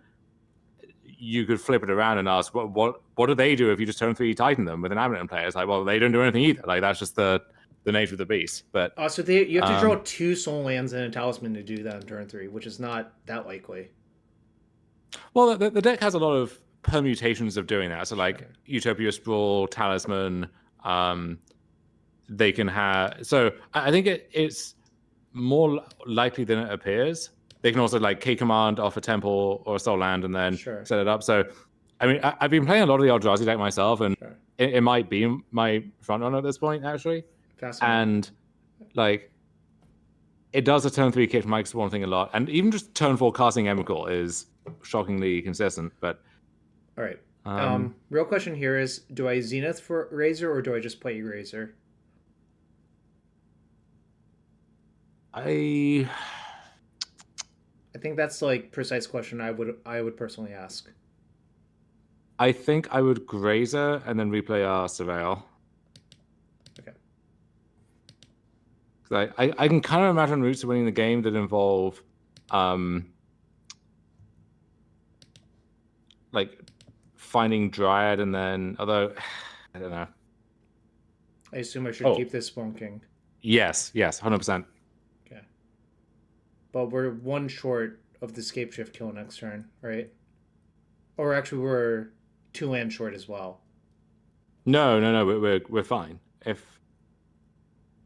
You could flip it around and ask, what do they do if you just turn 3 Titan them with an Amulet player? It's like, well, they don't do anything either. Like that's just the nature of the beast. But so you have to draw 2 soul lands and a talisman to do that on turn 3, which is not that likely. Well, the deck has a lot of permutations of doing that. So like Utopia Sprawl, Talisman, they can have. So I think it's more likely than it appears. They can also like key command off a temple or a soul land and then set it up. So I mean, I've been playing a lot of the Eldrazi deck myself, and it might be my front runner at this point actually. And like it does a turn 3 kick from Mike's one thing a lot, and even just turn 4 casting Emrakul is shockingly consistent. But all right, real question here is: do I Zenith for Razor or do I just play Razor? I think that's like precise question I would personally ask. I think I would Grazer and then replay our Surveil. Okay. I can kind of imagine routes to winning the game that involve like finding Dryad and then, although I don't know. I assume I should keep this Spawn King. Yes, 100%. Okay. But we're 1 short of the Scape Shift kill next turn, right? Or actually, we're 2 land short as well. No, we're fine.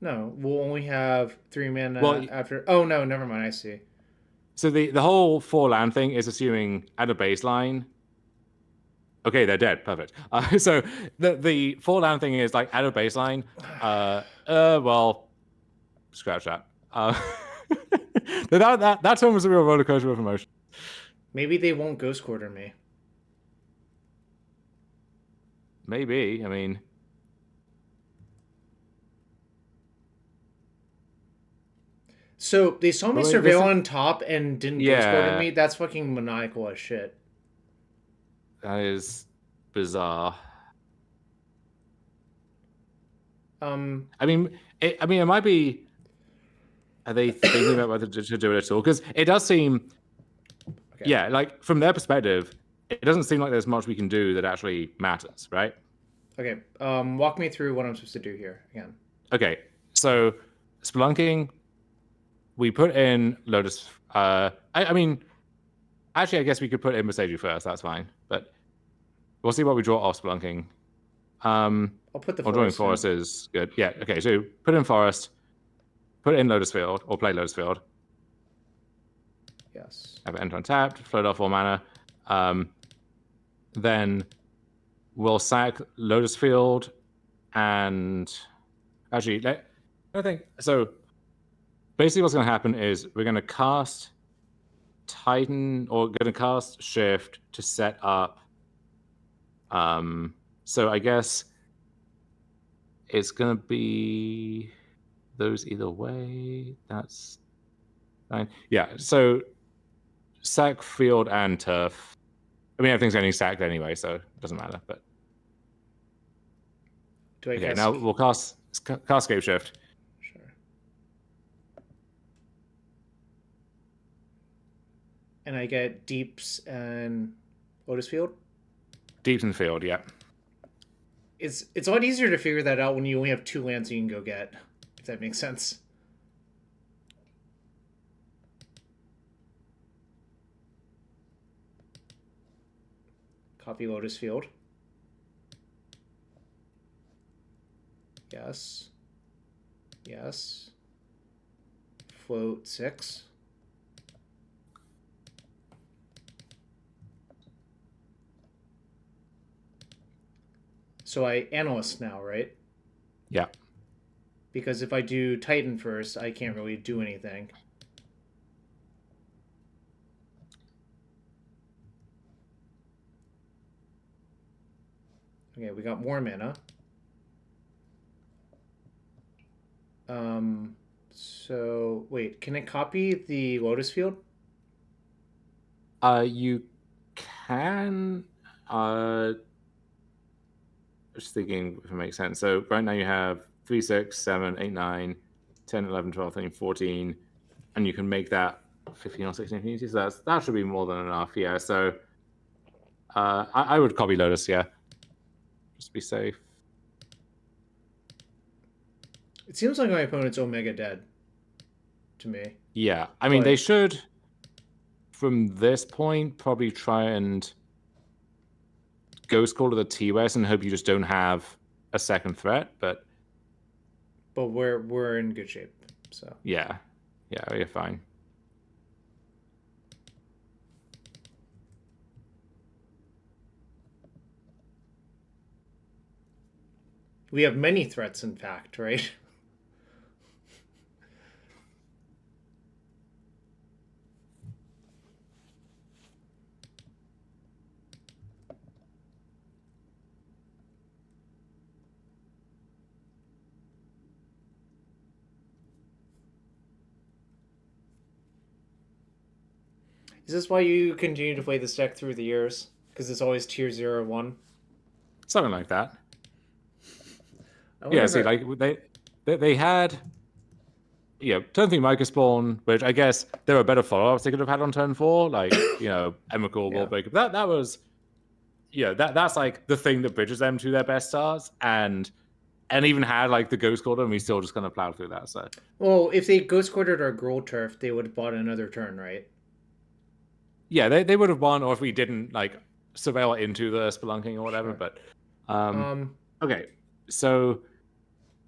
No, we'll only have 3 mana after. Oh no, never mind. I see. So the whole 4 land thing is assuming at a baseline. Okay, they're dead. Perfect. So the 4 land thing is like at a baseline. Well, scratch that. That one was a real roller coaster of emotion. Maybe they won't Ghost Quarter me. Maybe. I mean. So they saw me surveil on top and didn't Ghost Quarter me. That's fucking maniacal as shit. That is bizarre. I mean, it might be. Are they thinking about whether to do it at all? Because it does seem. Okay. Yeah, like from their perspective, it doesn't seem like there's much we can do that actually matters, right? Okay. Walk me through what I'm supposed to do here again. Okay, so Spelunking we put in Lotus. I mean, actually, I guess we could put in Boseiju first. That's fine, but we'll see what we draw off Spelunking. I'll put the drawing Forest is good. Yeah. Okay. So put in Forest. Put in Lotus Field or play Lotus Field. Yes. Have it enter untapped. Float off 4 mana. Then we'll sack Lotus Field, and actually, I think so. Basically, what's going to happen is we're going to cast Titan, or going to cast Shift to set up. So I guess it's going to be those either way. That's fine. Yeah. So sack Field and Turf. I mean, everything's getting sacked anyway, so it doesn't matter. But okay, now we'll cast Scape Shift. Sure. And I get Deeps and Lotus Field? Deeps and Field, yeah. It's a lot easier to figure that out when you only have 2 lands you can go get, if that makes sense. Copy Lotus Field. Yes. Yes. Float 6. So I Analyst now, right? Yeah. Because if I do Titan first, I can't really do anything. Okay, we got more mana. So wait, can it copy the Lotus Field? You can. Just thinking if it makes sense. So right now you have 3, 6, 7, 8, 9, 10, 11, 12, 13, 14, and you can make that 15 or 16 communities. So that should be more than enough. Yeah. So I would copy Lotus. Yeah. Just be safe. It seems like my opponent's Omega dead to me. Yeah. I mean, they should, from this point, probably try and Ghost Call to the T-West and hope you just don't have a second threat. But we're in good shape. So yeah. You're fine. We have many threats, in fact, right? Is this why you continue to play this deck through the years? Because it's always tier 0 or 1? Something like that. Yeah, see, like they had, turn 3 Microspawn, which I guess there were better follow-ups they could have had on turn 4, like Emrakul, Wallbreaker. That was, that's like the thing that bridges them to their best starts, and even had like the Ghost Quarter, and we still just kind of plowed through that. So, well, if they Ghost Quartered our Gruul Turf, they would have bought another turn, right? Yeah, they would have won, or if we didn't like surveil into the Spelunking or whatever. Sure. But okay, so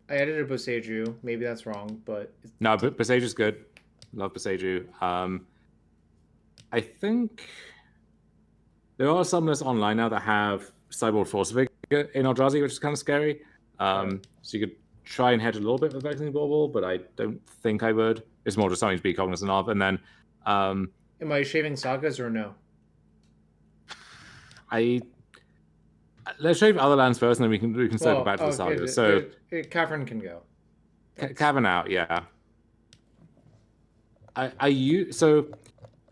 I added a Boseiju. Maybe that's wrong, but no, but Boseiju's good. Love Boseiju. I think there are some lists online now that have Cyborg Force Figure in Eldrazi, which is kind of scary. So you could try and hedge a little bit with Vexing Bauble, but I don't think I would. It's more just something to be cognizant of. And then am I shaving Sagas or no? Let's shave other lands first, and then we can circle back to the Sagas. So Cavern can go. Cavern out, yeah. So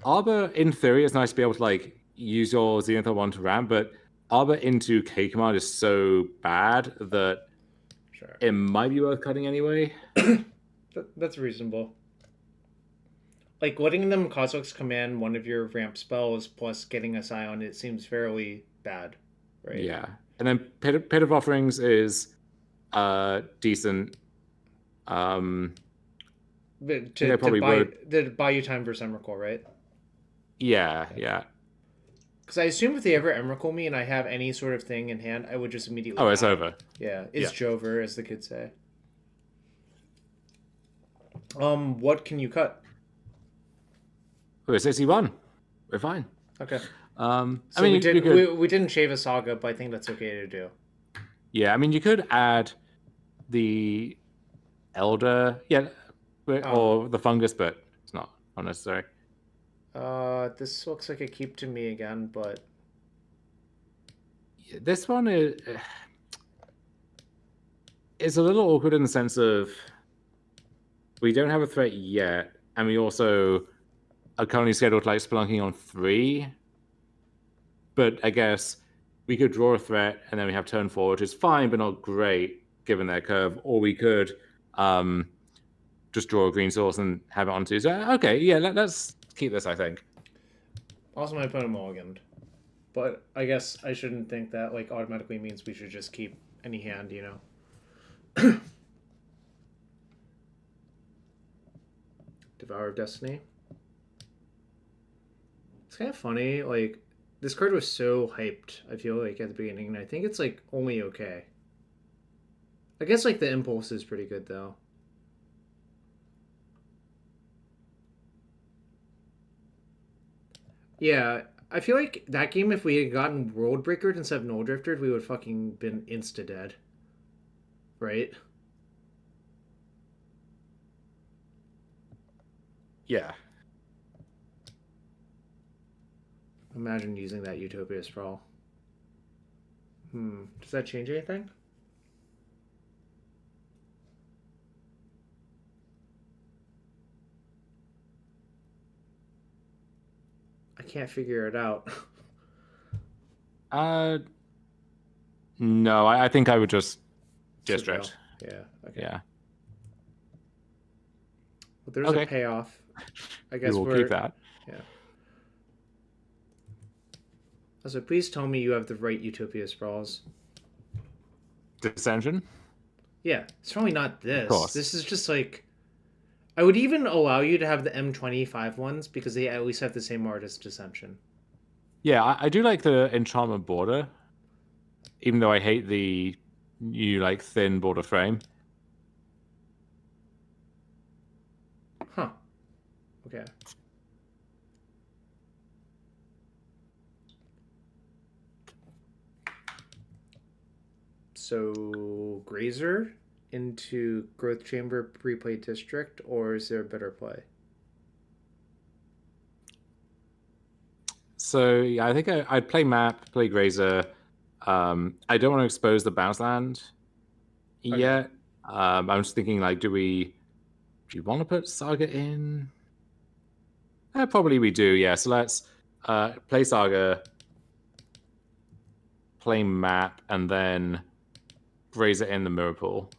Arbor in theory is nice to be able to like use your Zenithal one to ramp, but Arbor into K command is so bad that it might be worth cutting anyway. That's reasonable. Like, letting them Cosmos command one of your ramp spells plus getting a Scion, it seems fairly bad, right? Yeah. And then Pit of Offerings is decent. To buy you time for Emrakul, right? Yeah. Because I assume if they ever Emrakul me and I have any sort of thing in hand, I would just immediately. Oh, it's over. Yeah, it's Jover, as the kids say. What can you cut? We're 61. We're fine. Okay. So I mean, we didn't shave a Saga, but I think that's okay to do. Yeah, I mean, you could add the Elder, or the Fungus, but it's not unnecessary. This looks like a keep to me again, but this one is a little awkward in the sense of we don't have a threat yet, and we also are currently scheduled like Spelunking on 3. But I guess we could draw a threat, and then we have turn 4, which is fine, but not great given their curve. Or we could just draw a green source and have it on 2. So okay, yeah, let's keep this, I think. Also, my opponent mulliganed. But I guess I shouldn't think that like automatically means we should just keep any hand, you know. Devour of Destiny. It's kind of funny, like, this card was so hyped, I feel like, at the beginning, and I think it's, like, only okay. I guess, like, the impulse is pretty good, though. Yeah, I feel like that game, if we had gotten World Breakered instead of Null Drifted, we would fucking been insta-dead. Right? Yeah. Imagine using that Utopia Sprawl. Does that change anything? I can't figure it out. No, I think I would just district. Yeah. Okay. Yeah. Well, there's a payoff. I guess we'll keep that. Yeah. Also, please tell me you have the right Utopia Sprawls. Dissension? Yeah, it's probably not this. Of course. This is just like... I would even allow you to have the M25 ones because they at least have the same art as Dissension. Yeah, I do like the Enchantment border, even though I hate the new like thin border frame. Huh. Okay. So, Grazer into Growth Chamber pre-play District, or is there a better play? So, yeah, I think I'd play Map, play Grazer. I don't want to expose the bounce land yet. I'm just thinking, like, do you want to put Saga in? Probably we do, yeah. So let's play Saga, play Map, and then Grazer in the Mirror Pool.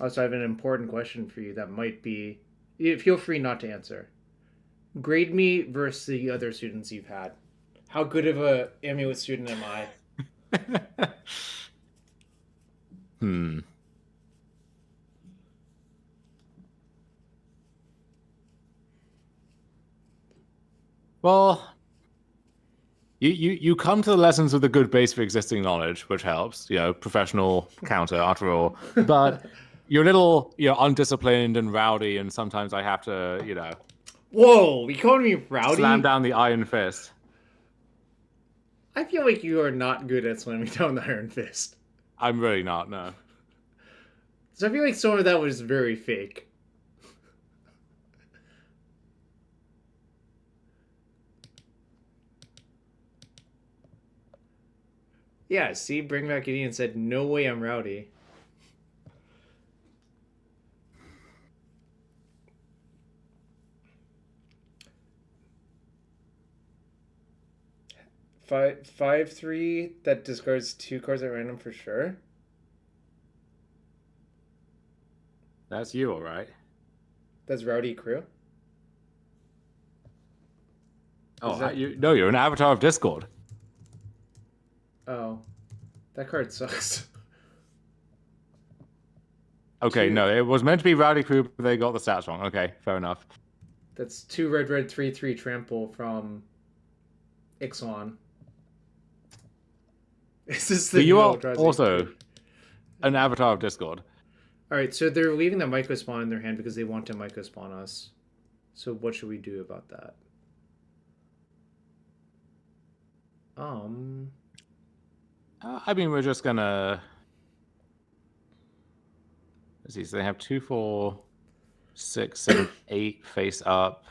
Also, I have an important question for you that might be... Feel free not to answer. Grade me versus the other students you've had. How good of a Amulet student am I? Well, you come to the lessons with a good base for existing knowledge, which helps. You know, professional counter after all. But you're a little, undisciplined and rowdy, and sometimes I have to, Whoa, you calling me rowdy? Slam down the iron fist. I feel like you are not good at slamming down the iron fist. I'm really not, no. So I feel like some of that was very fake. Yeah, see, Bring Back Gideon said, no way I'm rowdy. Five, 3 that discards 2 cards at random for sure. That's you, all right. That's Rowdy Crew? Oh, you're an avatar of Discord. Oh, that card sucks. Okay, no, it was meant to be Rowdy Crew, but they got the stats wrong. Okay, fair enough. That's 2 red 3/3 trample from Ixalan. Is this the you are Eldrazi also card? an avatar of Discord. Alright, so they're leaving the Myco Spawn in their hand because they want to Myco Spawn us. So what should we do about that? I mean, we're just gonna... Let's see, so they have 2, 4, 6, and 8 face up.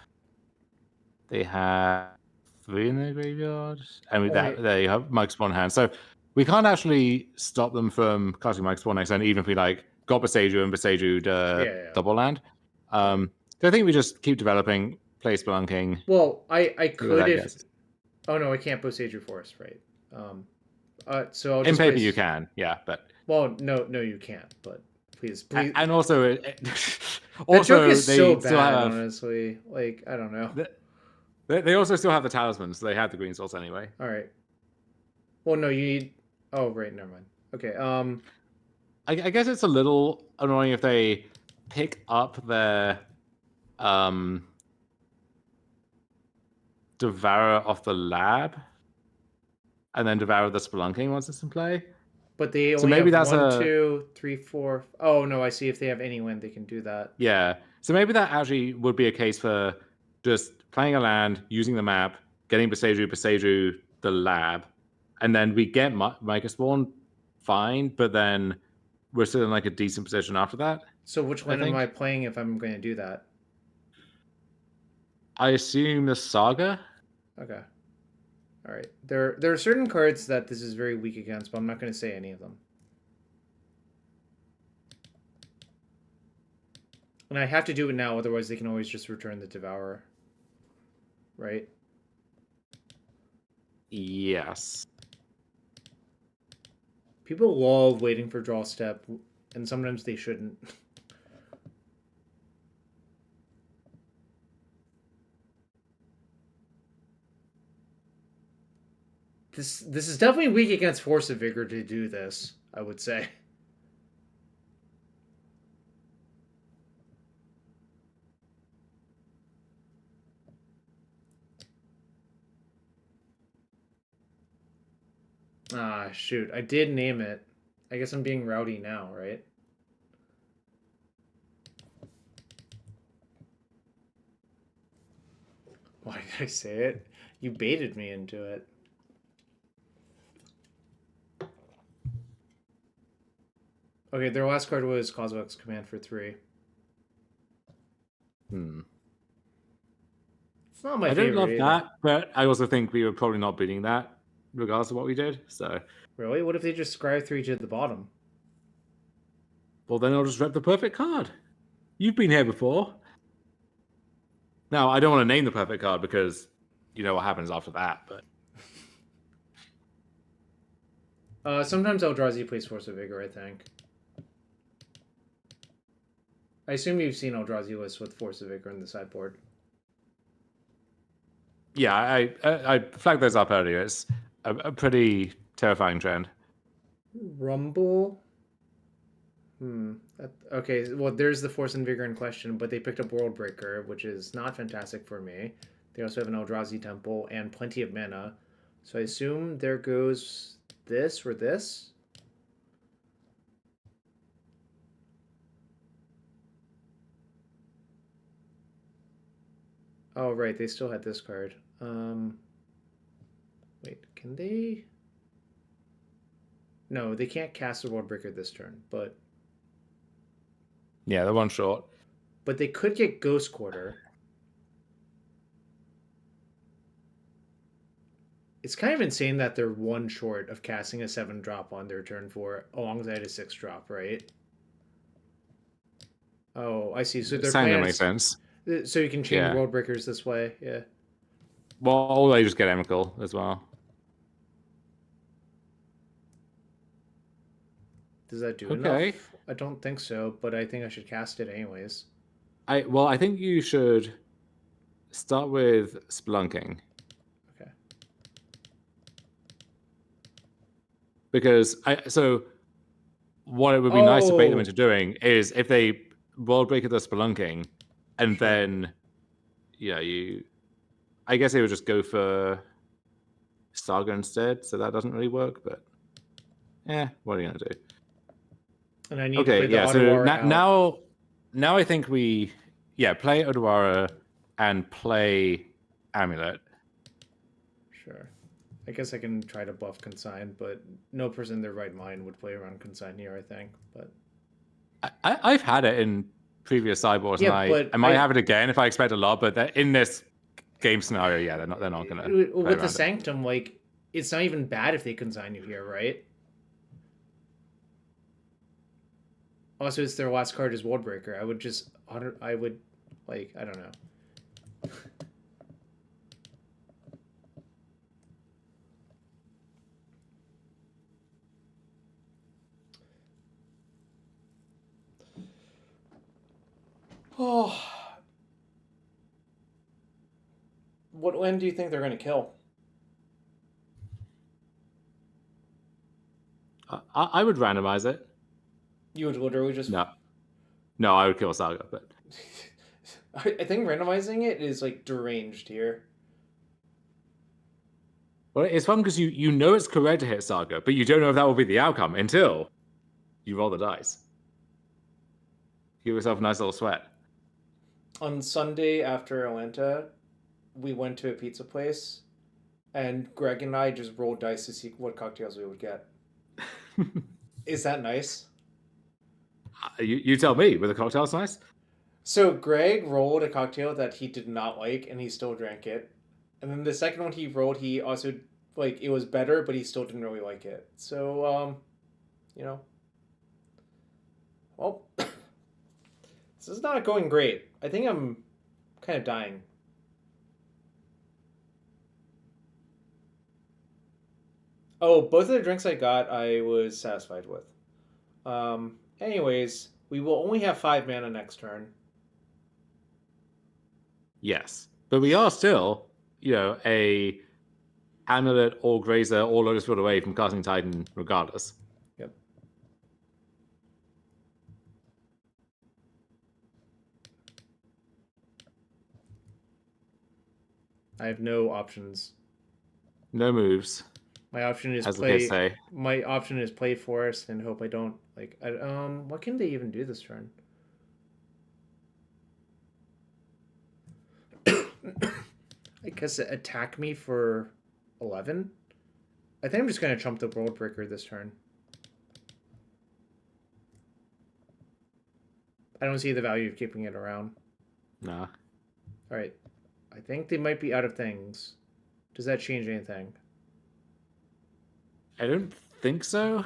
They have 3 in the graveyard. And they have Mike Spawn in hand. So we can't actually stop them from casting Mike Spawn next turn, even if we got Boseiju and Boseiju double land. So I think we just keep developing, play Spelunking. Well, I could if... Oh no, I can't Boseiju Forest, right? So I'll just in paper you can, yeah, but... Well, no, you can't, but please. And also... that joke is so bad, honestly. Like, I don't know. They also still have the talismans, so they have the green souls anyway. All right. Well, no, you need... Oh, right, never mind. Okay, I guess it's a little annoying if they pick up their Devourer of the Lab and then Devour the Spelunking once it's in play. But they only have 1, 2, 3, 4... Oh, no, I see. If they have any land, they can do that. Yeah. So maybe that actually would be a case for just playing a land, using the map, getting Boseiju, the lab, and then we get Myco Spawn fine, but then we're still in like a decent position after that. So which one am I playing if I'm going to do that? I assume the Saga. Okay. All right. There are certain cards that this is very weak against, but I'm not going to say any of them. And I have to do it now, otherwise they can always just return the Devourer. Right? Yes. People love waiting for draw step, and sometimes they shouldn't. This is definitely weak against Force of Vigor to do this, I would say. Ah, shoot. I did name it. I guess I'm being rowdy now, right? Why did I say it? You baited me into it. Okay, their last card was Kozilek's Command for 3. It's not my favorite. I don't love that, but I also think we were probably not beating that, regardless of what we did. So really, what if they just scry 3 to the bottom? Well, then I'll just rep the perfect card. You've been here before. Now, I don't want to name the perfect card because you know what happens after that, but... sometimes Eldrazi plays Force of Vigor, I think. I assume you've seen Eldrazi lists with Force of Vigor in the sideboard. Yeah, I flagged those up earlier. It's a pretty terrifying trend. Rumble? Okay, well, there's the Force and Vigor in question, but they picked up World Breaker, which is not fantastic for me. They also have an Eldrazi Temple and plenty of mana. So I assume there goes this or this. Oh, right, they still had this card. Wait, can they... No, they can't cast a World Breaker this turn, but... Yeah, they're one short. But they could get Ghost Quarter. It's kind of insane that they're one short of casting a 7-drop on their turn 4 alongside a 6-drop, right? Oh, I see. So their plan makes sense. So you can chain World Breakers this way, yeah. Well, or they just get Emrakul as well. Does that do enough? I don't think so, but I think I should cast it anyways. I think you should start with Spelunking. Okay. Because what it would be nice to bait them into doing is if they world break the Spelunking, and then I guess they would just go for Saga instead, so that doesn't really work, but what are you gonna do? And I need to play the Odawara now I think we play Odawara and play Amulet. Sure. I guess I can try to buff Consign, but no person in their right mind would play around Consign here, I think. But I've had it in previous sideboards, and I might have it again if I expect a lot, but in this game scenario, they're not gonna with the Sanctum, like, it's not even bad if they Consign you here, right? Also, it's their last card is Worldbreaker. I would I don't know. Oh. What land do you think they're going to kill? I would randomize it. You would literally just... No, I would kill Saga, but... I think randomizing it is, like, deranged here. Well, it's fun because you know it's correct to hit Saga, but you don't know if that will be the outcome until you roll the dice. Give yourself a nice little sweat. On Sunday after Atlanta, we went to a pizza place, and Greg and I just rolled dice to see what cocktails we would get. Is that nice? You tell me. Were the cocktails nice? So Greg rolled a cocktail that he did not like, and he still drank it. And then the second one he rolled, he also, it was better, but he still didn't really like it. So, well, this is not going great. I think I'm kind of dying. Oh, both of the drinks I got, I was satisfied with. Anyways, we will only have 5 mana next turn. Yes, but we are still, a Amulet or Grazer or Lotus Field away from casting Titan regardless. Yep. I have no options. No moves. My option is play. My option is play Forest and hope I don't what can they even do this turn? I guess attack me for 11. I think I'm just gonna trump the Worldbreaker this turn. I don't see the value of keeping it around. Nah. All right. I think they might be out of things. Does that change anything? I don't think so.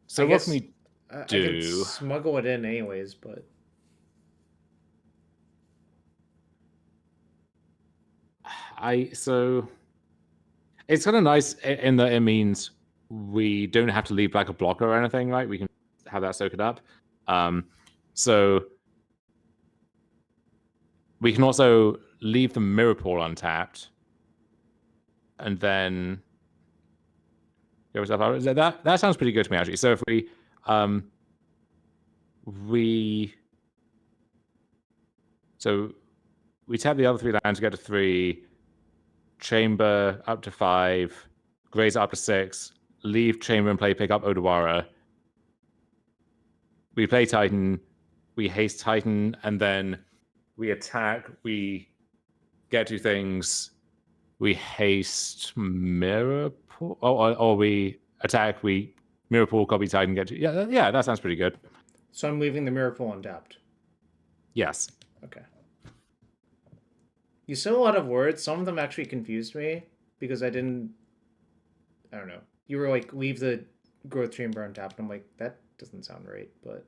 So what can we do? I can smuggle it in anyways, but... So it's kind of nice in that it means we don't have to leave back a blocker or anything, right? We can have that soak it up. So we can also leave the Mirror Pool untapped, and then that sounds pretty good to me actually. So if we tap the other 3 lands to get to 3. Chamber up to 5, Graze up to 6, leave Chamber and pick up Odawara. We play Titan, we haste Titan, and then we attack, we get 2 things, we haste Mirror Pool, or we attack, we Mirror Pool, copy Titan, get 2. Yeah, that sounds pretty good. So I'm leaving the Mirror Pool untapped? Yes. Okay. You said a lot of words. Some of them actually confused me because I don't know. You were like, leave the Growth Chamber untapped. I'm like, that doesn't sound right, but...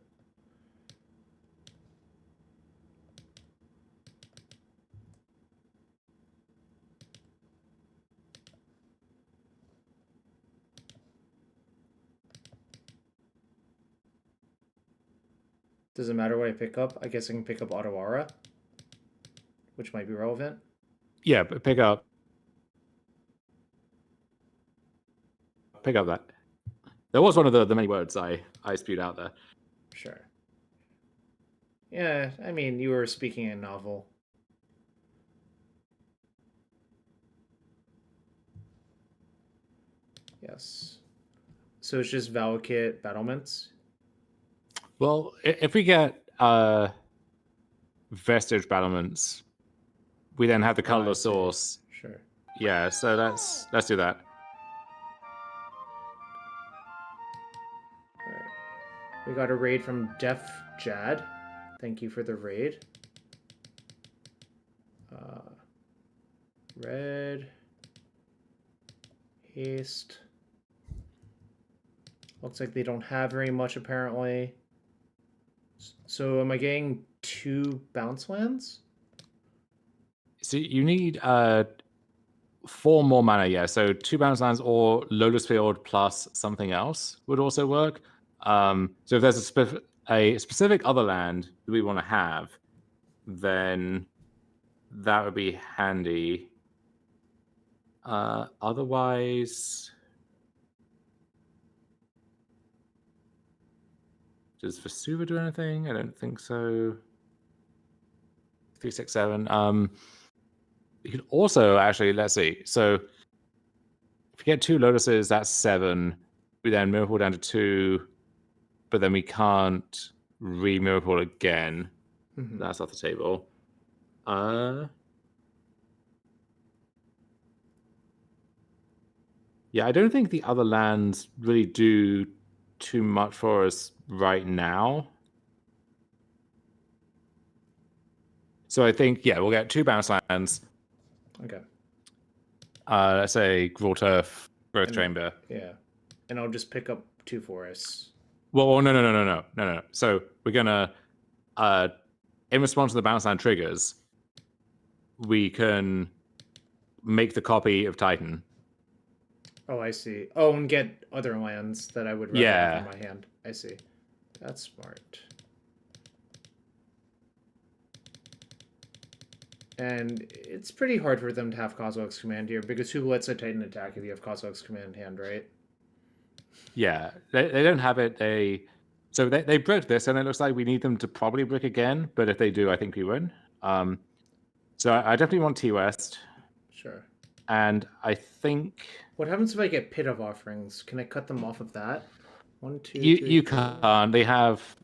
Does it matter what I pick up? I guess I can pick up Otawara, which might be relevant. Yeah, but pick up that. There was one of the many words I spewed out there. Sure. Yeah, I mean, you were speaking in novel. Yes. So it's just Valakut battlements? Well, if we get Vestige battlements, we then have the colorless source. Sure. Yeah, so let's do that. Alright. We got a raid from Def Jad. Thank you for the raid. Red. Haste. Looks like they don't have very much, apparently. So am I getting 2 bounce lands? So you need 4 more mana, yeah. So 2 bounce lands or Lotus Field plus something else would also work. So if there's a specific other land that we want to have, then that would be handy. Otherwise, does Vesuva do anything? I don't think so. 3, 6, 7. You could also actually, let's see. So if you get 2 lotuses, that's 7. We then miracle down to 2, but then we can't re-miracle again. Mm-hmm. That's off the table. Yeah, I don't think the other lands really do too much for us right now. So I think, yeah, we'll get 2 bounce lands. Okay. Let's say Gruul Turf, Growth Chamber. Yeah. And I'll just pick up 2 forests. Well, no. So we're gonna, in response to the bounce land triggers, we can make the copy of Titan. Oh, I see. Oh, and get other lands that I would rather have in my hand. I see. That's smart. And it's pretty hard for them to have Kozilek's Command here, because who lets a Titan attack if you have Kozilek's Command in hand, right? Yeah, they don't have it. So they broke this, and it looks like we need them to probably break again. But if they do, I think we win. So I definitely want T-West. Sure. And I think... What happens if I get Pit of Offerings? Can I cut them off of that? 1, 2, you 3, you can't. They have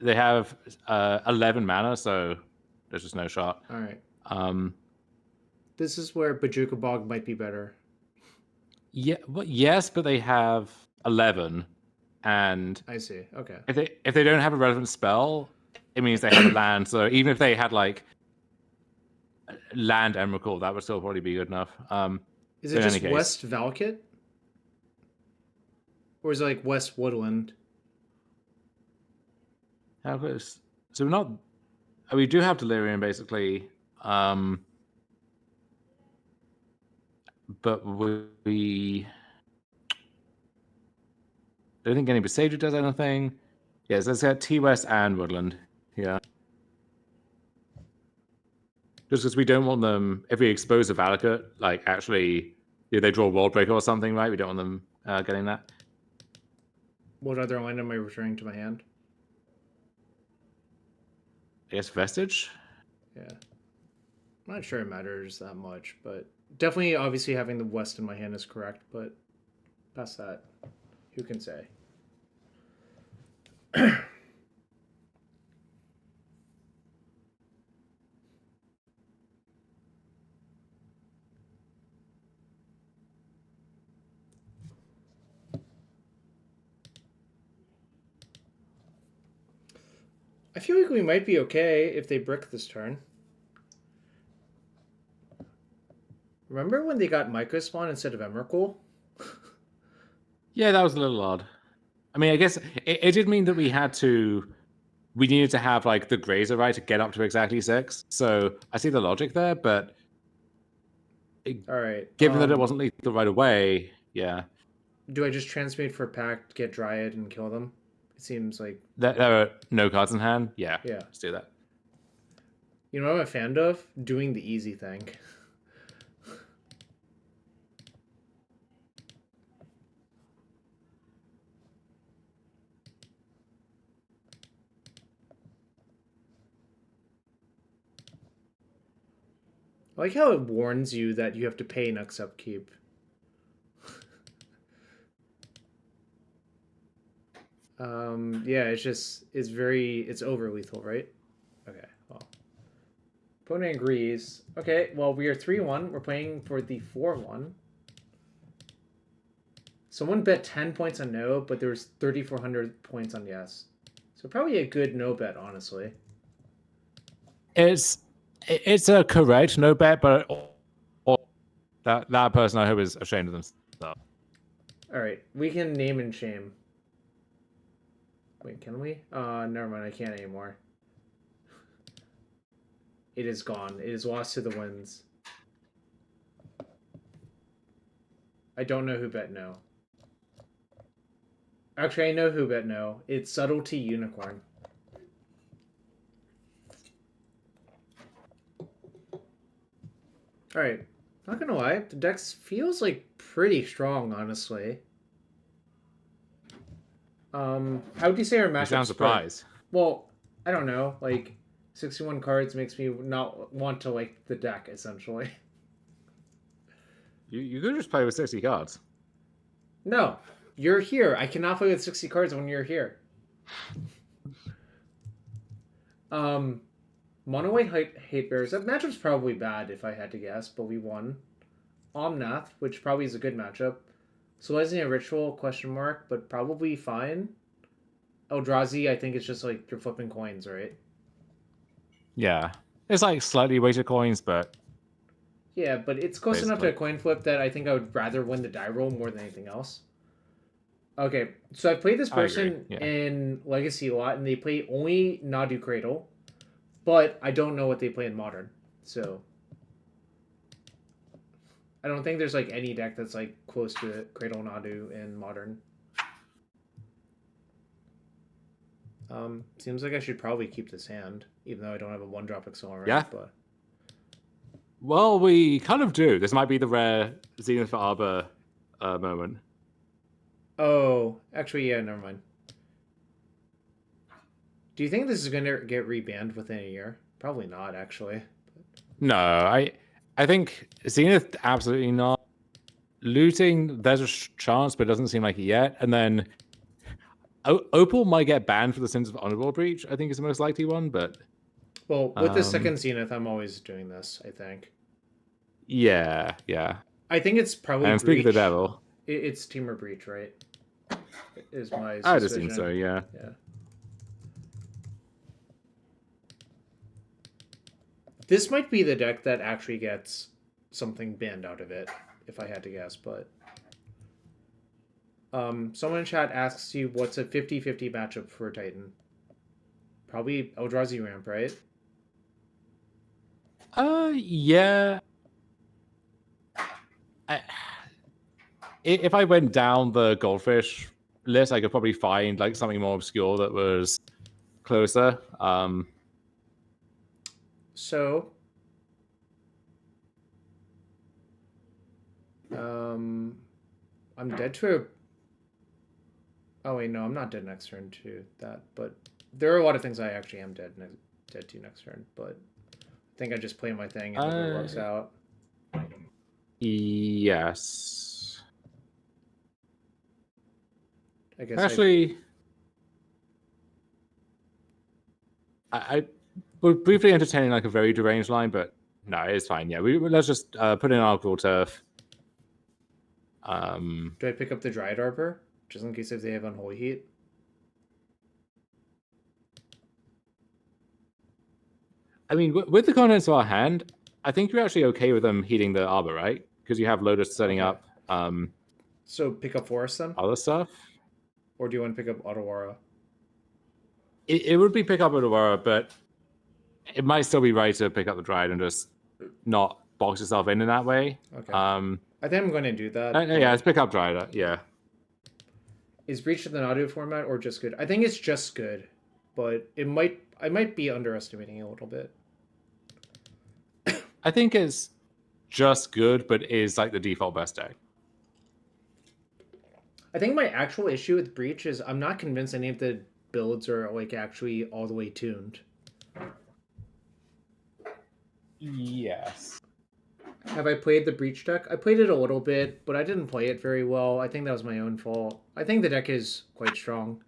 11 mana, so there's just no shot. All right. This is where Bajuka Bog might be better. Yeah, well, yes, but they have 11, and I see. Okay. If they don't have a relevant spell, it means they have a land. So even if they had like land Emrakul, that would still probably be good enough. Is it just West Valakut? Or is it like West Woodland? How close? So we're not. We do have Delirium basically, but we don't think any Besager does anything. Yeah, so it's got T-West and Woodland. Yeah. Just because we don't want them, if we expose a Valakut, like actually, they draw World Breaker or something, right? We don't want them getting that. What other land am I returning to my hand? I guess Vestige? Yeah. I'm not sure it matters that much, but definitely, obviously, having the West in my hand is correct, but past that, who can say? I feel like we might be okay if they brick this turn. Remember when they got Microspawn instead of Emrakul? Yeah, that was a little odd. I mean, I guess it did mean that we needed to have like the Grazer, right, to get up to exactly 6. So I see the logic there, but all right, given that it wasn't lethal right away, yeah. Do I just transmute for Pact, get Dryad, and kill them? It seems like there are no cards in hand. Yeah, yeah. Let's do that. You know what I'm a fan of? Doing the easy thing. I like how it warns you that you have to pay next upkeep. Yeah, it's over lethal, right? Okay, well. Opponent agrees. Okay, well, we are 3-1. We're playing for the 4-1. Someone bet 10 points on no, but there was 3,400 points on yes. So probably a good no bet, honestly. It's a correct no bet, but that person I hope is ashamed of themselves. All right, we can name and shame. Wait, can we? Never mind. I can't anymore. It is gone. It is lost to the winds. I don't know who bet no. Actually, I know who bet no. It's Subtlety Unicorn. Alright. Not gonna lie, the deck feels like pretty strong, honestly. How would you say our matchup? You sound surprised. Well, I don't know. Like, 61 cards makes me not want to like the deck, essentially. You could just play with 60 cards. No. You're here. I cannot play with 60 cards when you're here. Monowhite Hatebears. That matchup's probably bad if I had to guess, but we won. Omnath, which probably is a good matchup. Selesnya Ritual, question mark, but probably fine. Eldrazi, I think it's just like you're flipping coins, right? Yeah. It's like slightly weighted coins, but... Yeah, but it's close enough to a coin flip that I think I would rather win the die roll more than anything else. Okay, so I played this person in Legacy a lot, and they play only Nadu Cradle, but I don't know what they play in Modern, so... I don't think there's like any deck that's like close to Cradle Nadu in Modern. Seems like I should probably keep this hand, even though I don't have a 1-drop Accelerant. Yeah. But... Well, we kind of do. This might be the rare Zenith for Arbor moment. Oh, actually, yeah, never mind. Do you think this is going to get rebanned within a year? Probably not, actually. No, I think Zenith, absolutely not. Looting, there's a chance, but it doesn't seem like it yet. And then Opal might get banned for the sins of Underworld Breach, I think is the most likely one, but... Well, with the second Zenith, I'm always doing this, I think. Yeah, yeah. I think it's probably And speaking of the devil... It's Temur Breach, right? Is my suspicion. I'd assume so, yeah. Yeah. This might be the deck that actually gets something banned out of it, if I had to guess, but... someone in chat asks you what's a 50-50 matchup for Titan. Probably Eldrazi Ramp, right? Yeah. If I went down the Goldfish list, I could probably find like something more obscure that was closer. So, I'm dead to a... Oh wait, no, I'm not dead next turn to that, but there are a lot of things I actually am dead to next turn, but I think I just play my thing and it works out. Yes. I guess actually, I was briefly entertaining like a very deranged line, but no, it's fine. Yeah, let's just put in our cool turf. Do I pick up the Dryad Arbor just in case if they have Unholy Heat? I mean, with the contents of our hand, I think you're actually okay with them heating the Arbor, right? Because you have Lotus setting up. So pick up Forest then? Other stuff? Or do you want to pick up Otawara? It would be pick up Otawara, but it might still be right to pick up the Dryad and just not box yourself in that way. Okay. I think I'm going to do that. Yeah, let's pick up Dryad. Yeah. Is Breach in the audio format or just good? I think it's just good, but I might be underestimating it a little bit. I think it's just good, but is like the default best deck. I think my actual issue with Breach is I'm not convinced any of the builds are like actually all the way tuned. Yes. Have I played the Breach deck? I played it a little bit, but I didn't play it very well. I think that was my own fault. I think the deck is quite strong.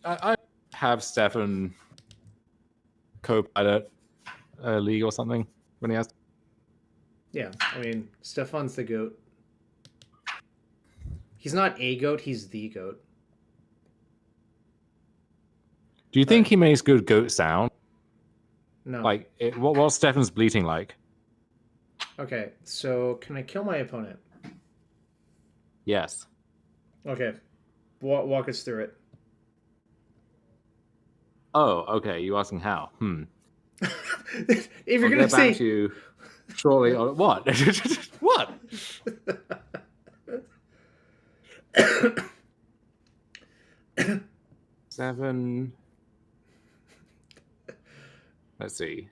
I have Stefan co-pilot a league or something when he has. Yeah, I mean, Stefan's the GOAT. He's not a GOAT, he's the GOAT. Do you think he makes good goat sound? No. Like, what's Stefan's bleating like? Okay, so can I kill my opponent? Yes. Okay, walk us through it. Oh, okay. You asking how? If you're gonna get say back to you shortly on what? What? 7. Let's see.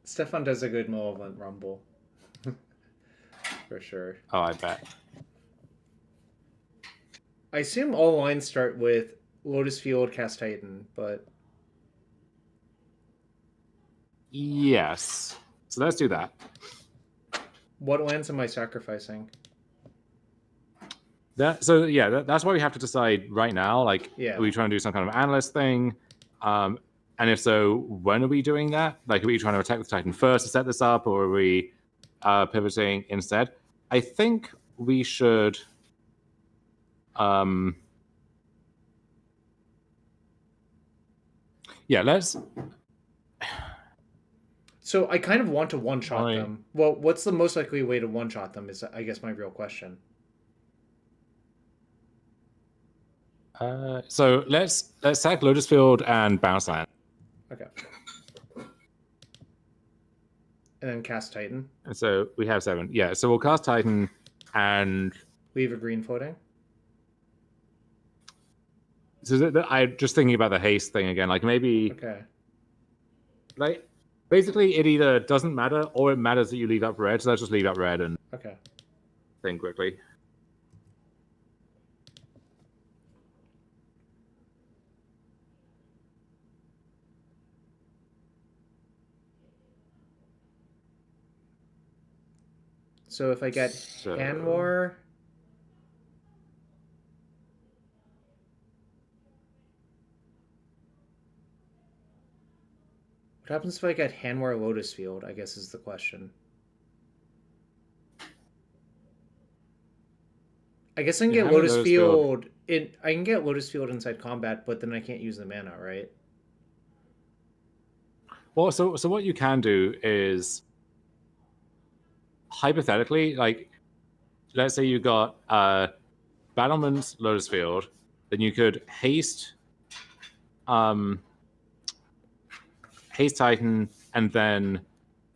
Stefan does a good Malevolent Rumble. For sure. Oh, I bet. I assume all lines start with Lotus Field, Cast Titan, but... Yes. So let's do that. What lands am I sacrificing? That's why we have to decide right now. Like, are we trying to do some kind of analyst thing? And if so, when are we doing that? Like, are we trying to attack the Titan first to set this up, or are we pivoting instead? I think we should. Let's. So I kind of want to one-shot them. Well, what's the most likely way to one-shot them is, I guess, my real question. So let's sack Lotus Field and Bounce Land. Okay. And then cast Titan. And so we have 7. Yeah, so we'll cast Titan and leave a green floating. So I'm just thinking about the haste thing again. Like maybe, like basically it either doesn't matter or it matters that you leave up red. So let's just leave up red and think quickly. So if I get Hanwar. What happens if I get Hanwar Lotus Field, I guess is the question. I guess I can get Lotus Field. I can get Lotus Field inside combat, but then I can't use the mana, right? Well, so what you can do is hypothetically, like, let's say you got Battlement's Lotus Field, then you could haste Titan, and then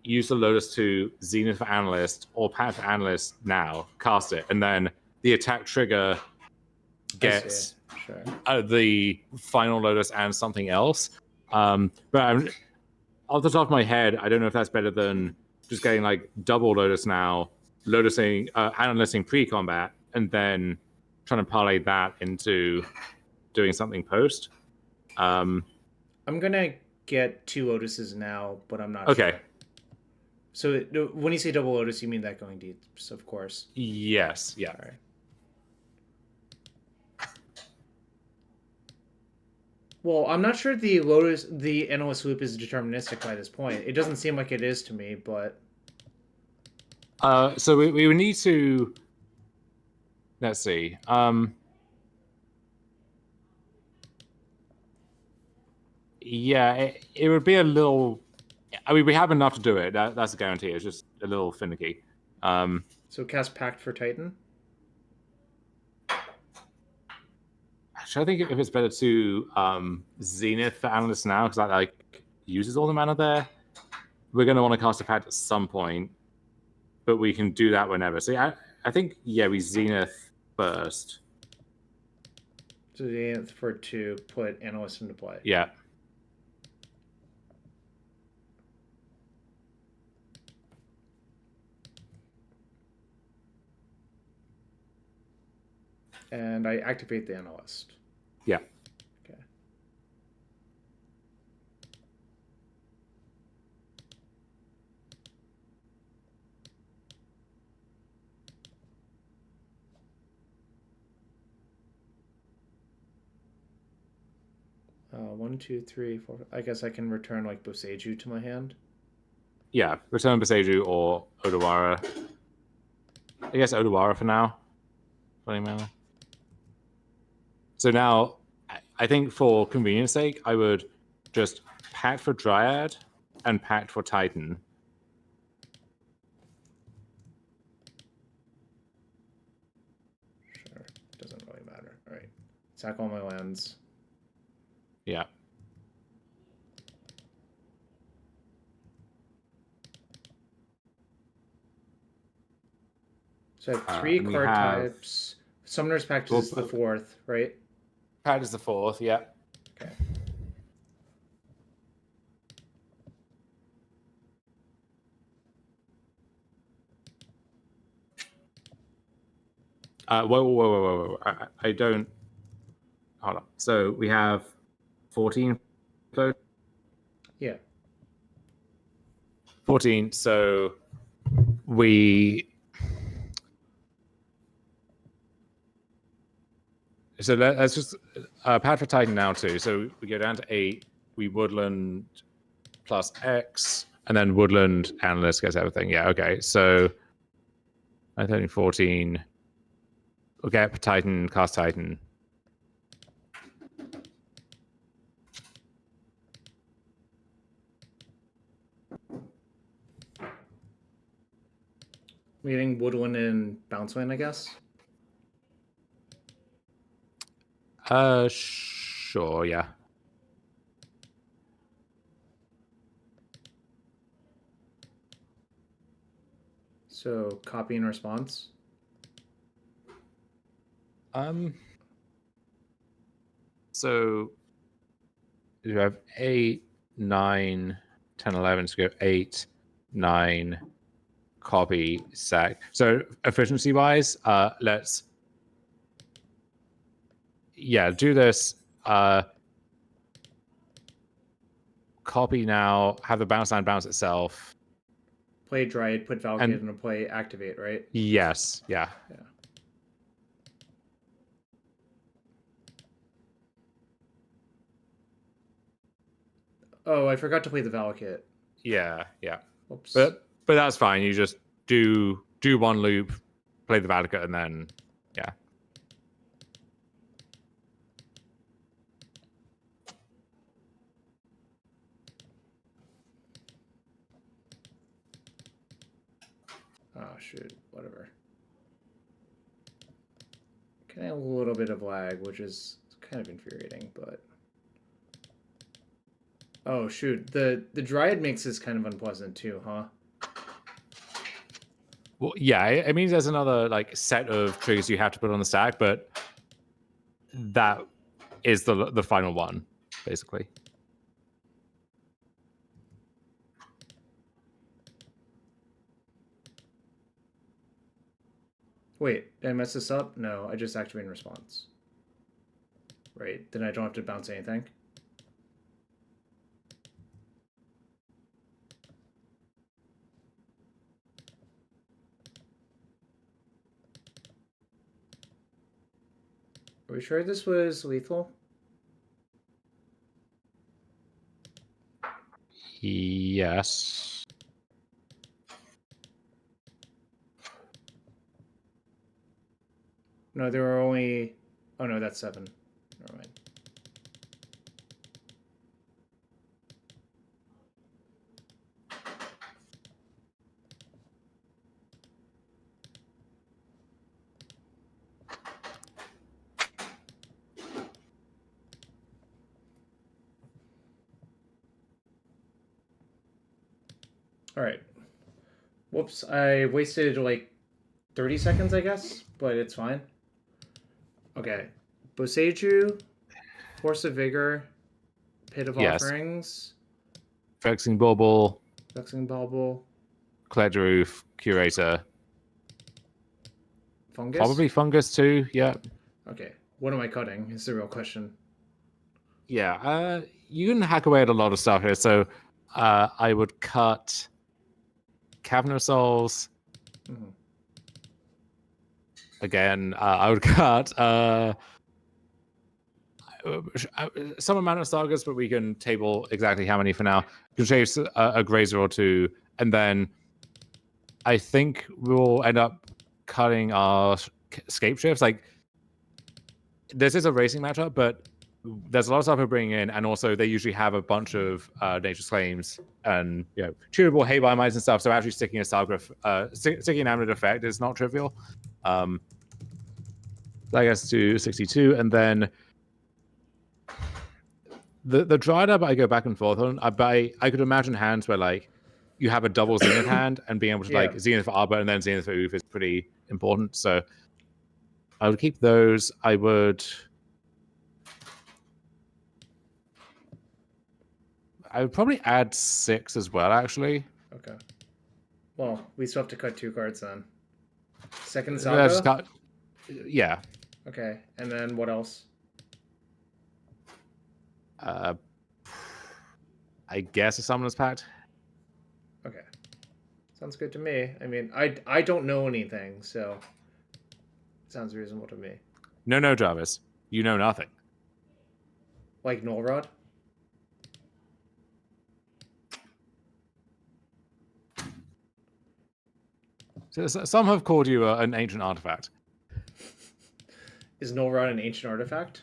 use the Lotus to Zenith for Analyst or Pat for Analyst now, cast it, and then the attack trigger gets the final Lotus and something else. But off the top of my head, I don't know if that's better than just getting like double Lotus now, analysting pre-combat, and then trying to parlay that into doing something post. I'm gonna get 2 Lotuses now, but I'm not sure. So when you say double Lotus, you mean that going deep, of course. Yes. Yeah. All right. Well, I'm not sure the Analyst loop is deterministic by this point. It doesn't seem like it is to me, but... So we would need to... Let's see. Yeah, it would be a little... I mean, we have enough to do it. That's a guarantee. It's just a little finicky. So cast Pact for Titan? Actually, I think if it's better to Zenith for Analyst now, because uses all the mana there. We're going to want to cast a pact at some point, but we can do that whenever. So I think, yeah, we Zenith first. So Zenith for 2, put Analyst into play. Yeah. And I activate the Analyst. Yeah. Okay. One, two, three, four. I guess I can return like Boseiju to my hand. Yeah, return Boseiju or Odawara. I guess Odawara for now. 20 mana. So now, I think for convenience sake, I would just pact for Dryad and pact for Titan. Sure, doesn't really matter. All right, sack all my lands. Yeah. So I have 3 card types. Summoner's Pact is the 4th, right? Pact is the 4th, yeah. Okay. Whoa. I don't... Hold on. So we have 14. Yeah. 14, so we... So let's just pad for Titan now too. So we go down to 8. We Woodland plus X, and then Woodland Analyst gets everything. Yeah, okay. So 13, 14. We'll get Titan, cast Titan. Meaning Woodland and Bounceland, I guess. Sure, yeah. So copy and response. So you have 8, 9, 10, 11. So go 8, 9, copy, sack. So efficiency wise, let's do this. Copy now, have the bounce line bounce itself. Play Dryad, put Valakut into play, activate, right? Yes, yeah. Oh, I forgot to play the Valakut. Yeah. Oops. But that's fine. You just do one loop, play the Valakut, and then yeah. Oh, shoot. Whatever. Getting a little bit of lag, which is kind of infuriating, but... Oh, shoot. The Dryad mix is kind of unpleasant, too, huh? Well, yeah, it means there's another like set of triggers you have to put on the stack, but that is the final one, basically. Wait, did I mess this up? No, I just activate in response. Right, then I don't have to bounce anything. Are we sure this was lethal? Yes. No, there were only... Oh no, that's 7. Never mind. All right. Whoops, I wasted like 30 seconds, I guess, but it's fine. Okay. Boseiju, Force of Vigor, Pit of Offerings, Vexing Bauble, Collector Roof, Curator. Fungus? Probably Fungus too, yeah. Okay. What am I cutting? Is the real question. Yeah, you can hack away at a lot of stuff here, so I would cut Cavern of Souls. Mm-hmm. Again, I would cut some amount of sagas, but we can table exactly how many for now. You can chase a Grazer or two, and then I think we'll end up cutting our scape shifts. Like, this is a racing matchup, but there's a lot of stuff we're bringing in, and also they usually have a bunch of Nature's Claims and tunable Hatebears and stuff. So actually sticking a saga, sticking an Amulet effect is not trivial. That gets to 62, and then the Dryad Up I go back and forth on. I could imagine hands where like you have a double Zenith hand, and being able to like Zenith for Arbor and then Zenith for Oof is pretty important. So I would keep those. I would probably add 6 as well, actually. Okay. Well, we still have to cut 2 cards then. Second saga? Yeah. Okay, and then what else? I guess a Summoner's Pact. Okay. Sounds good to me. I mean, I don't know anything, so sounds reasonable to me. No, Jarvis. You know nothing. Like Null Rod? So, some have called you an ancient artifact. Is Null Rod an ancient artifact?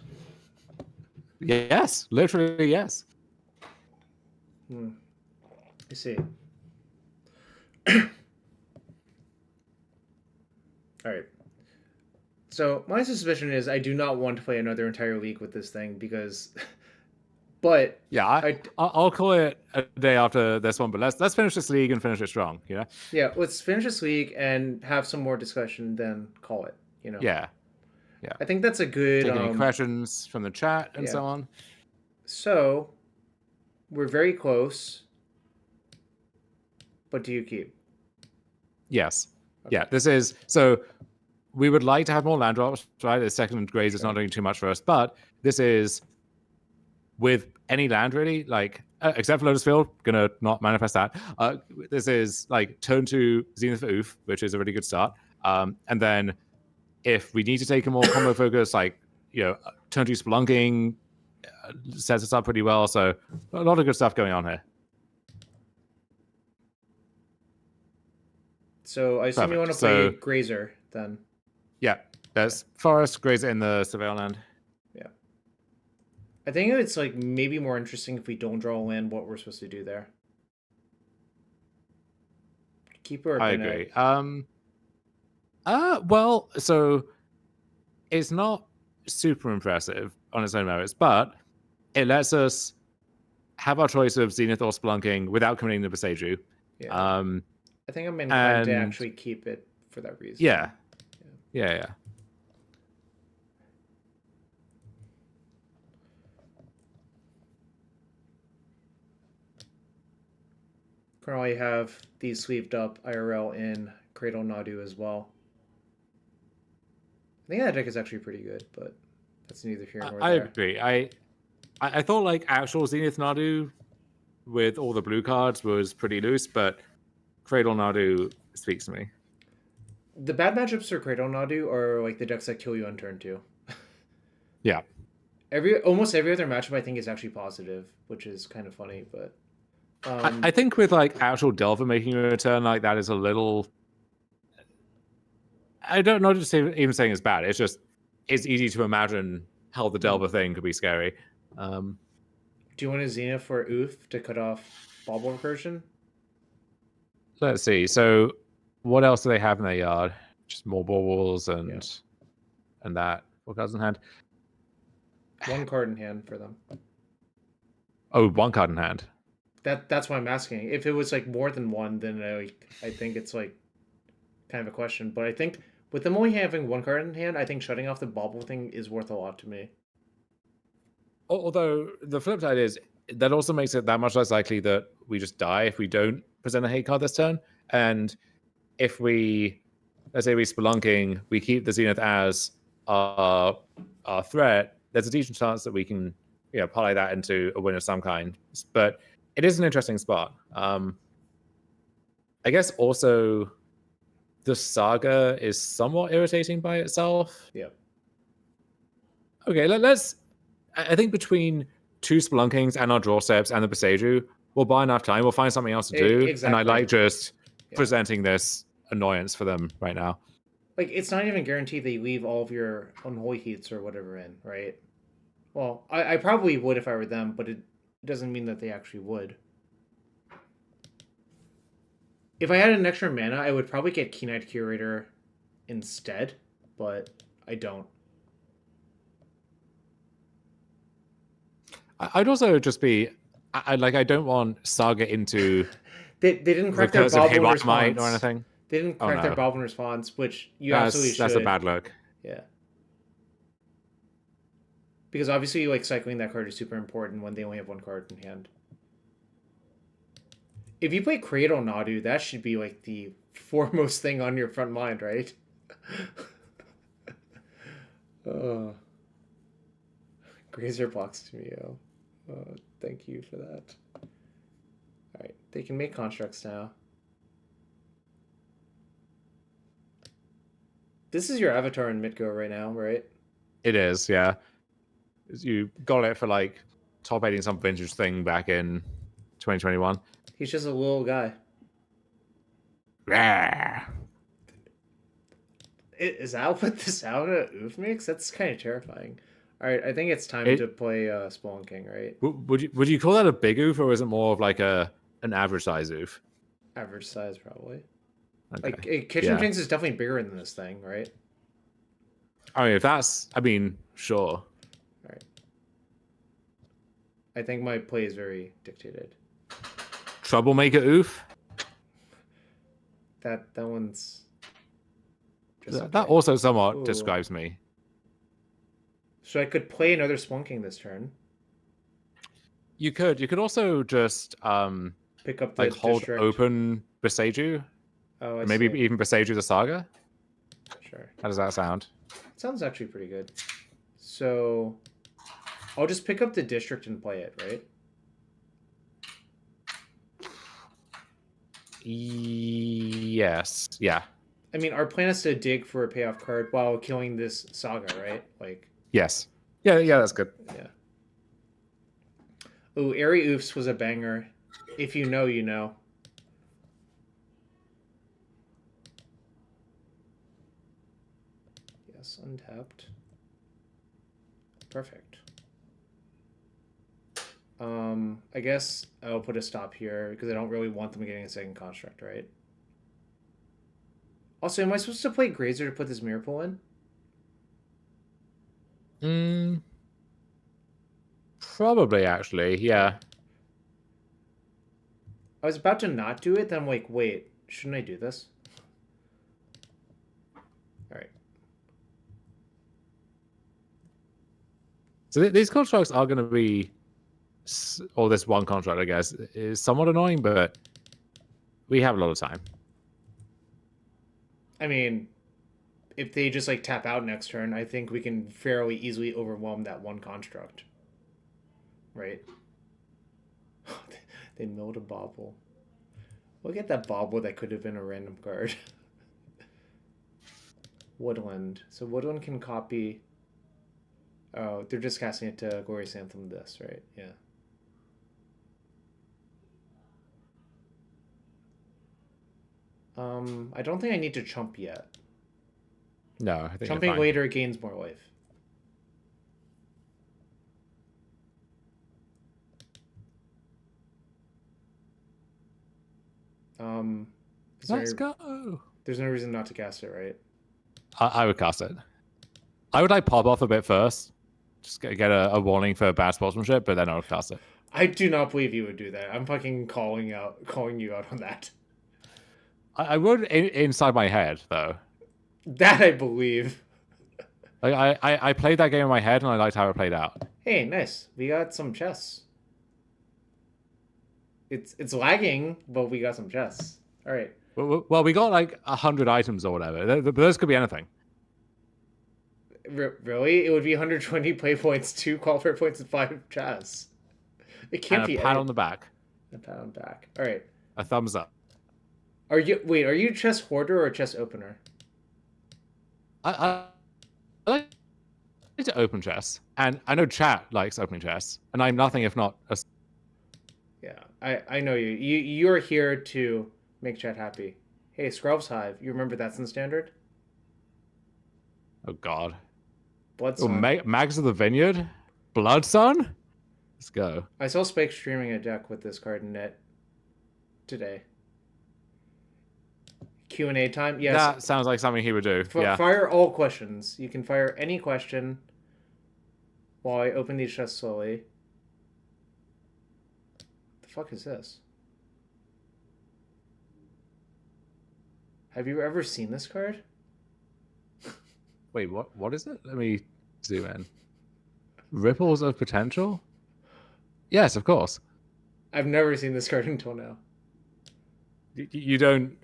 Yes, literally yes. I see. All right. So my suspicion is I do not want to play another entire league with this thing because, but yeah, I'll call it a day after this one. But let's finish this league and finish it strong. Yeah, let's finish this league and have some more discussion. Then call it. Yeah. I think that's a good. Take any questions from the chat and so on. So, we're very close. But do you keep? Yes. Okay. Yeah. This is so. We would like to have more land drops, right? The second Graze is not doing too much for us, but this is with any land really, like except for Lotus Field, gonna not manifest that. This is like turn 2 Zenith for Oof, which is a really good start. And then if we need to take a more combo focus, like turn 2 Spelunking sets us up pretty well. So a lot of good stuff going on here. So I assume you want to play Grazer then. Yeah, there's Forest, Grazer in the Surveil land. Yeah. I think it's like maybe more interesting if we don't draw a land, what we're supposed to do there. Keep or I agree. Well, so it's not super impressive on its own merits, but it lets us have our choice of Zenith or Spelunking without committing to Boseiju. Yeah. I think I'm inclined to actually keep it for that reason. Yeah. Currently have these sleeved up IRL in Cradle Nadu as well. I think that deck is actually pretty good, but that's neither here nor there. I agree. I thought like actual Zenith Nadu with all the blue cards was pretty loose, but Cradle Nadu speaks to me. The bad matchups for Cradle Nadu are like the decks that kill you on turn 2. Yeah. Almost every other matchup I think is actually positive, which is kind of funny, but I think with like actual Delver making a return like that is a little. I don't know, just even saying it's bad. It's just it's easy to imagine how the Delver thing could be scary. Do you want a Zenith for Oof to cut off Bauble Recursion? Let's see. So, what else do they have in their yard? Just more Baubles and that. What cards in hand? 1 card in hand for them. Oh, 1 card in hand. That's why I'm asking. If it was like more than one, then I think it's like kind of a question. But I think with them only having one card in hand, I think shutting off the bauble thing is worth a lot to me. Although the flip side is that also makes it that much less likely that we just die if we don't present a hate card this turn. And if we, let's say we spelunking, we keep the Zenith as our threat, there's a decent chance that we can, parlay that into a win of some kind. But it is an interesting spot. I guess also the Saga is somewhat irritating by itself. Yeah. Okay, let's. I think between 2 Spelunkings and our draw steps and the Beseju, we'll buy enough time. We'll find something else to do. Exactly. And I like just presenting this annoyance for them right now. Like, it's not even guaranteed they leave all of your Unholy Heats or whatever in, right? Well, I probably would if I were them, but it doesn't mean that they actually would. If I had an extra mana, I would probably get Keen-Eyed Curator instead, but I don't. I'd also just be... I don't want Saga into... They didn't crack their Boblin response. Or anything. They didn't crack their Boblin response, which absolutely should. That's a bad look. Yeah. Because obviously, like, cycling that card is super important when they only have one card in hand. If you play Cradle Nadu, that should be, like, the foremost thing on your front mind, right? Grazer blocks to me, thank you for that. Alright, they can make constructs now. This is your avatar in Midgo right now, right? It is, yeah. You got it for, like, top 8 some vintage thing back in 2021. He's just a little guy. Yeah. Is that what the sound of Oof makes? That's kind of terrifying. All right, I think it's time to play Spelunking, right? Would you call that a big oof, or is it more of like an average size oof? Average size, probably. Okay. Like, Kitchen Finks is definitely bigger than this thing, right? I mean, if that's... I mean, sure. All right. I think my play is very dictated. Troublemaker oof? That one's... That also somewhat describes me. So I could play another Spelunking this turn. You could. You could also just pick up the hold district. Open Beseju. Oh, I maybe see. even Beseju the Saga. Sure. How does that sound? It sounds actually pretty good. So I'll just pick up the district and play it, right? Yes. Yeah. I mean, our plan is to dig for a payoff card while killing this Saga, right? Like. Yes. Yeah, that's good. Yeah. Ooh, Airy Oofs was a banger. If you know, you know. Yes, untapped. Perfect. I guess I'll put a stop here because I don't really want them getting a second construct, right? Also, am I supposed to play Grazer to put this Mirror Pool in? Probably, actually, yeah. I was about to not do it, then I'm like, wait, shouldn't I do this? Alright. So these constructs are going to be... Or this one contract, I guess, is somewhat annoying, but we have a lot of time. I mean, if they just like tap out next turn, I think we can fairly easily overwhelm that one construct. Right? They milled a Bauble. Look at that Bauble that could have been a random card. Woodland. So Woodland can copy... Oh, they're just casting it to Glorious Anthem this, right? Yeah. I don't think I need to chump yet. No, I think chumping later gains more life. Let's go. There's no reason not to cast it, right? I would cast it. I would like pop off a bit first. Just get a warning for bad sportsmanship, but then I would cast it. I do not believe you would do that. I'm fucking calling you out on that. I would inside my head though. That I believe. Like I played that game in my head and I liked how it played out. Hey, nice. We got some chests. It's lagging, but we got some chests. All right. Well, we got like 100 items or whatever. Those could be anything. Really? It would be 120 play points, 2 qualifier points, and 5 chests. It can't be a pat on the back. A pat on the back. All right. A thumbs up. Are you a chest hoarder or a chest opener? I like to open chests, and I know chat likes opening chests, and I'm nothing if not a... Yeah, I know you. You're here to make chat happy. Hey, Scrub's Hive, you remember that's in standard? Oh God. Bloodsun. Oh, Mags of the Vineyard? Bloodsun? Let's go. I saw Spike streaming a deck with this card in it today. Q&A time? Yes. That sounds like something he would do. Yeah. Fire all questions. You can fire any question while I open these chests slowly. The fuck is this? Have you ever seen this card? Wait, what is it? Let me zoom in. Ripples of Potential? Yes, of course. I've never seen this card until now. You don't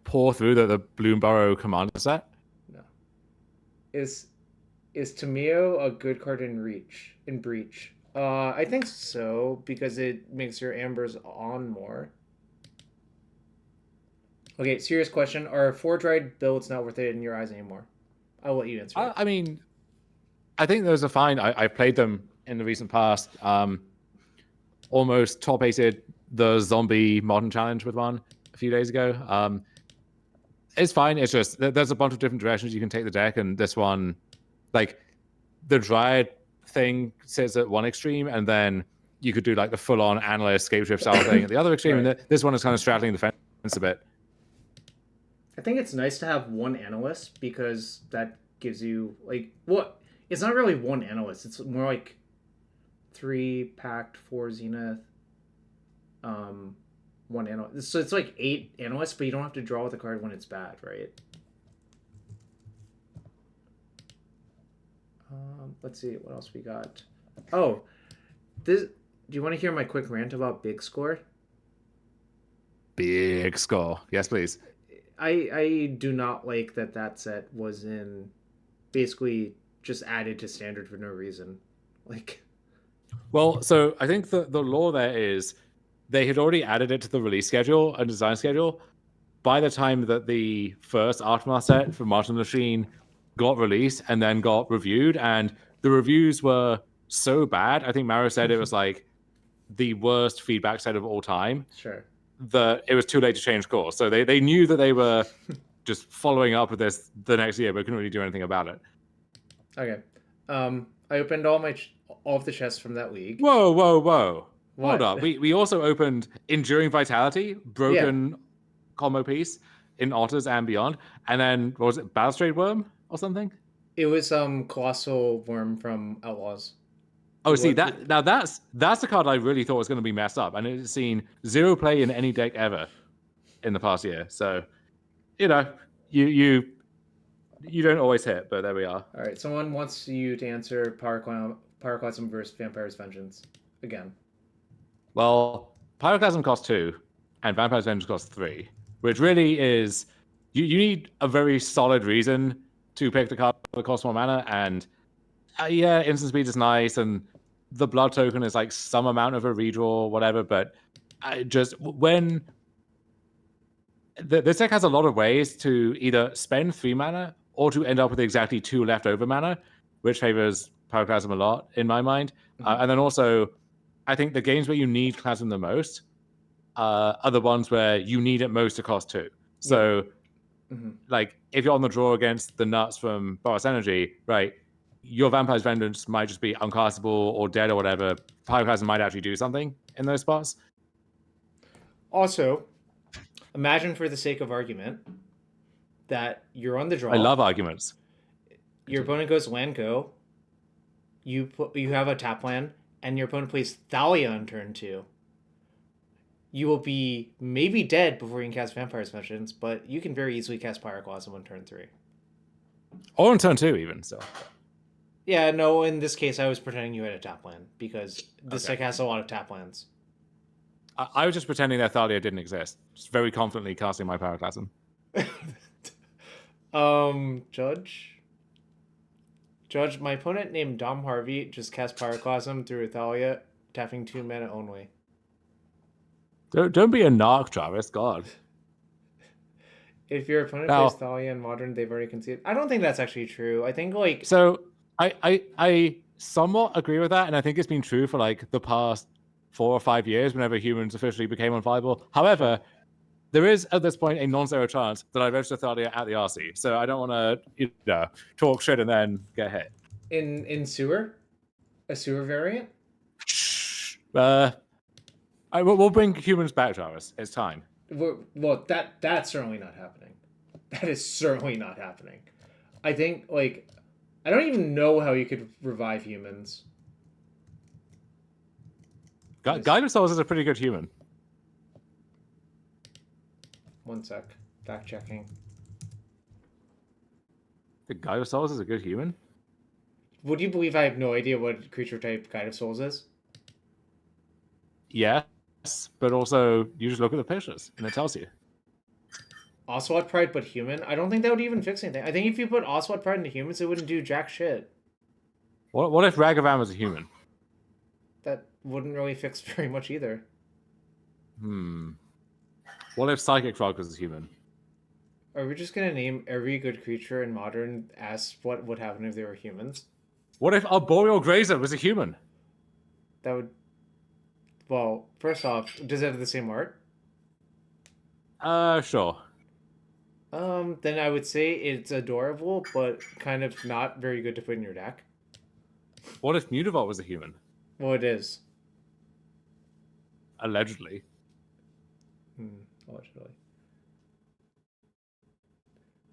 pour through the Bloomburrow commander set? No. Is Tameo a good card in Breach? I think so, because it makes your Ambers on more. Okay, serious question. Are 4 dried builds not worth it in your eyes anymore? I'll let you answer. I mean, I think those are fine. I played them in the recent past. Almost top 8'd the zombie modern challenge with one a few days ago. It's fine. It's just there's a bunch of different directions you can take the deck, and this one, like the Dryad thing, sits at one extreme, and then you could do like the full-on analyst escape shift style thing at the other extreme. Right. And this one is kind of straddling the fence a bit. I think it's nice to have one analyst because that gives you like what? It's not really one analyst. It's more like 3 Pact, 4 Zenith, 1 analyst. So it's like 8 analysts, but you don't have to draw with the card when it's bad, right? Let's see what else we got. Oh, this. Do you want to hear my quick rant about Big Score? Big Score, yes, please. I do not like that set was basically just added to standard for no reason. Like, well, so I think the law there is they had already added it to the release schedule and design schedule by the time that the first Aftermath set for March on the Machine got released and then got reviewed, and the reviews were so bad. I think Maro said it was like the worst feedback set of all time. Sure. That it was too late to change course. So they knew that they were just following up with this the next year, but couldn't really do anything about it. Okay. I opened all of the chests from that league. Whoa. What? Hold up. We also opened Enduring Vitality, broken combo piece in Otters and Beyond. And then, what was it, Balustrade Worm or something? It was Colossal Worm from Outlaws. Oh, see, that's the card I really thought was going to be messed up, and it's seen 0 play in any deck ever in the past year. So, you don't always hit, but there we are. All right, someone wants you to answer Pyroclasm versus Vampire's Vengeance again. Well, Pyroclasm costs 2, and Vampire's Vengeance costs 3, which really is you need a very solid reason to pick the card that costs more mana, and instant speed is nice, and the blood token is like some amount of a redraw, whatever. But when this deck has a lot of ways to either spend 3 mana or to end up with exactly 2 leftover mana, which favors Pyroclasm a lot in my mind. Mm-hmm. And then also, I think the games where you need Plasm the most are the ones where you need it most to cost 2. So, like if you're on the draw against the nuts from Boros Energy, right? Your Vampire's Vengeance might just be uncastable or dead or whatever. Pyroclasm might actually do something in those spots. Also, imagine for the sake of argument that you're on the draw. I love arguments. Your opponent goes land go. You have a tap land, and your opponent plays Thalia on turn 2, you will be maybe dead before you can cast Vampire's Vengeance, but you can very easily cast Pyroclasm on turn 3. Or on turn 2, even, so. Yeah, no, in this case, I was pretending you had a tap land, because this deck has a lot of tap lands. I was just pretending that Thalia didn't exist. Just very confidently casting my Pyroclasm. Judge, my opponent named Dom Harvey just cast Pyroclasm through Thalia, tapping 2 mana only. Don't be a narc, Jarvis. God. If your opponent plays Thalia in Modern, they've already conceded. I don't think that's actually true. I think, like... So, I somewhat agree with that, and I think it's been true for, like, the past 4 or 5 years whenever humans officially became unviable. However, there is, at this point, a non-zero chance that I register Thalia at the RC. So I don't want to, talk shit and then get hit. In Sewer? A Sewer variant? We'll bring humans back, Jarvis. It's time. Well, that's certainly not happening. That is certainly not happening. I think, like, I don't even know how you could revive humans. Guide of Souls is a pretty good human. One sec. Fact checking. The Guide of Souls is a good human? Would you believe I have no idea what creature type Guide of Souls is? Yes, but also you just look at the pictures and it tells you. Ocelot Pride but human? I don't think that would even fix anything. I think if you put Ocelot Pride into humans, it wouldn't do jack shit. What if Ragavan was a human? That wouldn't really fix very much either. What if Psychic Frog was a human? Are we just gonna name every good creature in Modern as what would happen if they were humans? What if Arboreal Grazer was a human? That would... Well, first off, does it have the same art? Sure. Then I would say it's adorable, but kind of not very good to put in your deck. What if Mutavault was a human? Well, it is. Allegedly. Allegedly.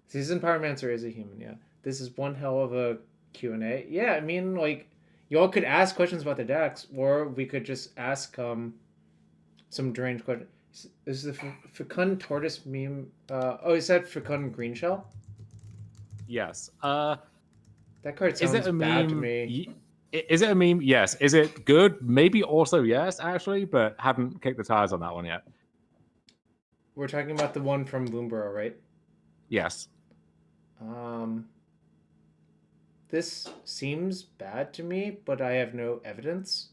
Seasoned Pyromancer is a human, yeah. This is one hell of a Q&A. Yeah, I mean, like, y'all could ask questions about the decks, or we could just ask some deranged questions. Is the Fecund Tortoise meme... is that Fecund Green Shell? Yes. That card sounds bad to me. Is it a meme? Yes. Is it good? Maybe also yes, actually, but haven't kicked the tires on that one yet. We're talking about the one from Bloomberg, right? Yes. This seems bad to me, but I have no evidence.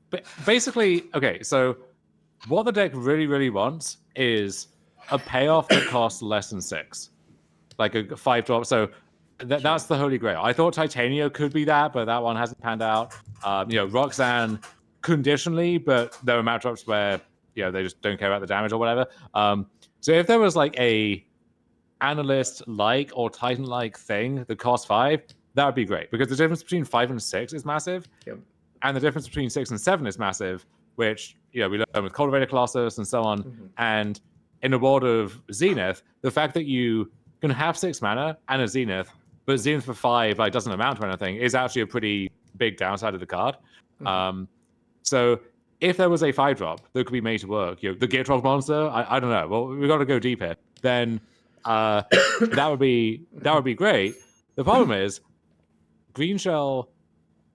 But basically, okay, so what the deck really, really wants is a payoff that costs less than 6. Like a 5-drop. So that's the holy grail. I thought Titania could be that, but that one hasn't panned out. Roxanne conditionally, but there are matchups where they just don't care about the damage or whatever. So if there was like a Analyst-like or Titan-like thing that costs 5, that would be great. Because the difference between 5 and 6 is massive. Yep. And the difference between 6 and 7 is massive, which we learn with Cultivator Colossus and so on. Mm-hmm. And in the world of Zenith, the fact that you can have 6 mana and a Zenith, but Zenith for 5 doesn't amount to anything, is actually a pretty big downside of the card. Mm-hmm. So if there was a 5-drop that could be made to work, the Gitrog monster, I don't know. Well, we've got to go deeper. Then that would be great. The problem is, Green Shell,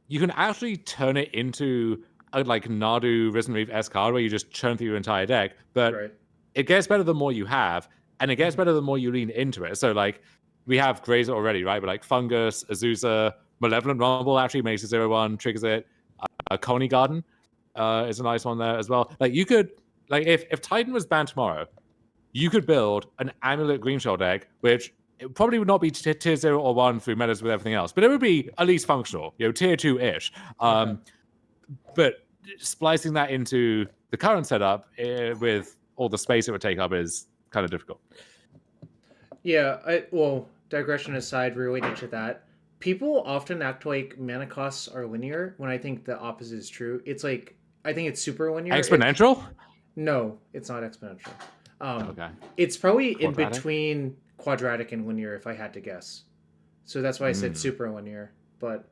you can actually turn it into a like Nadu Risen Reef-esque card where you just churn through your entire deck, but it gets better the more you have, and it gets better the more you lean into it. So like we have Grazer already, right? But like Fungus, Azusa, Malevolent Rumble actually makes a 0/1, triggers it. Coney Garden is a nice one there as well. Like you could, like if Titan was banned tomorrow, you could build an Amulet Green Shell deck, which it probably would not be tier 0 or 1 through metas with everything else, but it would be at least functional, tier 2-ish. But splicing that into the current setup with all the space it would take up is kind of difficult. Yeah, digression aside, related to that, people often act like mana costs are linear when I think the opposite is true. It's like, I think it's super linear. Exponential? No, it's not exponential. Okay. It's probably quadratic? In between quadratic and linear, if I had to guess. So that's why I said super linear. But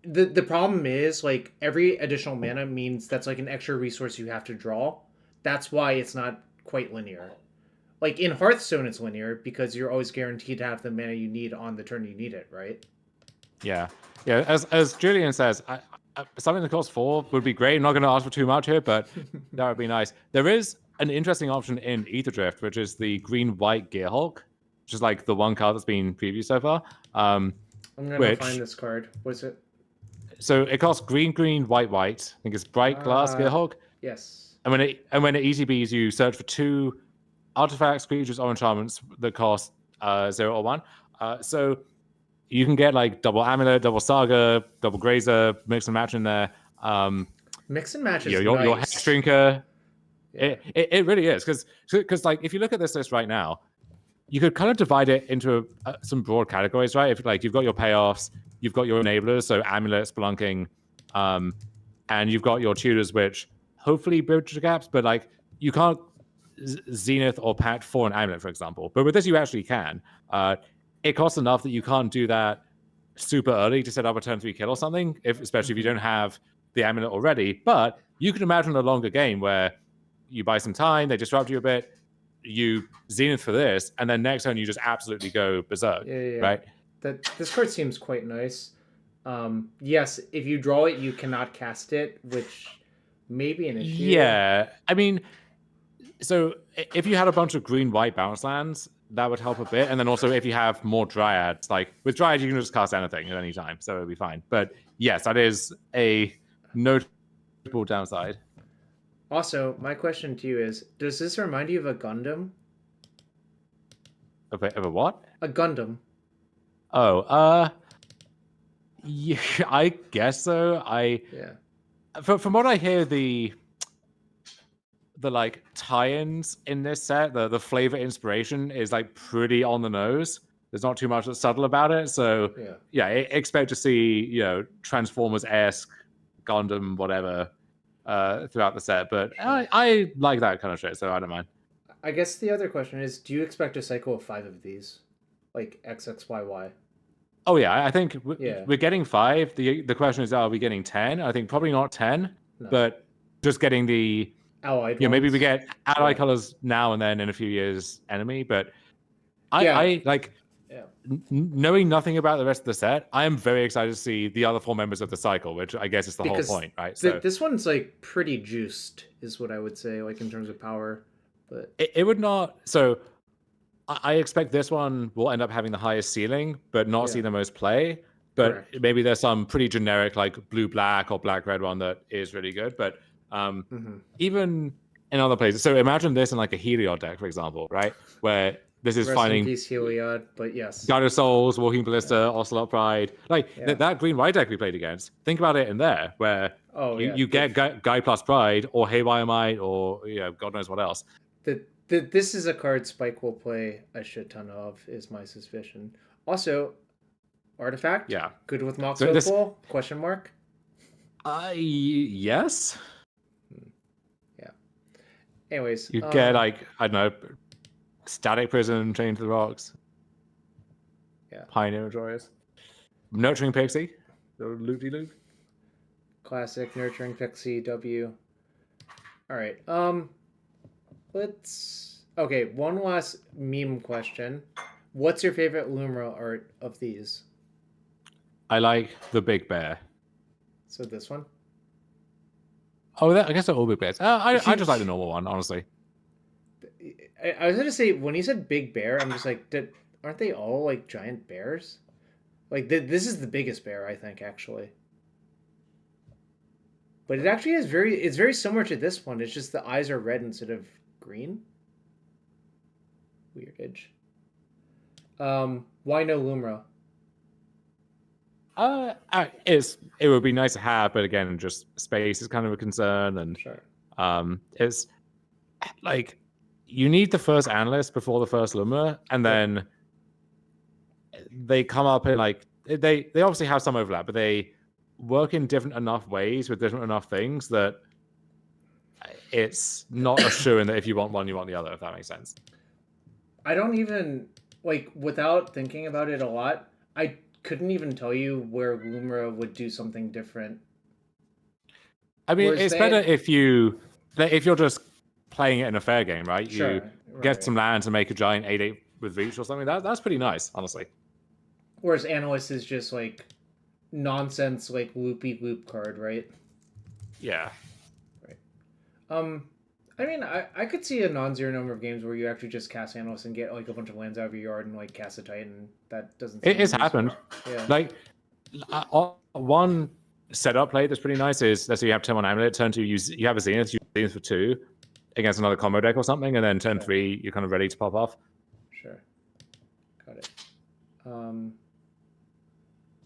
the problem is like every additional mana means that's like an extra resource you have to draw. That's why it's not quite linear. Like in Hearthstone, it's linear because you're always guaranteed to have the mana you need on the turn you need it, right? Yeah. As Julian says, something that costs 4 would be great. I'm not going to ask for too much here, but that would be nice. There is an interesting option in Ether Drift, which is the green-white Gearhulk, which is like the one card that's been previewed so far. I'm gonna find this card. What is it? So it costs green, white. I think it's bright glass Gearhulk. Yes. And when it ETBs, you search for 2 artifacts, creatures, or enchantments that cost 0 or 1. So you can get like double Amulet, double Saga, double Grazer, mix and match in there. Mix and match is your Hex Drinker. Yeah. It really is because like if you look at this list right now, you could kind of divide it into some broad categories, right? If like you've got your payoffs, you've got your enablers, so Amulet, Spelunking, and you've got your tutors, which hopefully bridge the gaps, but like you can't Zenith or Pact for an Amulet, for example. But with this, you actually can. It costs enough that you can't do that super early to set up a turn 3 kill or something, especially if you don't have the Amulet already. But you can imagine a longer game where you buy some time, they disrupt you a bit, you Zenith for this, and then next turn you just absolutely go berserk, right? This card seems quite nice. Yes, if you draw it, you cannot cast it, which may be an issue. Yeah, I mean, so if you had a bunch of green-white bounce lands, that would help a bit. And then also if you have more Dryads, like with Dryads, you can just cast anything at any time, so it'll be fine. But yes, that is a notable downside. Also, my question to you is, does this remind you of a Gundam? Of a what? A Gundam. Oh, yeah, I guess so. From what I hear, the like tie-ins in this set, the flavor inspiration is like pretty on the nose. There's not too much that's subtle about it. So yeah, expect to see, Transformers-esque, Gundam, whatever, throughout the set. But I like that kind of shit, so I don't mind. I guess the other question is, do you expect a cycle of 5 of these? Like XXYY? Oh yeah, I think we're getting 5. The question is, are we getting 10? I think probably not 10, but just getting the allied ones. Maybe we get allied colors now and then in a few years enemy, but I like knowing nothing about the rest of the set, I am very excited to see the other 4 members of the cycle, which I guess is the whole point, right? So this one's like pretty juiced, is what I would say, like in terms of power. But it would not. So I expect this one will end up having the highest ceiling, but not see the most play. But maybe there's some pretty generic like blue-black or black-red one that is really good. But even in other places, so imagine this in like a Heliod deck, for example, right? Where this is finding Heliod, but yes, Guide of Souls, Walking Ballista, Ocelot Pride, like that green-white deck we played against. Think about it in there, where you get Guide plus Pride or Haywire Might or God knows what else. This is a card Spike will play a shit ton of, is my suspicion. Also, Artifact, good with Mox Opal? Question mark. Yes. Anyways, you get like I don't know, Static Prison, Chained to the Rocks. Pioneer Joyous, Nurturing Pixie, the loop-de-loop. Classic Nurturing Pixie W. All right. Okay, one last meme question. What's your favorite Lumra art of these? I like the Big Bear. So this one? Oh, I guess they're all Big Bears. I just like the normal one, honestly. I was going to say, when you said Big Bear, I'm just like, aren't they all like giant bears? Like, this is the biggest bear, I think, actually. But it actually is it's very similar to this one. It's just the eyes are red instead of green. Weirdage. Why no Lumra? It would be nice to have, but again, just space is kind of a concern, and it's like you need the first analyst before the first Lumra, and then they come up in like they obviously have some overlap, but they work in different enough ways with different enough things that it's not assuring that if you want one, you want the other, if that makes sense. I don't even, like, without thinking about it a lot, I couldn't even tell you where Lumra would do something different. I mean, it's better if you're just playing it in a fair game, right? Sure, you get some land to make a giant 8/8 with reach or something. That's pretty nice, honestly. Whereas Analyst is just like nonsense, like loopy loop card, right? Yeah. Right. I mean, I could see a non-zero number of games where you actually just cast Analyst and get like a bunch of lands out of your yard and like cast a Titan. That doesn't. It's happened. Yeah. Like one setup play that's pretty nice is, let's say you have Temur on Amulet, turn 2, you have a Zenith, you use Zenith for 2 against another combo deck or something, and then turn 3, you're kind of ready to pop off. Sure. Got it. All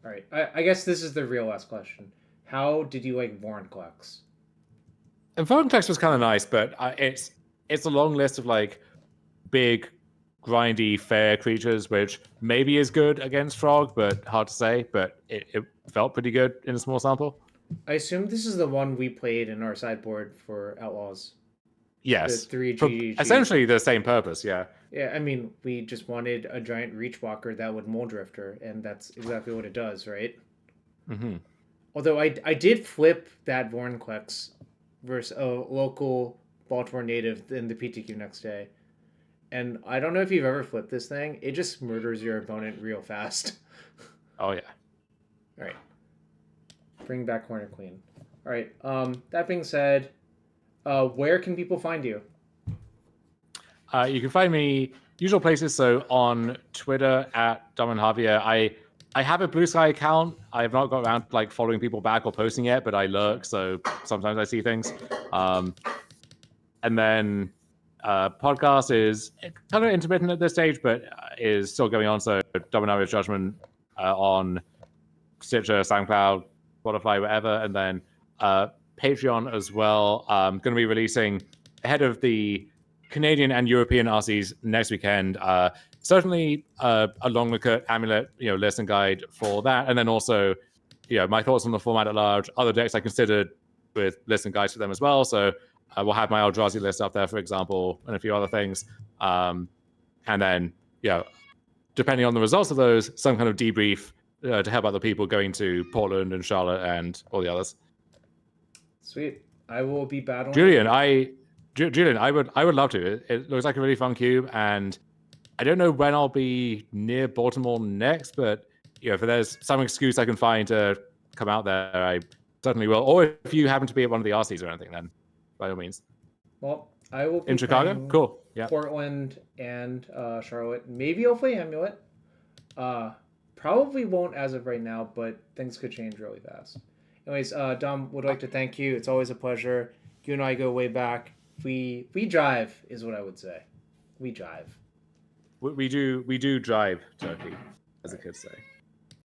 right. I guess this is the real last question. How did you like Vorinclex? And Vorinclex was kind of nice, but it's a long list of like big, grindy, fair creatures, which maybe is good against Frog, but hard to say. But it felt pretty good in a small sample. I assume this is the one we played in our sideboard for Outlaws. Yes. The 3G. Essentially the same purpose, yeah. Yeah, I mean, we just wanted a giant reach walker that would Mold Drifter, and that's exactly what it does, right? Mm-hmm. Although I did flip that Vorinclex versus a local Baltimore native in the PTQ next day. And I don't know if you've ever flipped this thing. It just murders your opponent real fast. Oh, yeah. All right. Bring back Corner Queen. All right. That being said, where can people find you? You can find me usual places. So on Twitter at Dom Harvey. I have a Blue Sky account. I have not got around to like following people back or posting yet, but I lurk, so sometimes I see things. And then podcast is kind of intermittent at this stage, but is still going on. So Dom Harvey's Judgment on Stitcher, SoundCloud, Spotify, whatever, and then Patreon as well. Going to be releasing ahead of the Canadian and European RCs next weekend. Certainly a long look at Amulet, list and guide for that, and then also, my thoughts on the format at large. Other decks I considered with list and guides for them as well. So we'll have my Eldrazi list up there, for example, and a few other things. And then, depending on the results of those, some kind of debrief to help other people going to Portland and Charlotte and all the others. Sweet. I will be battling. Julian, I would love to. It looks like a really fun cube, and I don't know when I'll be near Baltimore next, but if there's some excuse I can find to come out there, I certainly will. Or if you happen to be at one of the RCs or anything, then by all means. Well, I will be in Chicago. Cool. Yeah. Portland and Charlotte. Maybe I'll play Amulet. Probably won't as of right now, but things could change really fast. Anyways, Dom, would like to thank you. It's always a pleasure. You and I go way back. We jive is what I would say. We jive. We do jive, Turkey, as the kids say.